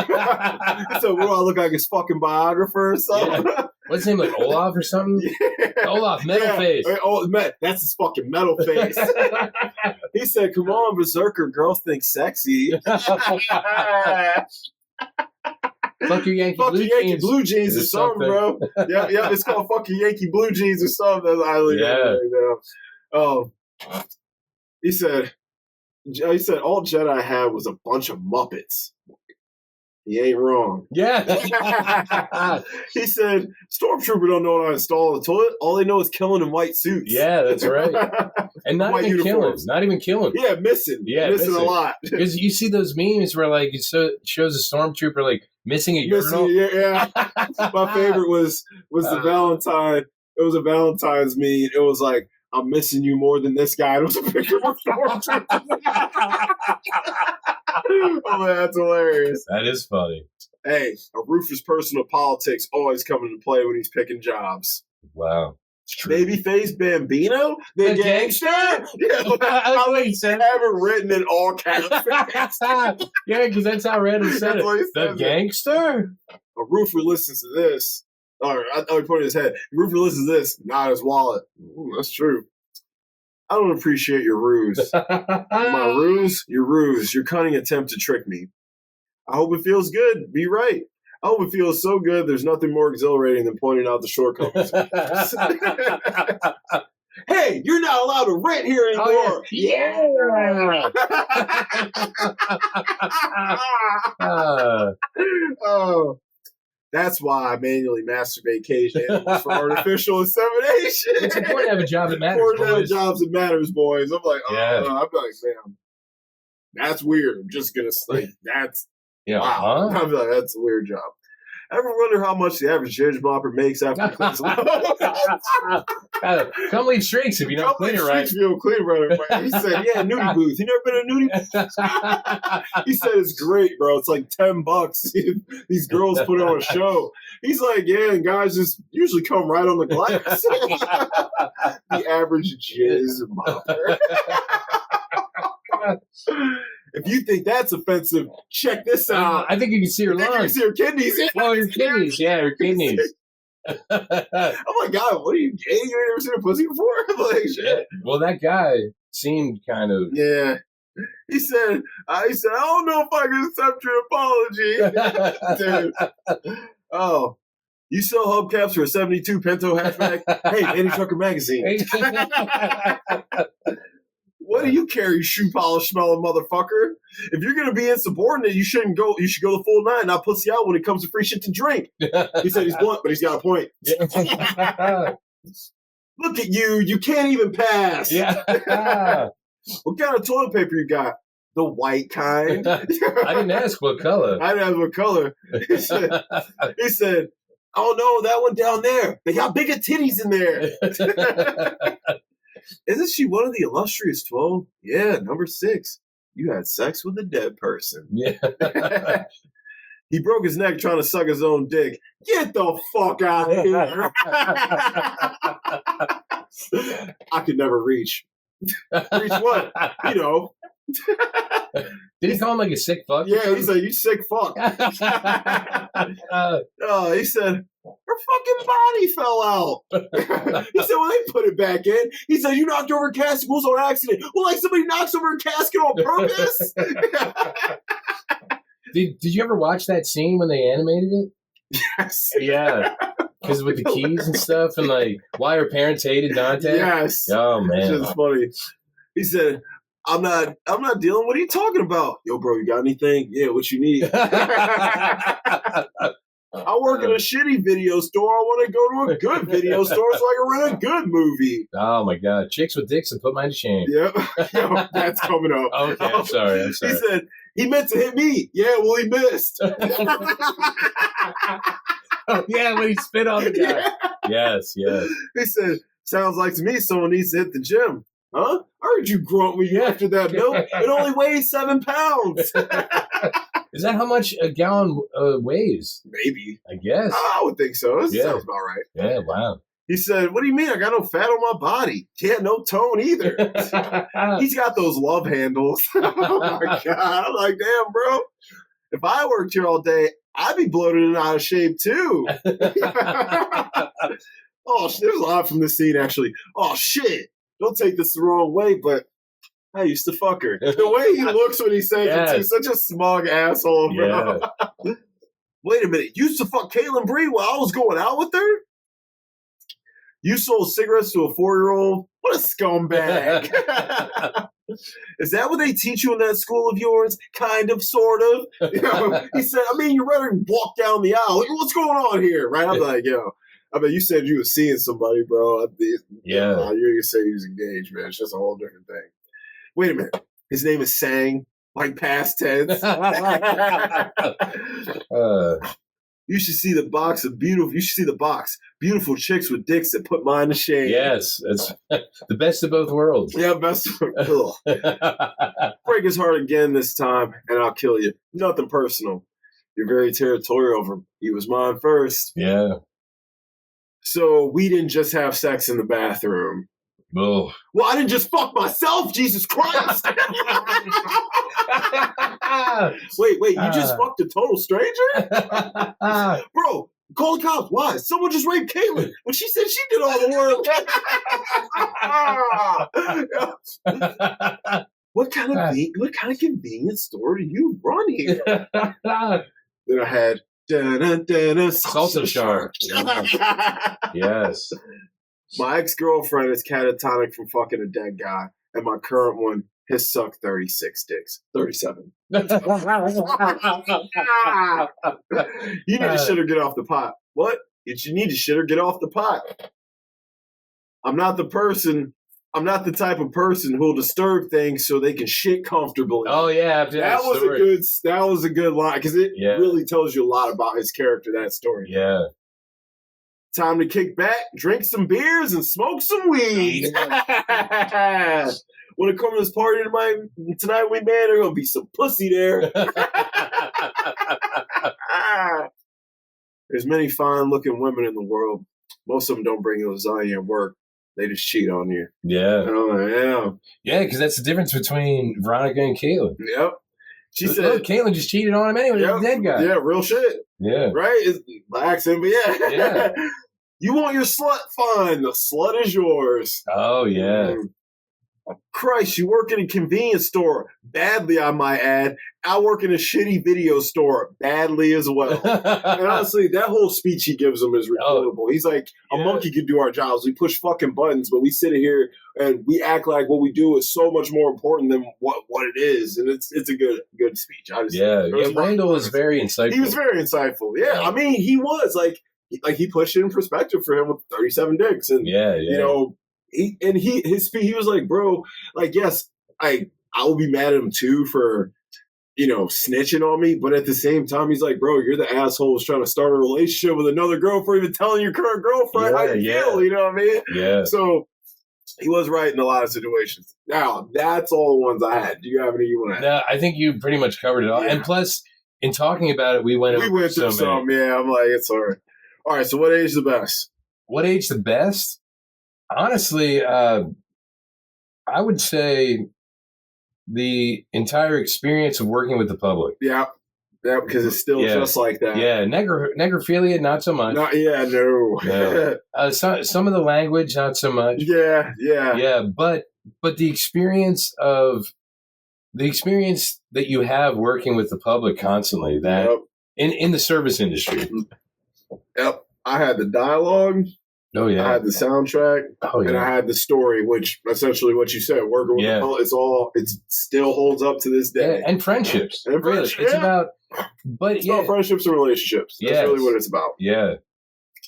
Speaker 1: So what do I look like, his fucking biographer or something?
Speaker 2: Yeah. What's his name, like Olaf or something? Yeah. Olaf, metal face.
Speaker 1: Oh, that's his fucking metal face. He said, come on, Berserker, girls think sexy.
Speaker 2: Fuck your Yankee
Speaker 1: Blue Jeans or something, bro. Yeah, it's called fucking Yankee Blue Jeans or something. He said all Jedi had was a bunch of Muppets. He ain't wrong.
Speaker 2: Yeah.
Speaker 1: He said, Stormtrooper don't know how to install a toilet. All they know is killing in white suits.
Speaker 2: Yeah, that's right. And not even killing.
Speaker 1: Yeah, missing a lot.
Speaker 2: Because you see those memes where like it shows a Stormtrooper like missing a urinal.
Speaker 1: Yeah. My favorite was the Valentine. It was a Valentine's meme. It was like, I'm missing you more than this guy. It was a picture of Stormtrooper. Oh, man, that's hilarious.
Speaker 2: That is funny.
Speaker 1: Hey, a roofer's personal politics always come into play when he's picking jobs.
Speaker 2: Wow.
Speaker 1: Babyface Bambino? The gangster? Yeah, I have it written in all caps.
Speaker 2: Yeah, because that's how Randall said it. The gangster?
Speaker 1: A roofer listens to this. All right, he pointed his head. A roofer listens to this, not his wallet. Ooh, that's true. I don't appreciate your ruse. My ruse? Your ruse. Your cunning attempt to trick me. I hope it feels good. Be right. I hope it feels so good there's nothing more exhilarating than pointing out the shortcomings. Hey, you're not allowed to rent here anymore. Oh, yeah. Oh. That's why I manually masturbate cage animals for artificial insemination.
Speaker 2: It's important to have a job that matters,
Speaker 1: boys. Have jobs that matters, boys. I'm like, I'm like, damn, that's weird. I'm just gonna like, that's wow. I'm like, that's a weird job. Ever wonder how much the average judge blopper makes after he cleans
Speaker 2: Come leave streaks if you don't clean it right.
Speaker 1: If you don't clean it right. He said, yeah, nudie booth. You never been to a nudie booth? He said, it's great, bro. It's like $10. These girls put on a show. He's like, yeah, and guys just usually come right on the glass. The average jizz blopper. If you think that's offensive, check this out.
Speaker 2: I think you can see her lungs. You can
Speaker 1: see her kidneys.
Speaker 2: Oh, her kidneys. Yeah, her kidneys.
Speaker 1: Oh my God, what are you gay? You ain't never seen a pussy before? Like, shit. Yeah.
Speaker 2: Well, that guy seemed kind of.
Speaker 1: Yeah. He said, I don't know if I can accept your apology. Dude. Oh. You sell hubcaps for a 72 Pinto hatchback? Hey, Andy Trucker Magazine. What do you carry, shoe polish smelling motherfucker? If you're gonna be insubordinate, you shouldn't go. You should go the full 9, not pussy out when it comes to free shit to drink. He said he's blunt, but he's got a point. Look at you! You can't even pass.
Speaker 2: Yeah.
Speaker 1: What kind of toilet paper you got? The white kind.
Speaker 2: I didn't ask what color.
Speaker 1: He said, "Oh no, that one down there. They got bigger titties in there." Isn't she one of the illustrious 12? Yeah, number 6. You had sex with a dead person.
Speaker 2: Yeah.
Speaker 1: He broke his neck trying to suck his own dick. Get the fuck out of here. I could never reach. Reach what? You know.
Speaker 2: Did he call him like a sick fuck?
Speaker 1: Yeah, he said, you sick fuck. He said, her fucking body fell out. He said, well, they put it back in. He said, you knocked over a casket. Was on accident. Well, like somebody knocks over a casket on purpose?
Speaker 2: Did you ever watch that scene when they animated it?
Speaker 1: Yes.
Speaker 2: Yeah. Because with the keys and stuff, and like why her parents hated Dante.
Speaker 1: Yes.
Speaker 2: Oh man.
Speaker 1: It's just funny. He said, I'm not dealing. What are you talking about? Yo, bro, you got anything? Yeah, what you need? I work in a shitty video store. I want to go to a good video store so I can rent a good movie.
Speaker 2: Oh my God. Chicks with dicks and put mine to shame.
Speaker 1: Yep. Yo, that's coming up.
Speaker 2: Okay, I'm sorry.
Speaker 1: He said, he meant to hit me. Yeah, well, he missed.
Speaker 2: Oh, yeah, when he spit on the guy. Yeah. Yes.
Speaker 1: He said, sounds like to me someone needs to hit the gym. Huh? I heard you grunt when you after that milk. It only weighs 7 pounds.
Speaker 2: Is that how much a gallon weighs?
Speaker 1: Maybe.
Speaker 2: I guess.
Speaker 1: I would think so. That sounds about right.
Speaker 2: Yeah, wow.
Speaker 1: He said, what do you mean? I got no fat on my body. Yeah, no tone either. He's got those love handles. Oh, my God. I'm like, damn, bro. If I worked here all day, I'd be bloated and out of shape, too. Oh, there's a lot from this scene, actually. Oh, shit. Don't take this the wrong way, but I used to fuck her. The way he looks when he says it, too. Such a smug asshole, bro. Yeah. Wait a minute. You used to fuck Caitlin Bree while I was going out with her? You sold cigarettes to a 4-year-old? What a scumbag. Is that what they teach you in that school of yours? Kind of, sort of. You know, he said, I mean, you're ready to walk down the aisle. What's going on here? Right? I'm like, yo, I mean, you said you were seeing somebody, bro.
Speaker 2: Yeah.
Speaker 1: You say he was engaged, man. It's just a whole different thing. Wait a minute. His name is Sang, like past tense. You should see the box of beautiful. You should see the box. Beautiful chicks with dicks that put mine to shame.
Speaker 2: Yes, it's the best of both worlds.
Speaker 1: Yeah, best of both. Break his heart again this time, and I'll kill you. Nothing personal. You're very territorial over him. He was mine first.
Speaker 2: Yeah.
Speaker 1: So we didn't just have sex in the bathroom.
Speaker 2: Oh.
Speaker 1: Well, I didn't just fuck myself, Jesus Christ. Wait, you just fucked a total stranger? Bro, call the cops. Why? Someone just raped Caitlin when she said she did all the work. What kind of convenience store do you run here? Then I had
Speaker 2: Salsa Shark. Yes.
Speaker 1: My ex-girlfriend is catatonic from fucking a dead guy, and my current one has sucked 36 dicks. 37. You need to shit or get off the pot. What? You need to shit or get off the pot. I'm not the type of person who'll disturb things so they can shit comfortably.
Speaker 2: Oh yeah,
Speaker 1: that was a good line because it really tells you a lot about his character. That story.
Speaker 2: Yeah.
Speaker 1: Time to kick back, drink some beers, and smoke some weed. When it comes to this party tonight, man, there's gonna be some pussy there. There's many fine-looking women in the world. Most of them don't bring lasagna at work. They just cheat on you.
Speaker 2: Yeah.
Speaker 1: Oh, yeah.
Speaker 2: Yeah, because that's the difference between Veronica and Caitlin.
Speaker 1: Yep. She said,
Speaker 2: Caitlin just cheated on him anyway. He's a dead guy.
Speaker 1: Yeah, real shit.
Speaker 2: Yeah.
Speaker 1: Right? It's by accident, but yeah. You want your slut? Fine. The slut is yours.
Speaker 2: Oh, yeah.
Speaker 1: Christ, you work in a convenience store. Badly, I might add. I work in a shitty video store. Badly as well. And honestly, that whole speech he gives them is reportable. He's like, a monkey could do our jobs. We push fucking buttons, but we sit here and we act like what we do is so much more important than what it is. And it's a good speech.
Speaker 2: Randall was very insightful.
Speaker 1: He was very insightful. Yeah. I mean, he was like he pushed it in perspective for him with 37 dicks. And, you know, he was like, bro, like, yes, I will be mad at him too for, you know, snitching on me. But at the same time, he's like, bro, you're the asshole who's trying to start a relationship with another girl for even telling your current girlfriend how you feel. You know what I mean?
Speaker 2: Yeah.
Speaker 1: So he was right in a lot of situations. Now, that's all the ones I had. Do you have any you want to add?
Speaker 2: No, I think you pretty much covered it all. Yeah. And plus, in talking about it, we went
Speaker 1: through some. Yeah, I'm like, it's all right. All right, so what age is the best?
Speaker 2: What age the best? Honestly, I would say the entire experience of working with the public.
Speaker 1: Yeah. Yeah, because it's still just like that.
Speaker 2: Yeah, necrophilia, not so much.
Speaker 1: No.
Speaker 2: Some of the language, not so much.
Speaker 1: Yeah.
Speaker 2: But the experience that you have working with the public constantly, that in the service industry.
Speaker 1: Yep, I had the dialogue.
Speaker 2: Oh yeah,
Speaker 1: I had the soundtrack.
Speaker 2: Oh yeah,
Speaker 1: and I had the story, which essentially what you said, working with the public, it still holds up to this day.
Speaker 2: And friendships. Really, it's about. But
Speaker 1: it's about friendships and relationships. That's really what it's about.
Speaker 2: Yeah.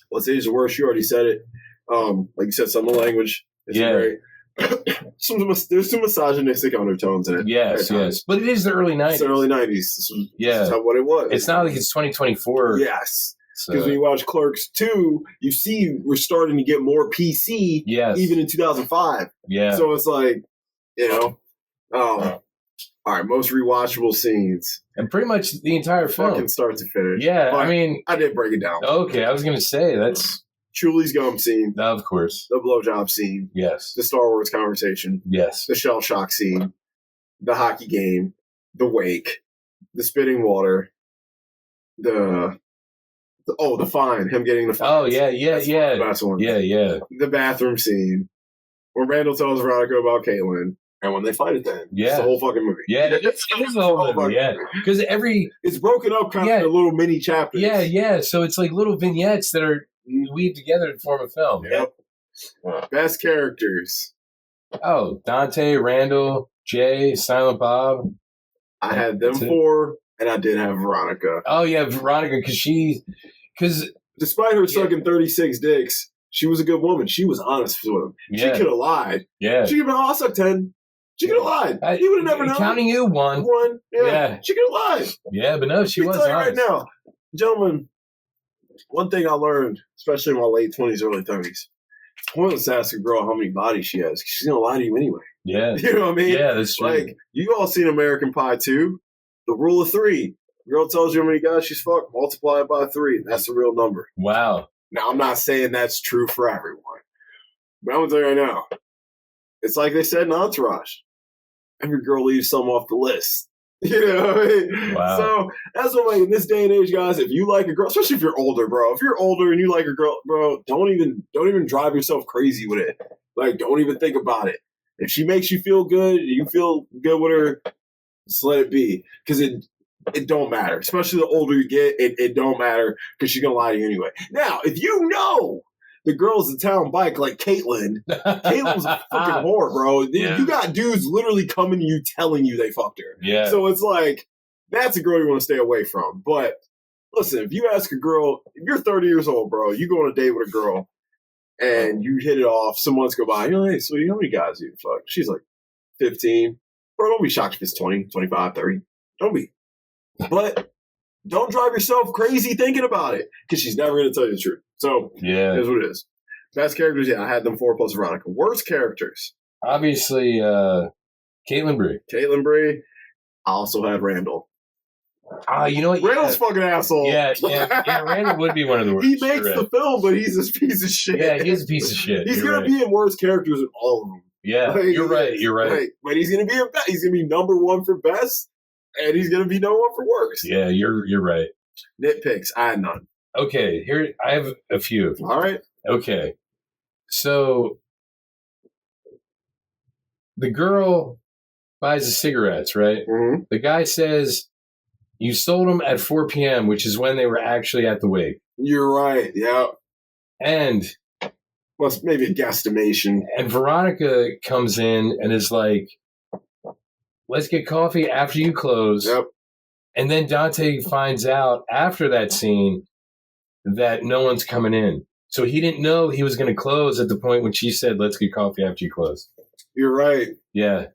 Speaker 1: What's age the worst? You already said it. Like you said, some of the language is great. There's some misogynistic undertones in it.
Speaker 2: Yes. But it is the early 90s.
Speaker 1: It's the early 90s. This is what it was.
Speaker 2: It's not like it's 2024.
Speaker 1: Yes. Because when you watch Clerks 2, you see we're starting to get more PC even in 2005.
Speaker 2: Yeah.
Speaker 1: So it's like, all right, most rewatchable scenes.
Speaker 2: And pretty much the entire film.
Speaker 1: Fucking start to finish.
Speaker 2: Yeah, I mean...
Speaker 1: I did break it down.
Speaker 2: Okay, I was going to say, that's...
Speaker 1: Chulie's gum scene.
Speaker 2: Of course.
Speaker 1: The blowjob scene.
Speaker 2: Yes.
Speaker 1: The Star Wars conversation.
Speaker 2: Yes.
Speaker 1: The shell shock scene. The hockey game. The wake. The spitting water. The fine. Him getting the fine. Oh, yeah. The best one.
Speaker 2: Yeah.
Speaker 1: The bathroom scene. When Randall tells Veronica about Caitlin. And when they fight at the end. It's the whole fucking movie.
Speaker 2: Yeah, it is the whole movie, Because
Speaker 1: it's broken up kind of into little mini chapters.
Speaker 2: Yeah. So it's like little vignettes that are weaved together to form a film.
Speaker 1: Yep. Best characters.
Speaker 2: Oh, Dante, Randall, Jay, Silent Bob.
Speaker 1: I had them 4, and I did have Veronica.
Speaker 2: Oh, yeah, Veronica, because
Speaker 1: despite her sucking 36 dicks, she was a good woman. She was honest with him. She could have lied.
Speaker 2: Yeah.
Speaker 1: She could have been, I suck 10. She could have lied. He would have never known.
Speaker 2: Counting you, 1.
Speaker 1: Yeah. She could have lied.
Speaker 2: Yeah, but no, she was honest.
Speaker 1: Right now, gentlemen, one thing I learned, especially in my late 20s, early 30s, it's pointless to ask a girl how many bodies she has. She's going to lie to you anyway.
Speaker 2: Yeah.
Speaker 1: You know what I mean?
Speaker 2: Yeah, that's true.
Speaker 1: Like, you all seen American Pie 2, the rule of 3. Girl tells you how many guys she's fucked, multiply it by 3. That's the real number.
Speaker 2: Wow.
Speaker 1: Now, I'm not saying that's true for everyone. But I'm going to tell you right now, it's like they said in Entourage. Every girl leaves some off the list. You know what I mean?
Speaker 2: Wow.
Speaker 1: So that's what, like, in this day and age, guys, if you like a girl, especially if you're older, bro, if you're older and you like a girl, bro, don't even drive yourself crazy with it. Like, don't even think about it. If she makes you feel good, you feel good with her, just let it be. Because it don't matter. Especially the older you get, it don't matter because she's going to lie to you anyway. Now, if you know the girl's a town bike like Caitlin, Caitlin's a fucking whore, bro. Yeah. You got dudes literally coming to you telling you they fucked her.
Speaker 2: Yeah.
Speaker 1: So it's like, that's a girl you want to stay away from. But listen, if you ask a girl, if you're 30 years old, bro, you go on a date with a girl and you hit it off, some months go by, you're like, hey, sweetie, how many guys do you fuck? She's like, 15. Bro, don't be shocked if it's 20, 25, 30. Don't be. But don't drive yourself crazy thinking about it because she's never going to tell you the truth. So, here's what it is. Best characters, I had them 4 plus Veronica. Worst characters.
Speaker 2: Obviously, Caitlin Bree.
Speaker 1: I also had Randall.
Speaker 2: You know what?
Speaker 1: Randall's fucking asshole.
Speaker 2: Yeah, Randall would be one of the worst.
Speaker 1: He makes the film, but he's this piece of shit.
Speaker 2: Yeah, he's a piece of shit.
Speaker 1: He's going to be in worst characters in all of them.
Speaker 2: Yeah, like, you're right.
Speaker 1: Like, but he's going to be he's going to be number 1 for best, and he's going to be number 1 for worst.
Speaker 2: Yeah, you're right.
Speaker 1: Nitpicks, I had none.
Speaker 2: Okay, here I have a few.
Speaker 1: All right.
Speaker 2: Okay. So the girl buys the cigarettes, right?
Speaker 1: Mm-hmm.
Speaker 2: The guy says you sold them at 4 p.m., which is when they were actually at the wake.
Speaker 1: You're right. Yeah.
Speaker 2: And
Speaker 1: well, it's maybe a guesstimation.
Speaker 2: And Veronica comes in and is like, let's get coffee after you close.
Speaker 1: Yep.
Speaker 2: And then Dante finds out after that scene that no one's coming in. So he didn't know he was going to close at the point when she said, let's get coffee after you close.
Speaker 1: You're right.
Speaker 2: Yeah.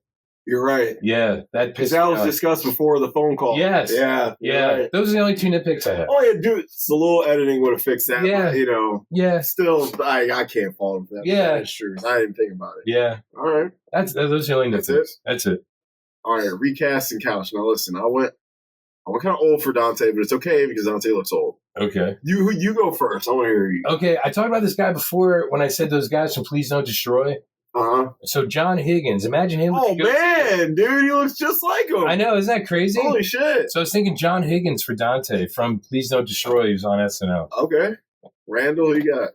Speaker 1: You're right.
Speaker 2: Yeah. That pissed
Speaker 1: me off. That was discussed before the phone call.
Speaker 2: Yes.
Speaker 1: Yeah.
Speaker 2: Right. Those are the only 2 nitpicks I had.
Speaker 1: Oh, yeah, dude. It's a little editing would have fixed that.
Speaker 2: Yeah.
Speaker 1: But, you know.
Speaker 2: Yeah.
Speaker 1: Still, I can't fault him for that.
Speaker 2: Yeah.
Speaker 1: That's true. I didn't think about it.
Speaker 2: Yeah.
Speaker 1: All right.
Speaker 2: Those are the only nitpicks. That's it.
Speaker 1: All right. Recast and couch. Now, listen, I went I'm kind of old for Dante, but it's okay because Dante looks old.
Speaker 2: Okay.
Speaker 1: You go first. I want to hear you.
Speaker 2: Okay, I talked about this guy before when I said those guys from Please Don't Destroy.
Speaker 1: Uh-huh.
Speaker 2: So John Higgins, imagine him.
Speaker 1: Oh, man, dude, he looks just like him.
Speaker 2: I know, isn't that crazy?
Speaker 1: Holy shit.
Speaker 2: So I was thinking John Higgins for Dante from Please Don't Destroy. He was on SNL.
Speaker 1: Okay. Randall, you got?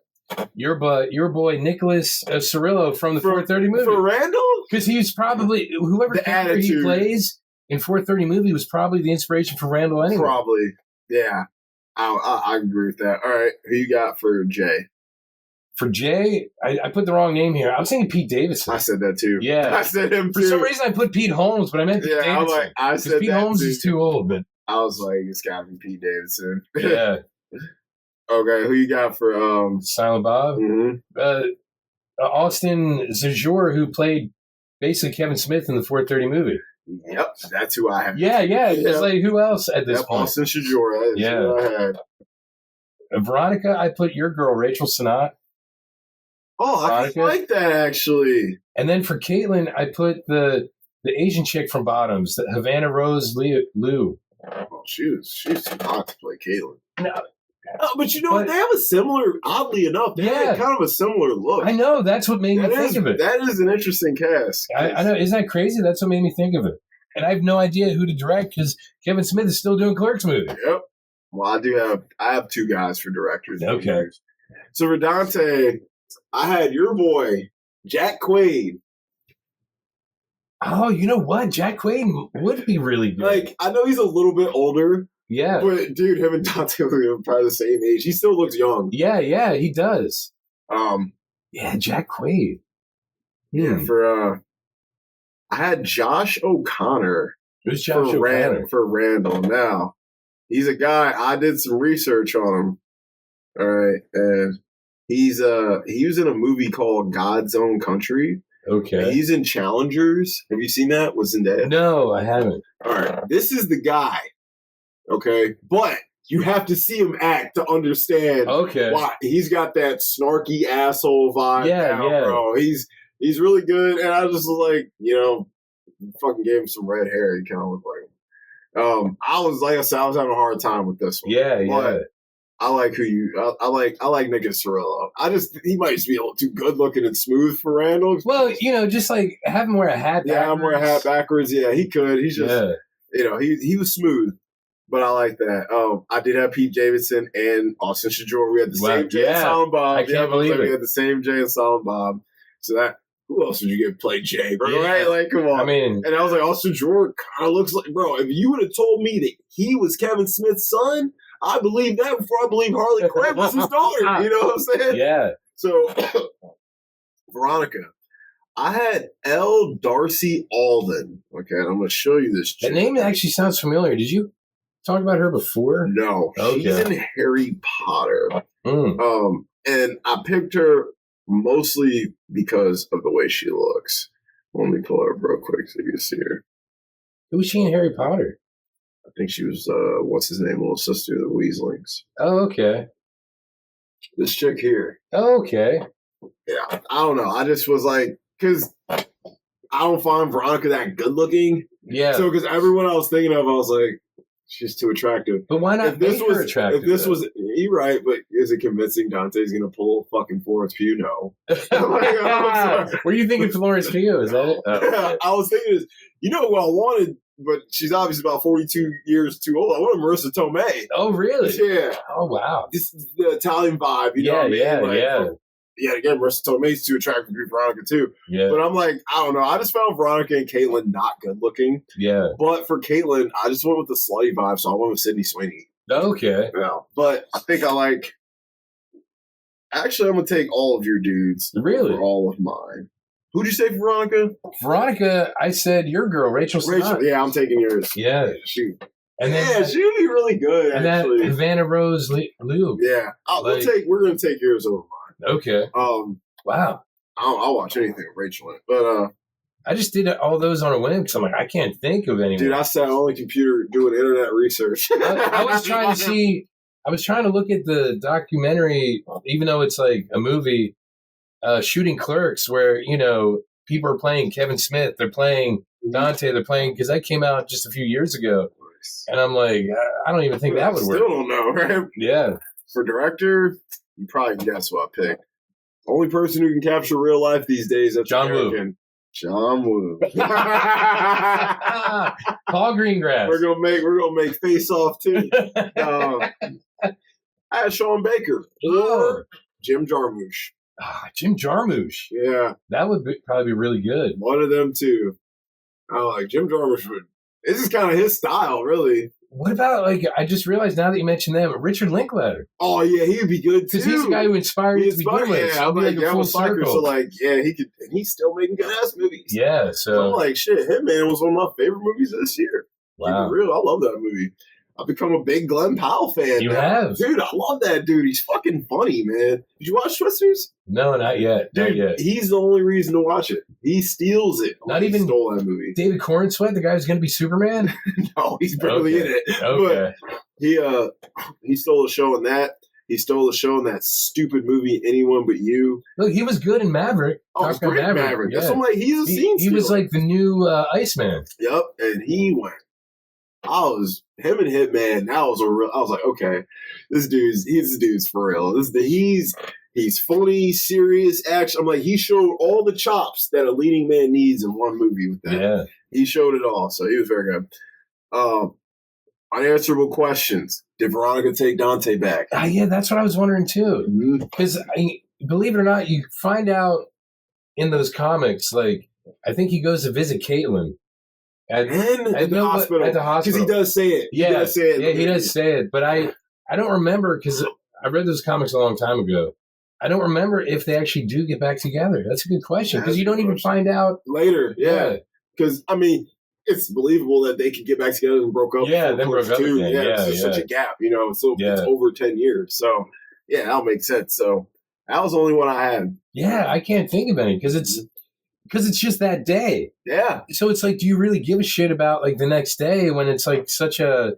Speaker 2: Your boy Nicholas Cirillo from the 430 movie.
Speaker 1: For Randall?
Speaker 2: Because he's probably, whoever
Speaker 1: the
Speaker 2: character he plays in 430 movie was probably the inspiration for Randall anyway.
Speaker 1: Probably, yeah. I agree with that. All right, who you got for Jay?
Speaker 2: For Jay, I put the wrong name here. I was thinking Pete Davidson.
Speaker 1: I said that too.
Speaker 2: Yeah.
Speaker 1: I said him too.
Speaker 2: For some reason, I put Pete Holmes, but I meant Pete Davidson.
Speaker 1: I said
Speaker 2: Pete Holmes is too old, but
Speaker 1: I was like, it's got to be Pete Davidson.
Speaker 2: Yeah.
Speaker 1: Okay, who you got for
Speaker 2: Silent Bob?
Speaker 1: Mm-hmm.
Speaker 2: Austin Zajor, who played basically Kevin Smith in the 430 movie.
Speaker 1: Yep, that's who I have.
Speaker 2: Yeah. It's like, who else at this point?
Speaker 1: Austin Zajor. Yeah. Who I had.
Speaker 2: Veronica, I put your girl, Rachel Sennott.
Speaker 1: Oh, Veronica. I like that, actually.
Speaker 2: And then for Caitlin, I put the Asian chick from Bottoms, the Havana Rose Liu.
Speaker 1: Oh, she's too hot to play Caitlin.
Speaker 2: No.
Speaker 1: But you know what? They have a similar, oddly enough, they have kind of a similar look.
Speaker 2: I know. That's what made me think of it.
Speaker 1: That is an interesting cast.
Speaker 2: I know. Isn't that crazy? That's what made me think of it. And I have no idea who to direct because Kevin Smith is still doing Clerks movie.
Speaker 1: Yep. Well, I have two guys for directors.
Speaker 2: Okay.
Speaker 1: So for Dante, I had your boy, Jack Quaid.
Speaker 2: Oh, you know what? Jack Quaid would be really good.
Speaker 1: Like, I know he's a little bit older.
Speaker 2: Yeah.
Speaker 1: But, dude, him and Dante are probably the same age. He still looks young.
Speaker 2: Yeah, he does.
Speaker 1: Yeah,
Speaker 2: Jack Quaid.
Speaker 1: Yeah, for, I had Josh O'Connor.
Speaker 2: Who's Josh O'Connor?
Speaker 1: For Randall. Now, he's a guy, I did some research on him. All right. And he was in a movie called God's Own Country.
Speaker 2: Okay.
Speaker 1: And he's in Challengers. Have you seen that with Zendaya?
Speaker 2: No, I haven't.
Speaker 1: All right. This is the guy. Okay. But you have to see him act to understand why he's got that snarky asshole vibe.
Speaker 2: Yeah.
Speaker 1: Bro. He's really good. And I just was like, fucking gave him some red hair. He kind of looked like him. I was having a hard time with this one.
Speaker 2: Yeah.
Speaker 1: But I like I like Nick Cirillo. He might just be a little too good looking and smooth for Randall.
Speaker 2: Well, just like have him wear a hat backwards.
Speaker 1: Yeah, I'm wearing a hat backwards. Yeah, he could. He's just, he was smooth. But I like that. I did have Pete Davidson and Austin Shador. We had the same Jay and Silent Bob.
Speaker 2: I can't believe it.
Speaker 1: We had the same Jay and Silent Bob. So who else would you get to play Jay, bro?
Speaker 2: Yeah.
Speaker 1: Right? Like, come on.
Speaker 2: I mean,
Speaker 1: and I was like, Austin Shador kind of looks like, bro, if you would have told me that he was Kevin Smith's son, I believe that before I believe Harley Quinn was his daughter. You know what I'm saying?
Speaker 2: Yeah.
Speaker 1: So, Veronica, I had L. Darcy Alden. Okay, and I'm going to show you this chick.
Speaker 2: The name actually sounds familiar. Did you talk about her before?
Speaker 1: No.
Speaker 2: Okay.
Speaker 1: She's in Harry Potter. And I picked her mostly because of the way she looks. Let me pull her up real quick so you can see her.
Speaker 2: Who was she in Harry Potter?
Speaker 1: I think she was, what's his name, little sister of the Weaslings.
Speaker 2: Oh, okay.
Speaker 1: This chick here.
Speaker 2: Oh, okay.
Speaker 1: Yeah, I don't know. I just was like, because I don't find Veronica that good looking.
Speaker 2: Yeah.
Speaker 1: So, because everyone I was thinking of, I was like, she's too attractive.
Speaker 2: But why not make her attractive?
Speaker 1: If this was, you're right, but is it convincing Dante's going to pull fucking Florence Pugh? No.
Speaker 2: Were you thinking Florence Pugh? Is that it? Oh.
Speaker 1: I was thinking, who I wanted, but she's obviously about 42 years too old. I wanted Marissa Tomei.
Speaker 2: Oh, really?
Speaker 1: Yeah.
Speaker 2: Oh, wow.
Speaker 1: This is the Italian vibe, you know what I mean?
Speaker 2: Yeah.
Speaker 1: Yeah, again, Marissa Tomei's too attractive to be Veronica too.
Speaker 2: Yeah.
Speaker 1: But I'm like, I don't know. I just found Veronica and Caitlin not good looking.
Speaker 2: Yeah.
Speaker 1: But for Caitlin, I just went with the slutty vibe, so I went with Sydney Sweeney.
Speaker 2: Okay.
Speaker 1: Yeah. But I think I like. Actually, I'm gonna take all of your dudes.
Speaker 2: Really?
Speaker 1: For all of mine. Who'd you say for Veronica?
Speaker 2: Veronica, I said your girl, Rachel Sennott.
Speaker 1: Yeah, I'm taking yours.
Speaker 2: Yeah.
Speaker 1: Shoot.
Speaker 2: And then,
Speaker 1: she would be really good.
Speaker 2: And
Speaker 1: actually.
Speaker 2: that Havana Rose Liu.
Speaker 1: Yeah, we're gonna take yours over mine.
Speaker 2: Okay. Wow.
Speaker 1: I'll watch anything with Rachel in it, but
Speaker 2: I just did all those on a whim because I'm like, I can't think of anyone.
Speaker 1: Dude, I sat on the computer doing internet research.
Speaker 2: I was trying to see. I was trying to look at the documentary, even though it's like a movie, shooting Clerks, where people are playing Kevin Smith, they're playing Dante, they're playing because that came out just a few years ago.
Speaker 1: Clerks.
Speaker 2: And I'm like, I don't even think that would work.
Speaker 1: Still don't know, right?
Speaker 2: Yeah.
Speaker 1: For director, you probably guess what I picked. Only person who can capture real life these days, that's
Speaker 2: John
Speaker 1: American.
Speaker 2: Woo.
Speaker 1: John Woo.
Speaker 2: Paul Greengrass.
Speaker 1: We're gonna make Face Off too. I had Sean Baker or Jim Jarmusch.
Speaker 2: Jim Jarmusch.
Speaker 1: Yeah,
Speaker 2: that would probably be really good.
Speaker 1: One of them too. I like Jim Jarmusch. This is kind of his style, really.
Speaker 2: What about, I just realized now that you mentioned them, Richard Linklater.
Speaker 1: Oh, yeah, he'd be good, too.
Speaker 2: Because he's the guy who inspired you to begin with.
Speaker 1: Yeah, I'm like a full circle. So, he could, and he's still making good-ass movies.
Speaker 2: Yeah, so.
Speaker 1: I'm like, shit, Hitman was one of my favorite movies this year.
Speaker 2: Wow.
Speaker 1: Real, I love that movie. I've become a big Glenn Powell fan.
Speaker 2: You have?
Speaker 1: Dude, I love that dude. He's fucking funny, man. Did you watch Twisters?
Speaker 2: No, not yet.
Speaker 1: Dude,
Speaker 2: not yet.
Speaker 1: He's the only reason to watch it. He steals it.
Speaker 2: Not even
Speaker 1: stole that movie.
Speaker 2: David Cornsweet, the guy who's going to be Superman?
Speaker 1: No, he's barely in it.
Speaker 2: Okay.
Speaker 1: But he stole a show in that. He stole a show in that stupid movie, Anyone But You.
Speaker 2: Look, he was good in Maverick.
Speaker 1: Oh, he's great in Maverick. Yeah. So he's a scene stealer.
Speaker 2: He was like the new Iceman.
Speaker 1: Yep, and he went. Him and Hitman. I was like, okay, this dude's for real. He's funny, serious, action. I'm like, he showed all the chops that a leading man needs in one movie with that.
Speaker 2: Yeah,
Speaker 1: he showed it all. So he was very good. Unanswerable questions. Did Veronica take Dante back?
Speaker 2: Yeah, that's what I was wondering too. Because believe it or not, you find out in those comics, I think he goes to visit Caitlin. At the hospital.
Speaker 1: Because he does say it.
Speaker 2: Yeah, he does say it. But I don't remember, because I read those comics a long time ago. I don't remember if they actually do get back together. That's a good question, because you don't even find out.
Speaker 1: Later, yeah. Because, it's believable that they could get back together and broke up.
Speaker 2: Yeah, then broke up again. Yeah,
Speaker 1: it's such a gap, so it's over 10 years. So, yeah, that'll make sense. So, that was the only one I had.
Speaker 2: Yeah, I can't think of any, because it's just that day.
Speaker 1: Yeah.
Speaker 2: So it's do you really give a shit about the next day when it's such a,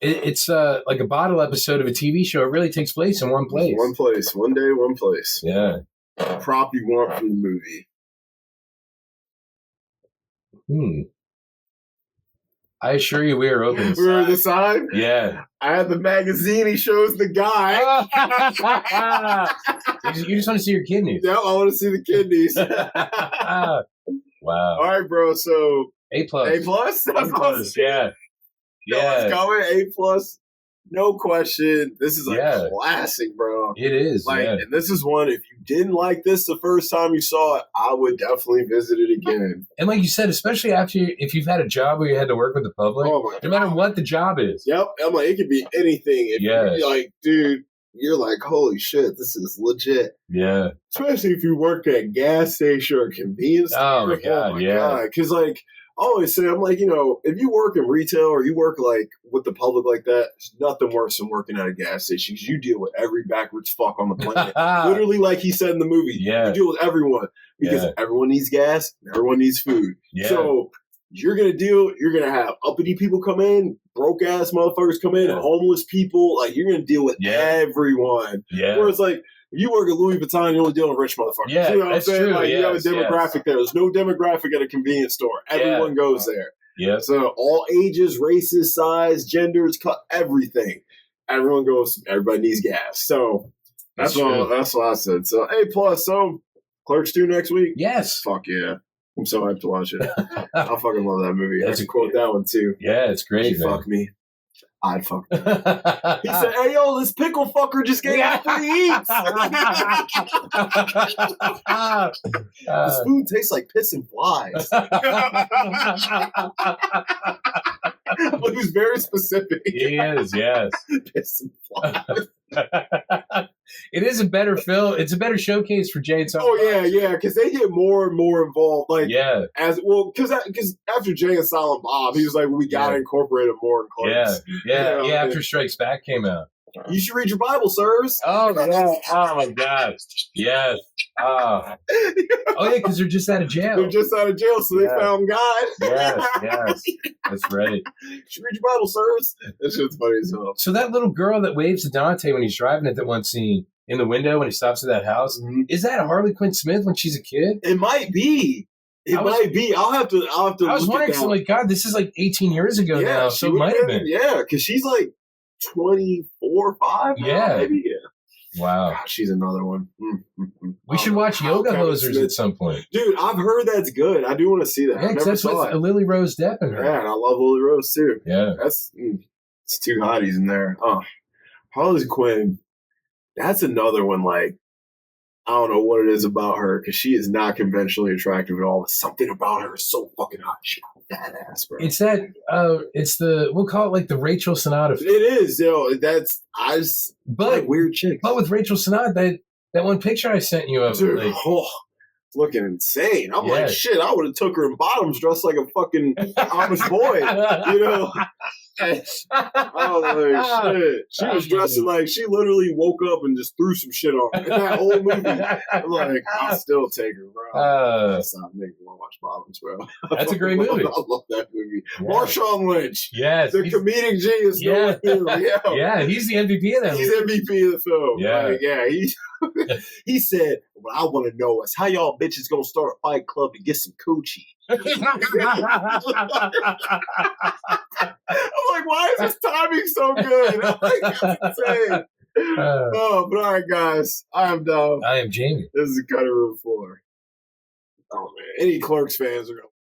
Speaker 2: it's like a bottle episode of a TV show. It really takes place in one place.
Speaker 1: One place. One day, one place.
Speaker 2: Yeah.
Speaker 1: Prop you want from the movie.
Speaker 2: I assure you we are open.
Speaker 1: We're the side?
Speaker 2: Yeah.
Speaker 1: I have the magazine. He shows the guy.
Speaker 2: You just want to see your kidneys.
Speaker 1: Yeah, I want to see the kidneys.
Speaker 2: Wow.
Speaker 1: All right, bro. So
Speaker 2: A+.
Speaker 1: A+?
Speaker 2: Yeah.
Speaker 1: Let's go in A+. No question. This is a classic, bro.
Speaker 2: It is.
Speaker 1: And this is one, if you didn't like this the first time you saw it, I would definitely visit it again.
Speaker 2: And like you said, especially if you've had a job where you had to work with the public, no matter what the job is.
Speaker 1: Yep. I'm like, it could be anything. You're dude, you're like, holy shit, this is legit.
Speaker 2: Yeah.
Speaker 1: Especially if you work at a gas station or a convenience store.
Speaker 2: Oh, my God. God.
Speaker 1: Because, I always say, I'm like, if you work in retail or you work with the public like that, there's nothing worse than working at a gas station, because you deal with every backwards fuck on the planet. Literally, like he said in the movie, you deal with everyone, because everyone needs gas, and everyone needs food. Yeah. So you're going to have uppity people come in, broke ass motherfuckers come in, homeless people. You're going to deal with everyone. Yeah. Whereas you work at Louis Vuitton, you're only dealing with rich motherfuckers.
Speaker 2: Yeah,
Speaker 1: you know what I'm saying?
Speaker 2: True.
Speaker 1: You have a demographic there. There's no demographic at a convenience store. Everyone goes there.
Speaker 2: Yeah.
Speaker 1: So all ages, races, size, genders, everything. Everyone goes. Everybody needs gas. So that's what I said. So A+. So Clerks 2 next week.
Speaker 2: Yes.
Speaker 1: Fuck yeah. I'm so hyped to watch it. I fucking love that movie. I can quote that one too.
Speaker 2: Yeah, it's great.
Speaker 1: Fuck me. I'd fuck him. He said, "Hey, yo, this pickle fucker just gave me free eats." This food tastes like piss and flies. He was very specific.
Speaker 2: He is, yes.
Speaker 1: Piss and flies.
Speaker 2: It is a better film. It's a better showcase for Jay and Silent Bob.
Speaker 1: Oh yeah, because they get more and more involved. Because after Jay and Silent Bob, he was like, we gotta incorporate it more in Clerks.
Speaker 2: Yeah. After Strikes Back came out.
Speaker 1: You should read your Bible, sirs.
Speaker 2: Oh yeah. Oh my God. Yes. Oh yeah, because they're just out of jail.
Speaker 1: They're just out of jail, so they found God.
Speaker 2: Yes. That's right.
Speaker 1: You should read your Bible, sirs. That shit's funny as hell.
Speaker 2: So that little girl that waves to Dante when he's driving at that one scene in the window when he stops at that house, is that Harley Quinn Smith when she's a kid?
Speaker 1: It might be. It might be. I'll have to.
Speaker 2: I was wondering, so like, God, this is like 18 years ago now, so it might have been.
Speaker 1: Yeah, because she's like 24, 5 now, maybe. Yeah.
Speaker 2: Wow.
Speaker 1: God, she's another one.
Speaker 2: We should watch Yoga Hosers at some point.
Speaker 1: Dude, I've heard that's good. I do want to see that.
Speaker 2: Yeah, because that's with Lily Rose Depp in her.
Speaker 1: Yeah, and I love Lily Rose, too.
Speaker 2: Yeah.
Speaker 1: It's two hotties in there. Oh, Harley Quinn, that's another one, like, I don't know what it is about her, because she is not conventionally attractive at all. Something about her is so fucking hot. She's badass, bro.
Speaker 2: It's that, we'll call it like the Rachel Sonata.
Speaker 1: It is, like weird chick.
Speaker 2: But with Rachel Sonata, that one picture I sent you of
Speaker 1: dude, looking insane. I'm like, shit, I would have took her in bottoms dressed like a fucking Amish boy, you know? I was like, shit. She was dressing like she literally woke up and just threw some shit on in that whole movie. I'm like, I'll still take her, bro. That's not making me want to watch bottoms, bro.
Speaker 2: That's a great movie.
Speaker 1: I love that movie. Yeah. Marshawn Lynch.
Speaker 2: Yes.
Speaker 1: The comedic genius.
Speaker 2: Yeah. Yeah, he's the MVP of that movie.
Speaker 1: He's MVP of the film.
Speaker 2: Yeah.
Speaker 1: Like, yeah, he said, what I want to know is how y'all bitches gonna start a fight club and get some coochie. I'm like, why is this timing so good? I'm like, that's insane. But all right, guys. I am Dom.
Speaker 2: I am Jamie.
Speaker 1: This is Cutting Room Floor. Oh, man. Any Clerks fans are going to